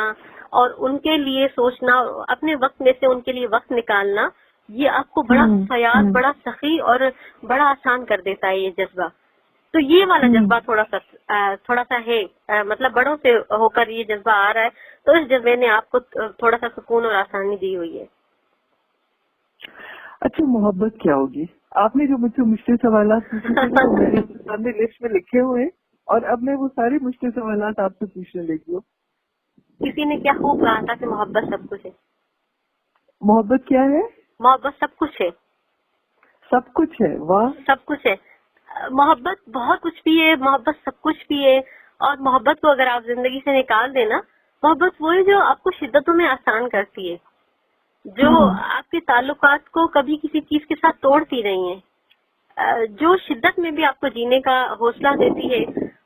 S2: اور ان کے لیے سوچنا, اپنے وقت میں سے ان کے لیے وقت نکالنا, یہ آپ کو بڑا فیاض, بڑا سخی اور بڑا آسان کر دیتا ہے یہ جذبہ. تو یہ والا جذبہ تھوڑا سا ہے, مطلب بڑوں سے ہو کر یہ جذبہ آ رہا ہے, تو اس جذبے نے آپ کو تھوڑا سا سکون اور آسانی دی ہوئی ہے.
S1: اچھا, محبت کیا ہوگی؟ آپ نے جو مجھ سے مشکل سوالات پوچھے تھے وہ میرے سامنے لسٹ میں لکھے ہوئے ہیں, اور اب میں وہ سارے مشکل سوالات آپ سے پوچھنے لگی ہوں.
S2: کسی نے کیا خوب کہا تھا کہ محبت سب کچھ ہے.
S1: محبت کیا ہے؟
S2: محبت سب کچھ ہے.
S1: سب کچھ ہے, واہ,
S2: سب کچھ ہے. محبت بہت کچھ بھی ہے, محبت سب کچھ بھی ہے. اور محبت کو اگر آپ زندگی سے نکال دینا, محبت وہ ہے جو آپ کو شدتوں میں آسان کرتی ہے, جو آپ کے تعلقات کو کبھی کسی چیز کے ساتھ توڑتی نہیں ہے, جو شدت میں بھی آپ کو جینے کا حوصلہ دیتی ہے,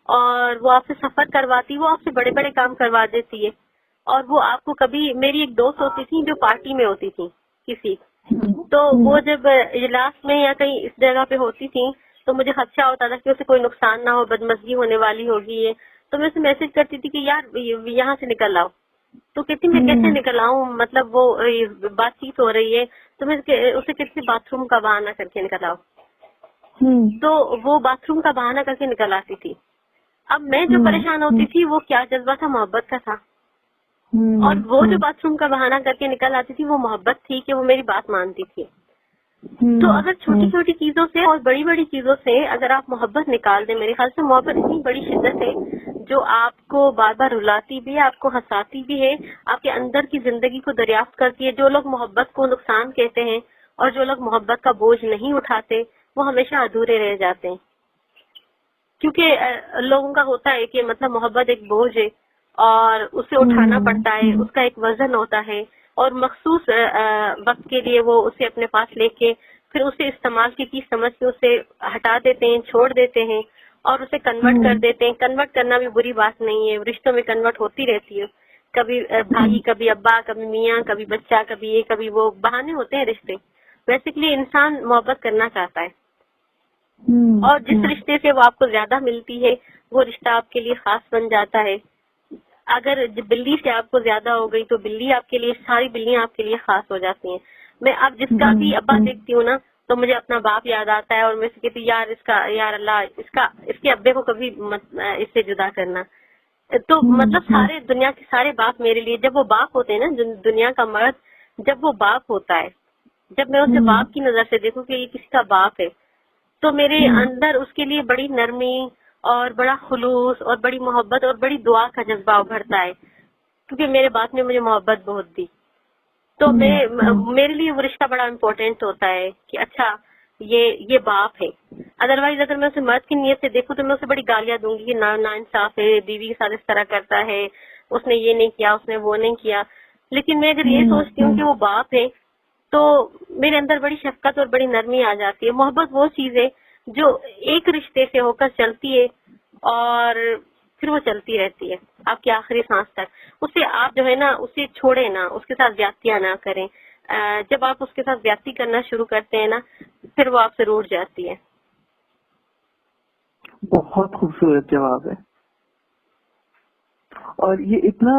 S2: اور وہ آپ سے سفر کرواتی, وہ آپ سے بڑے بڑے کام کروا دیتی ہے. اور وہ آپ کو کبھی, میری ایک دوست ہوتی تھی جو پارٹی میں ہوتی تھی کسی, تو وہ جب اجلاس میں یا کہیں اس جگہ پہ ہوتی تھی تو مجھے خدشہ ہوتا تھا کہ اسے کوئی نقصان نہ ہو, بدمزگی ہونے والی ہوگی یہ, تو میں اسے میسج کرتی تھی کہ یار یہاں سے نکل آؤ. تو کہتی میں کیسے نکل آؤں, مطلب وہ بات چیت ہو رہی ہے, تو میں اسے کسی باتھ روم کا بہانہ کر کے نکل آؤ. تو وہ باتھ روم کا بہانہ کر کے نکل آتی تھی. اب میں جو پریشان ہوتی تھی وہ کیا جذبہ تھا، محبت کا تھا. اور وہ جو باتھ روم کا بہانہ کر کے نکل آتی تھی وہ محبت تھی کہ وہ میری بات مانتی تھی. تو اگر چھوٹی چھوٹی چیزوں سے اور بڑی بڑی چیزوں سے اگر آپ محبت نکال دیں، میرے خیال سے محبت اتنی بڑی شدت ہے جو آپ کو بار بار رلاتی بھی ہے، آپ کو ہنساتی بھی ہے، آپ کے اندر کی زندگی کو دریافت کرتی ہے. جو لوگ محبت کو نقصان کہتے ہیں اور جو لوگ محبت کا بوجھ نہیں اٹھاتے وہ ہمیشہ ادھورے رہ جاتے ہیں. کیونکہ لوگوں کا ہوتا ہے کہ مطلب محبت ایک بوجھ ہے اور اسے اٹھانا پڑتا ہے، اس کا ایک وزن ہوتا ہے اور مخصوص وقت کے لیے وہ اسے اپنے پاس لے کے پھر اسے استعمال کی چیز سمجھ کے اسے ہٹا دیتے ہیں، چھوڑ دیتے ہیں اور اسے کنورٹ کر دیتے ہیں. کنورٹ کرنا بھی بری بات نہیں ہے، رشتوں میں کنورٹ ہوتی رہتی ہے، کبھی بھائی، کبھی ابا، کبھی میاں، کبھی بچہ، کبھی یہ کبھی وہ، بہانے ہوتے ہیں رشتے. بیسیکلی انسان محبت کرنا چاہتا ہے اور جس رشتے سے وہ آپ کو زیادہ ملتی ہے وہ رشتہ آپ کے لیے خاص بن جاتا ہے. اگر بلی سے آپ کو زیادہ ہو گئی تو بلی آپ کے لیے، ساری بلیاں آپ کے لیے خاص ہو جاتی ہیں. میں اب جس کا بھی ابا دیکھتی ہوں نا تو مجھے اپنا باپ یاد آتا ہے اور میں سے کہتی یار یار اللہ اس کے ابے کو کبھی اس سے جدا کرنا. تو مطلب سارے دنیا کے سارے باپ میرے لیے، جب وہ باپ ہوتے ہیں نا، دنیا کا مرد جب وہ باپ ہوتا ہے، جب میں اسے باپ کی نظر سے دیکھوں کہ یہ کسی کا باپ ہے تو میرے اندر اس کے لیے بڑی نرمی اور بڑا خلوص اور بڑی محبت اور بڑی دعا کا جذبہ ابھرتا ہے، کیونکہ میرے باپ نے مجھے محبت بہت دی. تو میرے لیے وہ رشتہ بڑا امپورٹینٹ ہوتا ہے کہ اچھا یہ باپ ہے. ادروائز اگر میں اسے مرد کی نیت سے دیکھوں تو میں اسے بڑی گالیاں دوں گی کہ نا انصاف ہے، بیوی کے ساتھ اس طرح کرتا ہے، اس نے یہ نہیں کیا، اس نے وہ نہیں کیا. لیکن میں اگر یہ سوچتی ہوں کہ وہ باپ ہے تو میرے اندر بڑی شفقت اور بڑی نرمی آ جاتی ہے. محبت وہ چیز ہے جو ایک رشتے سے ہو کر چلتی ہے اور پھر وہ چلتی رہتی ہے آپ کی آخری سانس تک. اسے آپ جو ہے نا اسے چھوڑے نا، اس کے ساتھ زیادتیاں نہ کریں. جب آپ اس کے ساتھ زیادتی کرنا شروع کرتے ہیں نا پھر وہ آپ سے روٹھ جاتی ہے.
S1: بہت خوبصورت جواب ہے اور یہ اتنا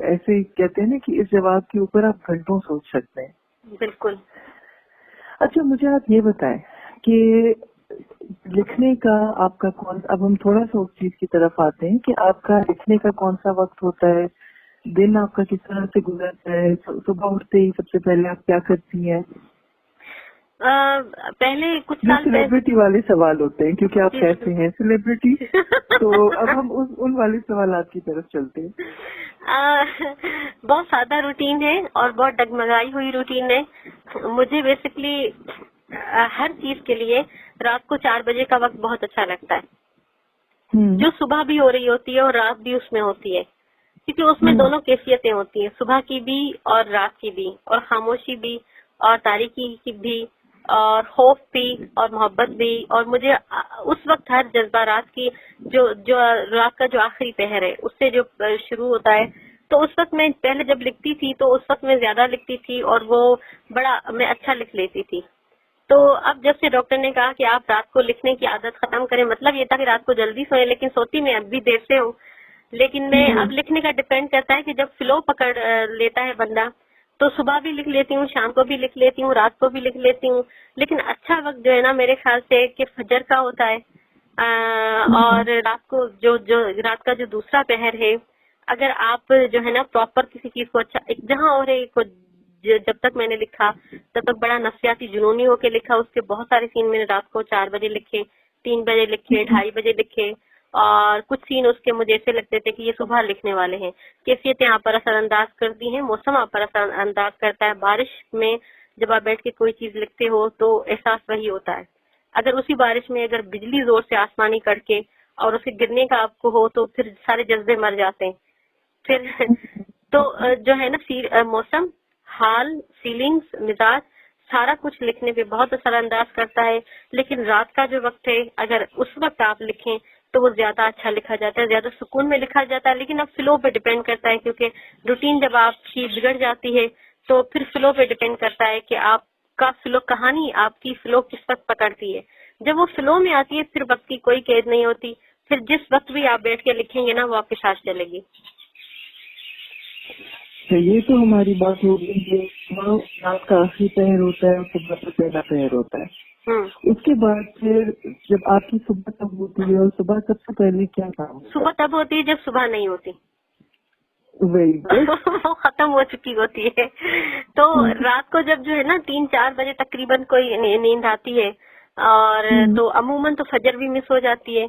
S1: ایسے کہتے ہیں نا کہ اس جواب کے اوپر آپ گھنٹوں سوچ سکتے ہیں.
S2: بالکل.
S1: اچھا مجھے آپ یہ بتائیں کہ لکھنے کا آپ کا اب ہم تھوڑا سا اس چیز کی طرف آتے ہیں کہ آپ کا لکھنے کا کون سا وقت ہوتا ہے، دن آپ کا کس طرح سے گزرتا ہے، صبح اٹھتے ہی سب سے پہلے آپ کیا کرتی ہیں؟
S2: پہلے کچھ
S1: جو
S2: سال
S1: سیلیبریٹی والے سوال ہوتے ہیں کیونکہ آپ کیسے ہیں سیلیبریٹی، تو اب ہم ان والے سوالات کی طرف چلتے ہیں.
S2: بہت سادہ روٹین ہے اور بہت ڈگمگائی ہوئی روٹین ہے. مجھے بیسکلی ہر چیز کے لیے رات کو 4 بجے کا وقت بہت اچھا لگتا ہے، جو صبح بھی ہو رہی ہوتی ہے اور رات بھی اس میں ہوتی ہے، کیونکہ اس میں دونوں کیفیتیں ہوتی ہیں، صبح کی بھی اور رات کی بھی، اور خاموشی بھی اور تاریکی کی بھی اور خوف بھی اور محبت بھی. اور مجھے اس وقت ہر جذبہ رات کی جو رات کا جو آخری پہر ہے اس سے جو شروع ہوتا ہے، تو اس وقت میں پہلے جب لکھتی تھی تو اس وقت میں زیادہ لکھتی تھی اور وہ بڑا میں اچھا لکھ لیتی تھی. تو اب جب سے ڈاکٹر نے کہا کہ آپ رات کو لکھنے کی عادت ختم کریں، مطلب یہ تھا کہ رات کو جلدی سوئیں، لیکن سوتی میں اب بھی دیر سے ہوں. لیکن میں اب لکھنے کا ڈپینڈ کرتا ہے کہ جب فلو پکڑ لیتا ہے بندہ تو صبح بھی لکھ لیتی ہوں، شام کو بھی لکھ لیتی ہوں، رات کو بھی لکھ لیتی ہوں. لیکن اچھا وقت جو ہے نا میرے خیال سے کہ فجر کا ہوتا ہے اور رات کو جو رات کا جو دوسرا پہر ہے. اگر آپ جو ہے نا پراپر کسی چیز کو اچھا جہاں اور جب تک میں نے لکھا تب تک بڑا نفسیاتی جنونی ہو کے لکھا. اس کے بہت سارے سین میں نے رات کو 4 بجے لکھے، 3 بجے لکھے، 2:30 بجے لکھے، اور کچھ سین اس کے مجھے ایسے لگتے تھے کہ یہ صبح لکھنے والے ہیں. کیفیتیں آپ پر اثر انداز کرتی ہیں، موسم آپ پر اثر انداز کرتا ہے. بارش میں جب آپ بیٹھ کے کوئی چیز لکھتے ہو تو احساس وہی ہوتا ہے. اگر اسی بارش میں اگر بجلی زور سے آسمانی کڑکے اور اسے گرنے کا آپ کو ہو تو پھر سارے جذبے مر جاتے ہیں. پھر تو جو ہے نا موسم، حال، فیلنگز، مزاج، سارا کچھ لکھنے پہ بہت اثر انداز کرتا ہے. لیکن رات کا جو وقت ہے اگر اس وقت آپ لکھیں تو وہ زیادہ اچھا لکھا جاتا ہے، زیادہ سکون میں لکھا جاتا ہے. لیکن اب فلو پہ ڈیپینڈ کرتا ہے، کیونکہ روٹین جب آپ کی بگڑ جاتی ہے تو پھر فلو پہ ڈیپینڈ کرتا ہے کہ آپ کا فلو، کہانی آپ کی فلو کس وقت پکڑتی ہے. جب وہ فلو میں آتی ہے پھر وقت کی کوئی قید نہیں ہوتی، پھر جس وقت بھی آپ بیٹھ کے لکھیں گے نا وہ آپ کے ساتھ چلے گی.
S1: اچھا یہ تو ہماری بات ہو گئی ہے، رات کا آخری پہر ہوتا ہے اور صبح کا پہلا پہر ہوتا ہے، اس کے بعد پھر جب آپ کی صبح کب ہوتی ہے اور صبح سب سے پہلے کیا کام ہوتا ہے؟
S2: صبح تب ہوتی ہے جب صبح نہیں ہوتی،
S1: وہی
S2: وہ ختم ہو چکی ہوتی ہے. تو رات کو جب جو ہے نا 3-4 بجے تقریباً کوئی نیند آتی ہے، اور تو عموماً تو فجر بھی مس ہو جاتی ہے.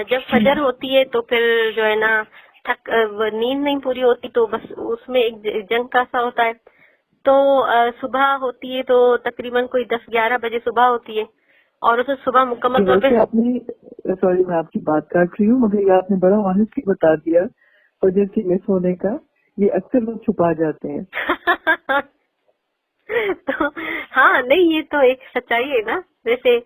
S2: جب فجر ہوتی ہے تو پھر جو ہے نا نیند نہیں پوری ہوتی، تو بس اس میں ایک جنگ کا سا ہوتا ہے. تو صبح ہوتی ہے تو تقریباً کوئی 10-11 بجے صبح ہوتی ہے، اور اسے صبح مکمل طور پہ
S1: آپ نے سوری میں آپ کی بات کاٹ رہی ہوں، مگر یہ آپ نے بڑا آنیسٹلی بتا دیا فجر کی مس ہونے کا، یہ اکثر لوگ چھپا جاتے ہیں.
S2: تو ہاں نہیں، یہ تو ایک سچائی ہے نا. ویسے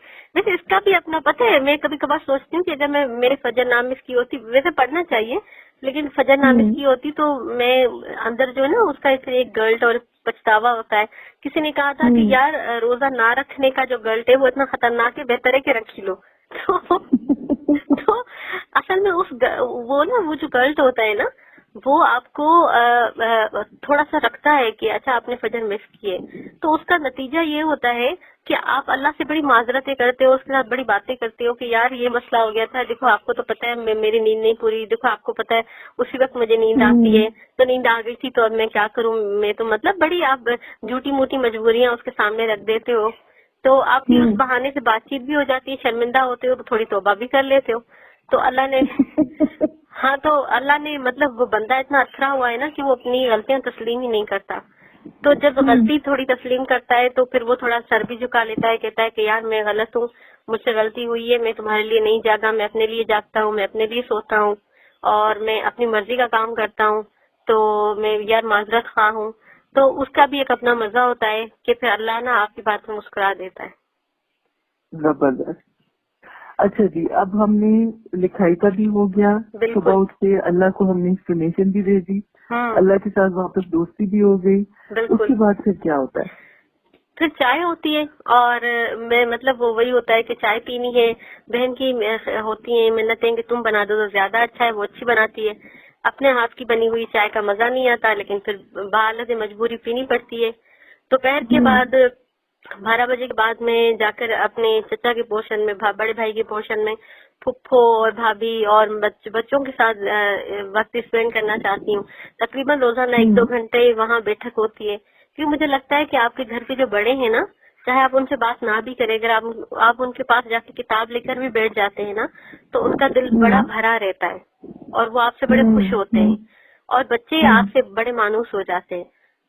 S2: اس کا بھی اپنا پتہ ہے، میں کبھی کبھار سوچتی ہوں کہ اگر میں میرے فجر نام مس کی ہوتی، ویسے پڑھنا چاہیے لیکن فجر نام مس کی ہوتی تو میں اندر جو ہے نا اس کا ایک گلٹ اور پچھتاوا ہوتا ہے. کسی نے کہا تھا کہ یار روزہ نہ رکھنے کا جو گلٹ ہے وہ اتنا خطرناک ہے، بہتر ہے کہ رکھ ہی لو. تو اصل میں وہ جو گلٹ ہوتا ہے نا وہ آپ کو تھوڑا سا رکھتا ہے کہ اچھا آپ نے فجر مس کیے. تو اس کا نتیجہ یہ ہوتا ہے کہ آپ اللہ سے بڑی معذرتیں کرتے ہو، اس کے ساتھ بڑی باتیں کرتے ہو کہ یار یہ مسئلہ ہو گیا تھا، دیکھو آپ کو تو پتہ ہے میری نیند نہیں پوری، دیکھو آپ کو پتہ ہے اسی وقت مجھے نیند آتی ہے، تو نیند آ گئی تھی تو اب میں کیا کروں، میں تو مطلب بڑی آپ جھوٹی موٹی مجبوریاں اس کے سامنے رکھ دیتے ہو. تو آپ کی اس بہانے سے بات چیت بھی ہو جاتی ہے، شرمندہ ہوتے ہو تو تھوڑی توبہ بھی کر لیتے ہو. تو اللہ نے ہاں تو اللہ نے مطلب وہ بندہ اتنا اچھا ہوا ہے نا کہ وہ اپنی غلطیاں تسلیم ہی نہیں کرتا. تو جب غلطی تھوڑی تسلیم کرتا ہے تو پھر وہ تھوڑا سر بھی جھکا لیتا ہے، کہتا ہے کہ یار میں غلط ہوں، مجھ سے غلطی ہوئی ہے، میں تمہارے لیے نہیں جاگا، میں اپنے لیے جاگتا ہوں، میں اپنے لیے سوتا ہوں اور میں اپنی مرضی کا کام کرتا ہوں، تو میں یار معذرت خواہ ہوں. تو اس کا بھی ایک اپنا مزہ ہوتا ہے کہ پھر اللہ نا آپ کی بات میں مسکرا دیتا ہے.
S1: زبردست. اچھا جی، اب ہم نے لکھائی کا بھی ہو گیا، صبح اٹھ کے اللہ کو ہم نے انفارمیشن بھی دے دی، اللہ کے ساتھ واپس دوستی بھی ہو گئی. اس کے بعد پھر کیا ہوتا ہے؟
S2: پھر چائے ہوتی ہے، اور میں مطلب وہ وہی ہوتا ہے کہ چائے پینی ہے. بہن کی ہوتی ہیں منتیں کہ تم بنا دو تو زیادہ اچھا ہے، وہ اچھی بناتی ہے. اپنے ہاتھ کی بنی ہوئی چائے کا مزہ نہیں آتا، لیکن پھر بحالت مجبوری پینی پڑتی ہے. دوپہر کے بعد 12 بجے کے بعد میں جا کر اپنے چچا کے پورشن میں، بڑے بھائی کے پورشن میں پھپھو اور بھابھی اور بچوں کے ساتھ وقت اسپینڈ کرنا چاہتی ہوں. تقریباً روزانہ 1-2 گھنٹے وہاں بیٹھک ہوتی ہے، کیونکہ مجھے لگتا ہے کہ آپ کے گھر کے جو بڑے ہیں نا، چاہے آپ ان سے بات نہ بھی کریں، اگر آپ ان کے پاس جا کے کتاب لے کر بھی بیٹھ جاتے ہیں نا تو ان کا دل بڑا بھرا رہتا ہے اور وہ آپ سے بڑے خوش ہوتے ہیں، اور بچے آپ سے بڑے مانوس ہو جاتے ہیں.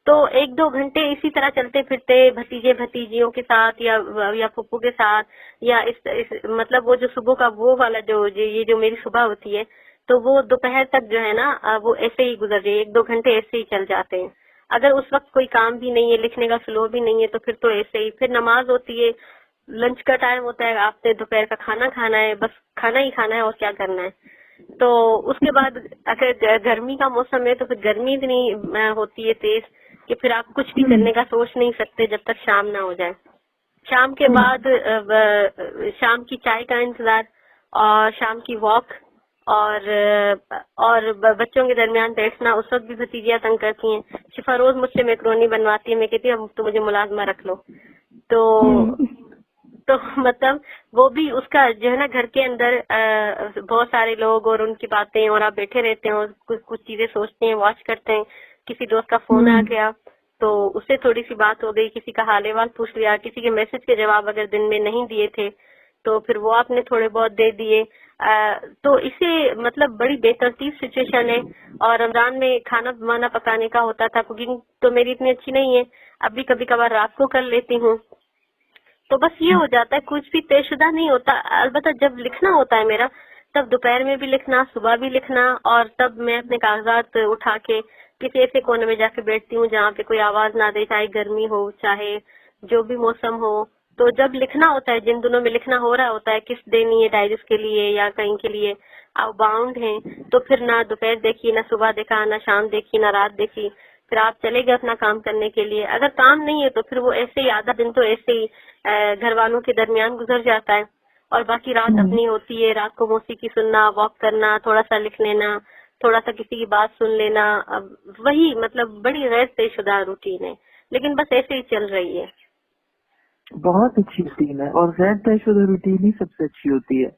S2: تو 1-2 گھنٹے اسی طرح چلتے پھرتے بھتیجے بھتیجیوں کے ساتھ یا پھپھو کے ساتھ، یا اس مطلب وہ جو صبح کا وہ والا یہ جو میری صبح ہوتی ہے تو وہ دوپہر تک جو ہے نا وہ ایسے ہی گزر جائے، 1-2 گھنٹے ایسے ہی چل جاتے ہیں. اگر اس وقت کوئی کام بھی نہیں ہے، لکھنے کا فلو بھی نہیں ہے، تو پھر تو ایسے ہی. پھر نماز ہوتی ہے، لنچ کا ٹائم ہوتا ہے، آپ نے دوپہر کا کھانا کھانا ہے، بس کھانا ہی کھانا ہے اور کیا کرنا ہے. تو اس کے بعد اگر گرمی کا موسم ہے تو پھر گرمی اتنی ہوتی ہے تیز کہ پھر آپ کچھ بھی کرنے کا سوچ نہیں سکتے جب تک شام نہ ہو جائے. شام کے بعد شام کی چائے کا انتظار اور شام کی واک اور بچوں کے درمیان بیٹھنا. اس وقت بھی بھتیجیاں تنگ کرتی ہیں. شفا روز مجھ سے میکرونی بنواتی ہے، میں کہتی ہوں اب تو مجھے ملازمہ رکھ لو. تو مطلب وہ بھی اس کا جو ہے نا گھر کے اندر بہت سارے لوگ اور ان کی باتیں، اور آپ بیٹھے رہتے ہیں اور کچھ چیزیں سوچتے ہیں، واچ کرتے ہیں. کسی دوست کا فون آ گیا تو اس سے تھوڑی سی بات ہو گئی، کسی کا حال احوال پوچھ لیا، کسی کے میسج کے جواب اگر دن میں نہیں دیے تھے تو پھر وہ آپ نے تھوڑے بہت دے دیے. تو اسے مطلب بڑی بے ترتیب سچویشن ہے. اور رمضان میں کھانا بنانا پکانے کا ہوتا تھا، کوکنگ تو میری اتنی اچھی نہیں ہے، اب بھی کبھی کبھار رات کو کر لیتی ہوں. تو بس یہ ہو جاتا ہے، کچھ بھی طے شدہ نہیں ہوتا. البتہ جب لکھنا ہوتا ہے میرا تب دوپہر میں بھی لکھنا، صبح بھی لکھنا، اور تب میں اپنے کاغذات اٹھا کے کسی ایسے کونے میں جا کے بیٹھتی ہوں جہاں پہ کوئی آواز نہ دے، چاہے گرمی ہو چاہے جو بھی موسم ہو. تو جب لکھنا ہوتا ہے، جن دنوں میں لکھنا ہو رہا ہوتا ہے، کس دینی ہے ڈائجسٹ کے لیے یا کہیں کے لیے آپ باؤنڈ ہیں، تو پھر نہ دوپہر دیکھی، نہ صبح دیکھا، نہ شام دیکھی، نہ رات دیکھی. پھر آپ چلے گئے اپنا کام کرنے کے لیے. اگر کام نہیں ہے تو پھر وہ ایسے ہی آدھا دن تو ایسے ہی گھر والوں کے درمیان گزر جاتا ہے، اور باقی رات اپنی ہوتی ہے. رات کو موسیقی سننا، واک کرنا، تھوڑا سا لکھ لینا، تھوڑا سا کسی کی بات سن لینا، وہی مطلب بڑی غیر طے شدہ روٹین ہے، لیکن بس ایسے ہی چل رہی ہے.
S1: بہت اچھی روٹین ہے، اور غیر طے شدہ روٹین ہی سب سے اچھی ہوتی ہے.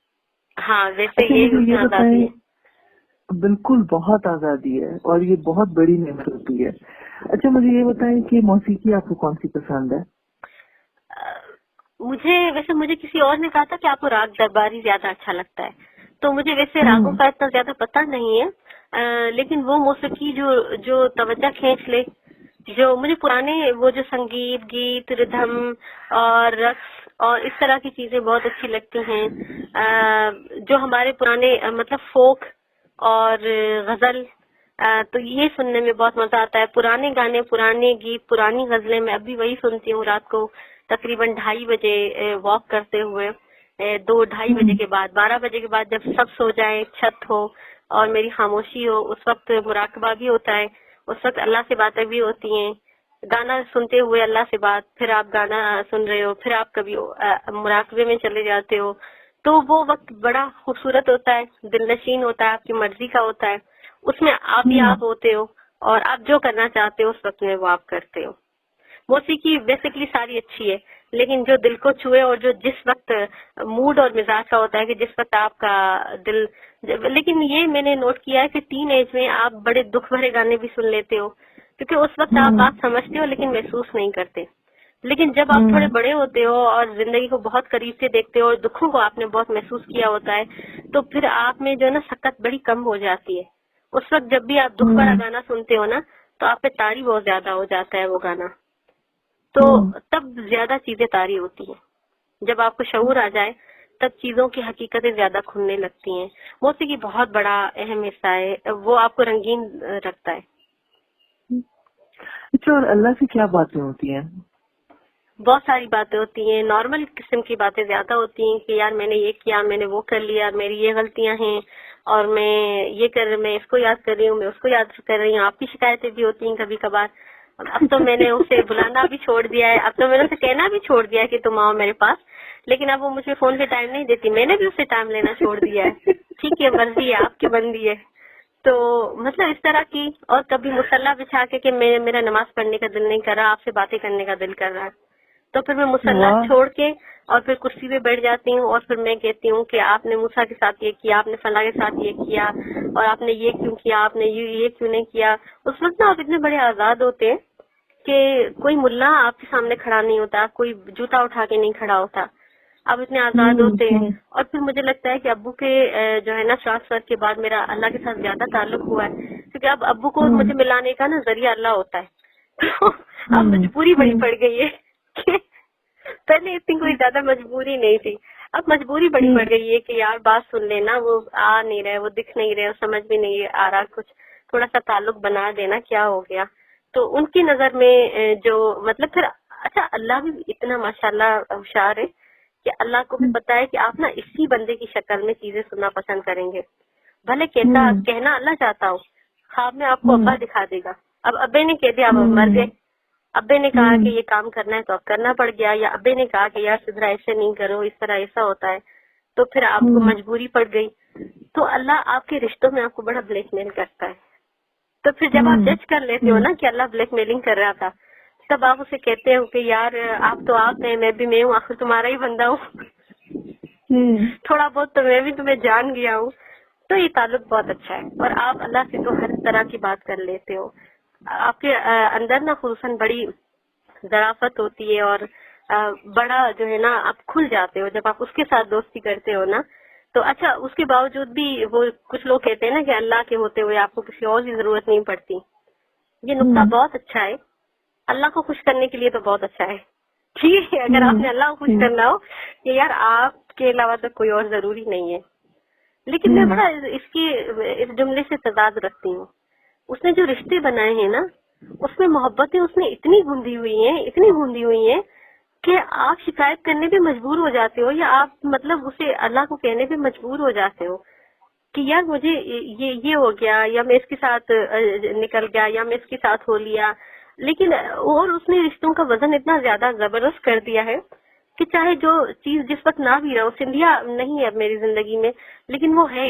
S2: ہاں ویسے
S1: اچھا
S2: یہ
S1: مجھے یہ
S2: آزادی
S1: بتائیں،
S2: ہے.
S1: بالکل بہت آزادی ہے اور یہ بہت بڑی نعمت ہوتی ہے. اچھا مجھے یہ بتائیں کہ موسیقی آپ کو کون سی پسند ہے؟
S2: مجھے کسی اور نے کہا تھا کہ آپ کو راگ درباری زیادہ اچھا لگتا ہے، تو مجھے ویسے راگوں کا اتنا زیادہ پتہ نہیں ہے، لیکن وہ موسیقی جو توجہ کھینچ لے، جو مجھے پرانے وہ جو سنگیت، گیت، ردھم اور رقص اور اس طرح کی چیزیں بہت اچھی لگتی ہیں، جو ہمارے پرانے مطلب فوک اور غزل، تو یہ سننے میں بہت مزہ آتا ہے. پرانے گانے، پرانے گیت، پرانی غزلیں میں ابھی وہی سنتی ہوں رات کو تقریباً 2:30 بجے واک کرتے ہوئے، 2-2:30 بجے کے بعد، 12 بجے کے بعد جب سب سو جائیں، چھت ہو اور میری خاموشی ہو، اس وقت مراقبہ بھی ہوتا ہے، اس وقت اللہ سے باتیں بھی ہوتی ہیں. گانا سنتے ہوئے اللہ سے بات، پھر آپ گانا سن رہے ہو، پھر آپ کبھی مراقبے میں چلے جاتے ہو، تو وہ وقت بڑا خوبصورت ہوتا ہے، دل نشین ہوتا ہے، آپ کی مرضی کا ہوتا ہے. اس میں آپ ہی آپ ہوتے ہو اور آپ جو کرنا چاہتے ہو اس وقت میں وہ آپ کرتے ہو. موسیقی بیسیکلی ساری اچھی ہے، لیکن جو دل کو چھوئے اور جو جس وقت موڈ اور مزاج کا ہوتا ہے کہ جس وقت آپ کا دل. لیکن یہ میں نے نوٹ کیا ہے کہ ٹین ایج میں آپ بڑے دکھ بھرے گانے بھی سن لیتے ہو، کیونکہ اس وقت آپ بات سمجھتے ہو لیکن محسوس نہیں کرتے. لیکن جب آپ تھوڑے بڑے ہوتے ہو اور زندگی کو بہت قریب سے دیکھتے ہو اور دکھوں کو آپ نے بہت محسوس کیا ہوتا ہے، تو پھر آپ میں جو ہے نا سکت بڑی کم ہو جاتی ہے. اس وقت جب بھی آپ دکھ بھرا گانا سنتے ہو نا تو آپ پہ طاری بہت زیادہ ہو جاتا ہے وہ گانا، تو تب زیادہ چیزیں طاری ہوتی ہیں. جب آپ کو شعور آ جائے تب چیزوں کی حقیقتیں زیادہ کھلنے لگتی ہیں. موسیقی بہت بڑا اہم حصہ ہے، وہ آپ کو رنگین رکھتا ہے.
S1: اچھا، اور اللہ سے کیا باتیں ہوتی ہیں؟
S2: بہت ساری باتیں ہوتی ہیں. نارمل قسم کی باتیں زیادہ ہوتی ہیں کہ یار میں نے یہ کیا، میں نے وہ کر لیا، میری یہ غلطیاں ہیں اور میں اس کو یاد کر رہی ہوں، میں اس کو یاد کر رہی ہوں. آپ کی شکایتیں بھی ہوتی ہیں کبھی کبھار. اب تو میں نے اسے بلانا بھی چھوڑ دیا ہے، اب تو میں نے اسے کہنا بھی چھوڑ دیا ہے کہ تم آؤ میرے پاس، لیکن اب وہ مجھے فون پہ ٹائم نہیں دیتی. میں نے بھی اسے ٹائم لینا چھوڑ دیا ہے. ٹھیک ہے، مرضی ہے آپ کی بندی ہے. تو مطلب اس طرح کی. اور کبھی مصالحہ بچھا کے میرا نماز پڑھنے کا دل نہیں کر رہا، آپ سے باتیں کرنے کا دل کر رہا ہے، تو پھر میں مصالحہ چھوڑ کے اور پھر کرسی پہ بیٹھ جاتی ہوں اور پھر میں کہتی ہوں کہ آپ نے موسیٰ کے ساتھ یہ کیا، آپ نے فلاں کے ساتھ یہ کیا، اور آپ نے یہ کیوں کیا، آپ نے یہ کیوں نہیں کیا. اس وقت نا آپ اتنے بڑے آزاد ہوتے ہیں کہ کوئی ملا آپ کے سامنے کھڑا نہیں ہوتا، کوئی جوتا اٹھا کے نہیں کھڑا ہوتا، آپ اتنے آزاد ہوتے ہیں. اور پھر مجھے لگتا ہے کہ ابو کے جو ہے نا ٹرانسفر کے بعد میرا اللہ کے ساتھ زیادہ تعلق ہوا ہے، کیونکہ اب ابو کو مجھے ملانے کا نا ذریعہ اللہ ہوتا ہے. اب مجبوری بڑی پڑ گئی ہے کہ پہلے اتنی کوئی زیادہ مجبوری نہیں تھی، اب مجبوری بڑی پڑ گئی ہے کہ یار بات سن لینا، وہ آ نہیں رہے، وہ دکھ نہیں رہے، سمجھ بھی نہیں آ رہا کچھ، تھوڑا سا تعلق بنا دینا کیا ہو گیا. تو ان کی نظر میں جو مطلب پھر اچھا اللہ بھی اتنا ماشاءاللہ ہوشیار ہے کہ اللہ کو بھی پتا ہے کہ آپ نا اسی بندے کی شکل میں چیزیں سننا پسند کریں گے. بھلے کہنا اللہ چاہتا ہو، خواب میں آپ کو ابا دکھا دے گا. اب ابے نے کہہ دیا اب مر گئے، ابے نے کہا کہ یہ کام کرنا ہے تو اب کرنا پڑ گیا، یا ابے نے کہا کہ یار سدھرا ایسے نہیں کرو، اس طرح ایسا ہوتا ہے، تو پھر آپ کو مجبوری پڑ گئی. تو اللہ آپ کے رشتوں میں آپ کو بڑا بلیک میل کرتا ہے. تو پھر جب آپ جج کر لیتے ہو نا کہ اللہ بلیک میلنگ کر رہا تھا، تب آپ اسے کہتے ہو کہ یار آپ تو آپ ہیں، میں بھی میں ہوں، آخر تمہارا ہی بندہ ہوں، تھوڑا بہت تو میں بھی تمہیں جان گیا ہوں. تو یہ تعلق بہت اچھا ہے. اور آپ اللہ سے تو ہر طرح کی بات کر لیتے ہو. آپ کے اندر نا خصوصاً بڑی ذرافت ہوتی ہے اور بڑا جو ہے نا آپ کھل جاتے ہو جب آپ اس کے ساتھ دوستی کرتے ہو نا. تو اچھا اس کے باوجود بھی وہ کچھ لوگ کہتے ہیں نا کہ اللہ کے ہوتے ہوئے آپ کو کسی اور کی ضرورت نہیں پڑتی. یہ نقطہ بہت اچھا ہے، اللہ کو خوش کرنے کے لیے تو بہت اچھا ہے. ٹھیک ہے، اگر آپ نے اللہ کو خوش کرنا ہو کہ یار آپ کے علاوہ تو کوئی اور ضروری نہیں ہے. لیکن میں بڑا اس جملے سے تضاد رکھتی ہوں. اس نے جو رشتے بنائے ہیں نا، اس میں محبتیں اس نے اتنی گندی ہوئی ہیں کہ آپ شکایت کرنے پہ مجبور ہو جاتے ہو، یا آپ مطلب اسے اللہ کو کہنے پہ مجبور ہو جاتے ہو کہ یار مجھے یہ ہو گیا، یا میں اس کے ساتھ نکل گیا، یا میں اس کے ساتھ ہو لیا. لیکن اور اس نے رشتوں کا وزن اتنا زیادہ زبردست کر دیا ہے کہ چاہے جو چیز جس وقت نہ بھی رہو، سندھیا نہیں ہے اب میری زندگی میں لیکن وہ ہے.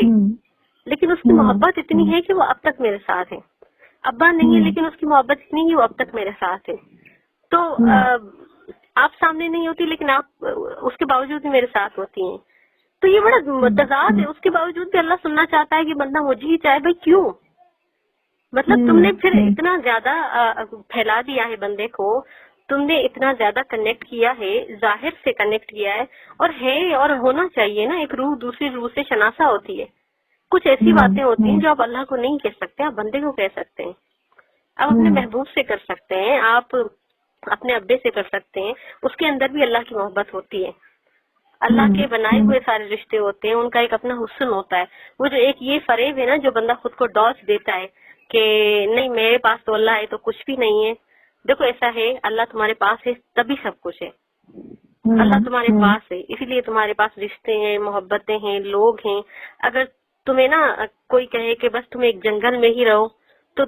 S2: لیکن اس کی محبت اتنی ہے کہ وہ اب تک میرے ساتھ ہے. ابا نہیں ہے لیکن اس کی محبت اتنی ہے وہ اب تک میرے ساتھ ہے. تو آپ سامنے نہیں ہوتی لیکن آپ اس کے باوجود بھی میرے ساتھ ہوتی ہیں. تو یہ بڑا تضاد ہے. اس کے باوجود بھی اللہ سننا چاہتا ہے کہ بندہ مجھے ہی چاہے. بھائی کیوں؟ مطلب تم نے پھر اتنا زیادہ پھیلا دیا ہے بندے کو, تم نے اتنا زیادہ کنیکٹ کیا ہے, ظاہر سے کنیکٹ کیا ہے, اور ہونا چاہیے نا. ایک روح دوسری روح سے شناسا ہوتی ہے. کچھ ایسی باتیں ہوتی ہیں جو آپ اللہ کو نہیں کہہ سکتے, آپ بندے کو کہہ سکتے ہیں. آپ اپنے محبوب سے کر سکتے ہیں, آپ اپنے ابے سے کر سکتے ہیں. اس کے اندر بھی اللہ کی محبت ہوتی ہے. اللہ کے بنائے ہوئے سارے رشتے ہوتے ہیں, ان کا ایک اپنا حسن ہوتا ہے. وہ جو ایک یہ فریب ہے نا جو بندہ خود کو ڈاچ دیتا ہے کہ نہیں میرے پاس تو اللہ ہے تو کچھ بھی نہیں ہے. دیکھو ایسا ہے, اللہ تمہارے پاس ہے تبھی سب کچھ ہے. اللہ تمہارے پاس ہے اسی لیے تمہارے پاس رشتے ہیں, محبتیں ہیں, لوگ ہیں. اگر تمہیں نا کوئی کہے کہ بس تم ایک جنگل میں ہی رہو تو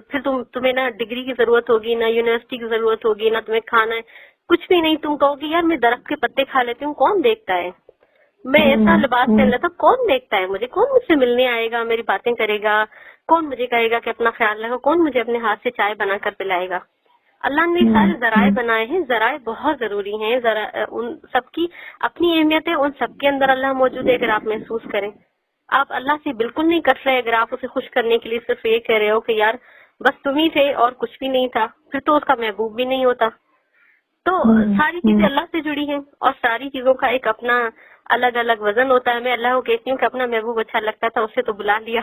S2: پھر تمہیں نہ ڈگری کی ضرورت ہوگی, نہ یونیورسٹی کی ضرورت ہوگی, نہ تمہیں کھانا ہے, کچھ بھی نہیں. تم کہو گی یار میں درخت کے پتے کھا لیتی ہوں, کون دیکھتا ہے. میں ایسا لباس پہن لیتا ہوں, کون دیکھتا ہے مجھے. کون مجھ سے ملنے آئے گا, میری باتیں کرے گا, کون مجھے کہے گا کہ اپنا خیال رکھو, کون مجھے اپنے ہاتھ سے چائے بنا کر پلائے گا. اللہ نے سارے ذرائع بنائے ہیں. ذرائع بہت ضروری ہیں. ان سب کی اپنی اہمیت ہے. ان سب کے اندر اللہ موجود ہے. اگر آپ محسوس کریں, آپ اللہ سے بالکل نہیں کر رہے. اگر آپ اسے خوش کرنے کے لیے صرف یہ کہہ رہے ہو کہ یار بس تم ہی تھے اور کچھ بھی نہیں تھا, پھر تو اس کا محبوب بھی نہیں ہوتا. تو ساری چیزیں اللہ سے جڑی ہیں اور ساری چیزوں کا ایک اپنا الگ الگ وزن ہوتا ہے. میں اللہ کو کہتی ہوں کہ اپنا محبوب اچھا لگتا تھا, اسے تو بلا لیا.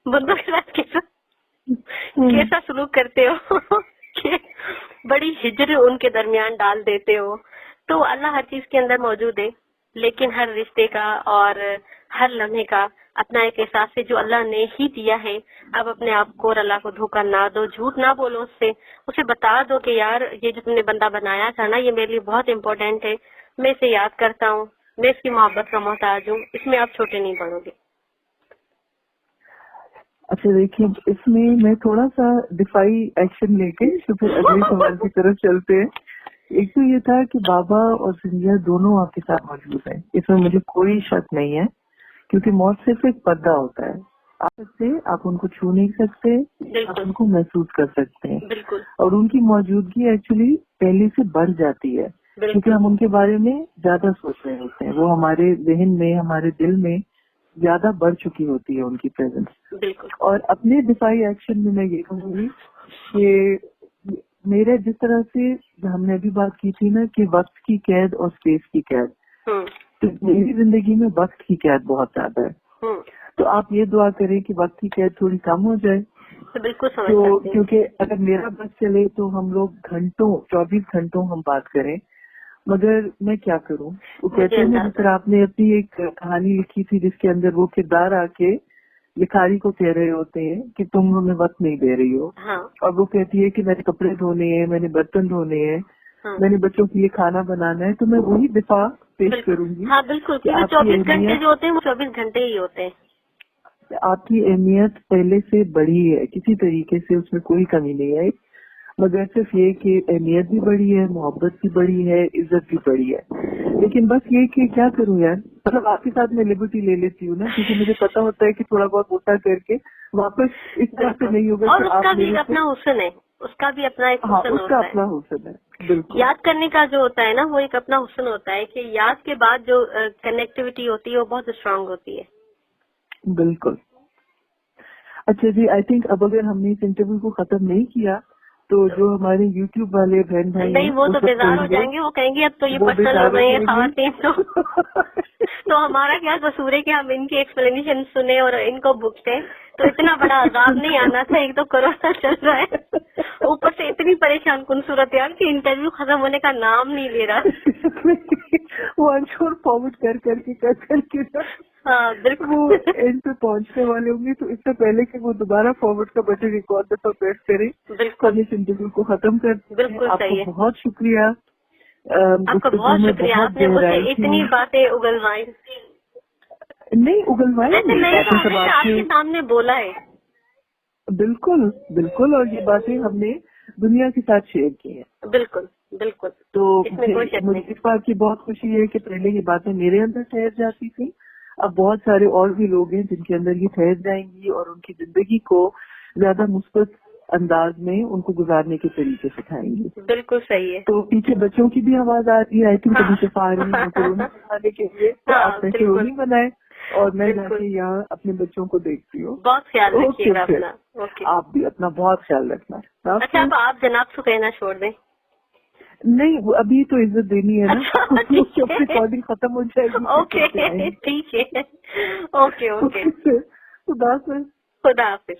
S2: بندوں کے ساتھ کیسا سلوک کرتے ہو کہ بڑی ہجر ان کے درمیان ڈال دیتے ہو. تو اللہ ہر چیز کے اندر موجود ہے, لیکن ہر رشتے کا اور ہر لمحے کا اپنا ایک احساس ہے جو اللہ نے ہی دیا ہے. اب اپنے آپ کو اور اللہ کو دھوکہ نہ دو, جھوٹ نہ بولو اس سے. اسے بتا دو کہ یار یہ جو تم نے بندہ بنایا تھا نا, یہ میرے لیے بہت امپورٹینٹ ہے, میں اسے یاد کرتا ہوں, میں اس کی محبت کا محتاج ہوں. اس میں آپ چھوٹے نہیں پڑو گے.
S1: اچھا دیکھیے, اس میں تھوڑا سا دفاعی ایکشن لے کے تو پھر اگلے سوال کی طرف چلتے ہیں. ایک تو یہ تھا کہ بابا اور سنجیا دونوں آپ کے ساتھ موجود ہیں, اس میں مجھے کوئی شک نہیں ہے, کیونکہ موت صرف ایک پردہ ہوتا ہے. آپ ان کو چھو نہیں سکتے, آپ ان کو محسوس کر سکتے ہیں, اور ان کی موجودگی ایکچولی پہلے سے بڑھ جاتی ہے کیونکہ ہم ان کے بارے میں زیادہ سوچ رہے ہوتے ہیں. وہ ہمارے ذہن میں, ہمارے دل میں زیادہ بڑھ چکی ہوتی ہے ان کی پریزنس. اور اپنے دفاعی ایکشن میں یہ کہوں گی کہ میرے جس طرح سے ہم نے ابھی بات کی تھی نا کہ وقت کی قید اور اسپیس کی قید, تو میری زندگی میں وقت کی قید بہت زیادہ ہے. تو آپ یہ دعا کریں کہ وقت کی قید تھوڑی کم ہو جائے.
S2: بالکل,
S1: تو کیونکہ اگر میرا بس چلے تو ہم لوگ گھنٹوں 24 گھنٹوں ہم بات کریں, مگر میں کیا کروں. وہ کہتے ہیں جس طرح آپ نے اپنی ایک کہانی لکھی تھی جس کے اندر وہ کردار آ کے لکھاری کو کہہ رہے ہوتے ہیں کہ تم ہمیں وقت نہیں دے رہی ہو, اور وہ کہتی ہے کہ میں نے کپڑے دھونے ہیں, میں نے برتن دھونے ہیں, میں نے بچوں کے لیے کھانا بنانا ہے. تو میں وہی دفاع پیش کروں گی.
S2: ہاں بالکل, 24 گھنٹے جو ہوتے ہیں وہ 24 گھنٹے ہی ہوتے ہیں.
S1: آپ کی اہمیت پہلے سے بڑھی ہے, کسی طریقے سے اس میں کوئی کمی نہیں ہے, مگر صرف یہ کہ اہمیت بھی بڑی ہے, محبت بھی بڑی ہے, عزت بھی بڑی ہے. لیکن بس یہ کہ کیا کروں یار, مطلب آپ کے ساتھ میں لبرٹی لے لیتی ہوں نا, کیونکہ مجھے پتا ہوتا ہے کہ تھوڑا بہت غصہ کر کے واپس اس طرح سے نہیں ہوگا.
S2: اور اس کا بھی اپنا حسن ہے, اس کا بھی اپنا ایک حسن
S1: اس کا اپنا حسن ہے. بالکل,
S2: یاد کرنے کا جو ہوتا ہے نا وہ ایک اپنا حسن ہوتا ہے کہ یاد کے بعد جو کنیکٹیوٹی ہوتی ہے وہ بہت اسٹرانگ ہوتی ہے.
S1: بالکل. اچھا جی, آئی تھنک اب اگر ہم نے اس انٹرویو کو ختم نہیں کیا تو جو ہمارے یوٹیوب والے بہن بھائی
S2: نہیں وہ تو بیزار ہو جائیں گے, وہ کہیں گے اب تو یہ پرسنل ہو گئے ہیں خواتین. تو ہمارا کیا قصور ہے کہ ہم ان کی ایکسپلینیشن سنیں اور ان کو بھگتے. تو اتنا بڑا عذاب نہیں آنا تھا. ایک تو کورونا چل رہا ہے, اوپر سے اتنی پریشان کن صورتحال کہ انٹرویو ختم ہونے کا نام نہیں لے رہا.
S1: وہ انشور فارورڈ کر کے
S2: ہاں بالکل
S1: وہ اینڈ پہ پہنچنے والے ہوں گے. تو اس سے پہلے کہ وہ دوبارہ فارورڈ کا بٹن ایک اور دفعہ پریس کریں, بالکل اس انٹرویو کو ختم کرتے ہیں.
S2: بالکل
S1: آپ کو بہت شکریہ.
S2: آپ کا بہت شکریہ, آپ نے مجھے اتنی باتیں اگلوائی.
S1: نہیں اگلوائی,
S2: آپ کے سامنے بولا ہے.
S1: بالکل بالکل, اور یہ باتیں ہم نے دنیا کے ساتھ شیئر کی ہیں.
S2: بالکل بالکل.
S1: تو مجھے اس بات کی بہت خوشی ہے کہ پہلے یہ باتیں میرے اندر ٹھہر جاتی تھی, اب بہت سارے اور بھی لوگ ہیں جن کے اندر یہ ٹھہر جائیں گی اور ان کی زندگی کو زیادہ مثبت انداز میں ان کو گزارنے کے طریقے سکھائیں گی.
S2: بالکل صحیح ہے.
S1: تو پیچھے بچوں کی بھی آواز آ رہی ہے, آئی تھنک کبھی شفا رہی ہے کورونا بنانے کے لیے, تو آپ ایسے روٹی بنائیں اور میں جا کے یہاں اپنے بچوں کو دیکھتی ہوں.
S2: بہت خیال رکھیے گا اپنا.
S1: آپ بھی اپنا بہت خیال رکھنا.
S2: اچھا آپ جناب کو کہنا چھوڑ دیں.
S1: نہیں وہ ابھی تو عزت دینی ہے نا, ریکارڈنگ ختم ہو جائے گی.
S2: اوکے ٹھیک ہے. اوکے
S1: خدا حافظ.
S2: خدا حافظ.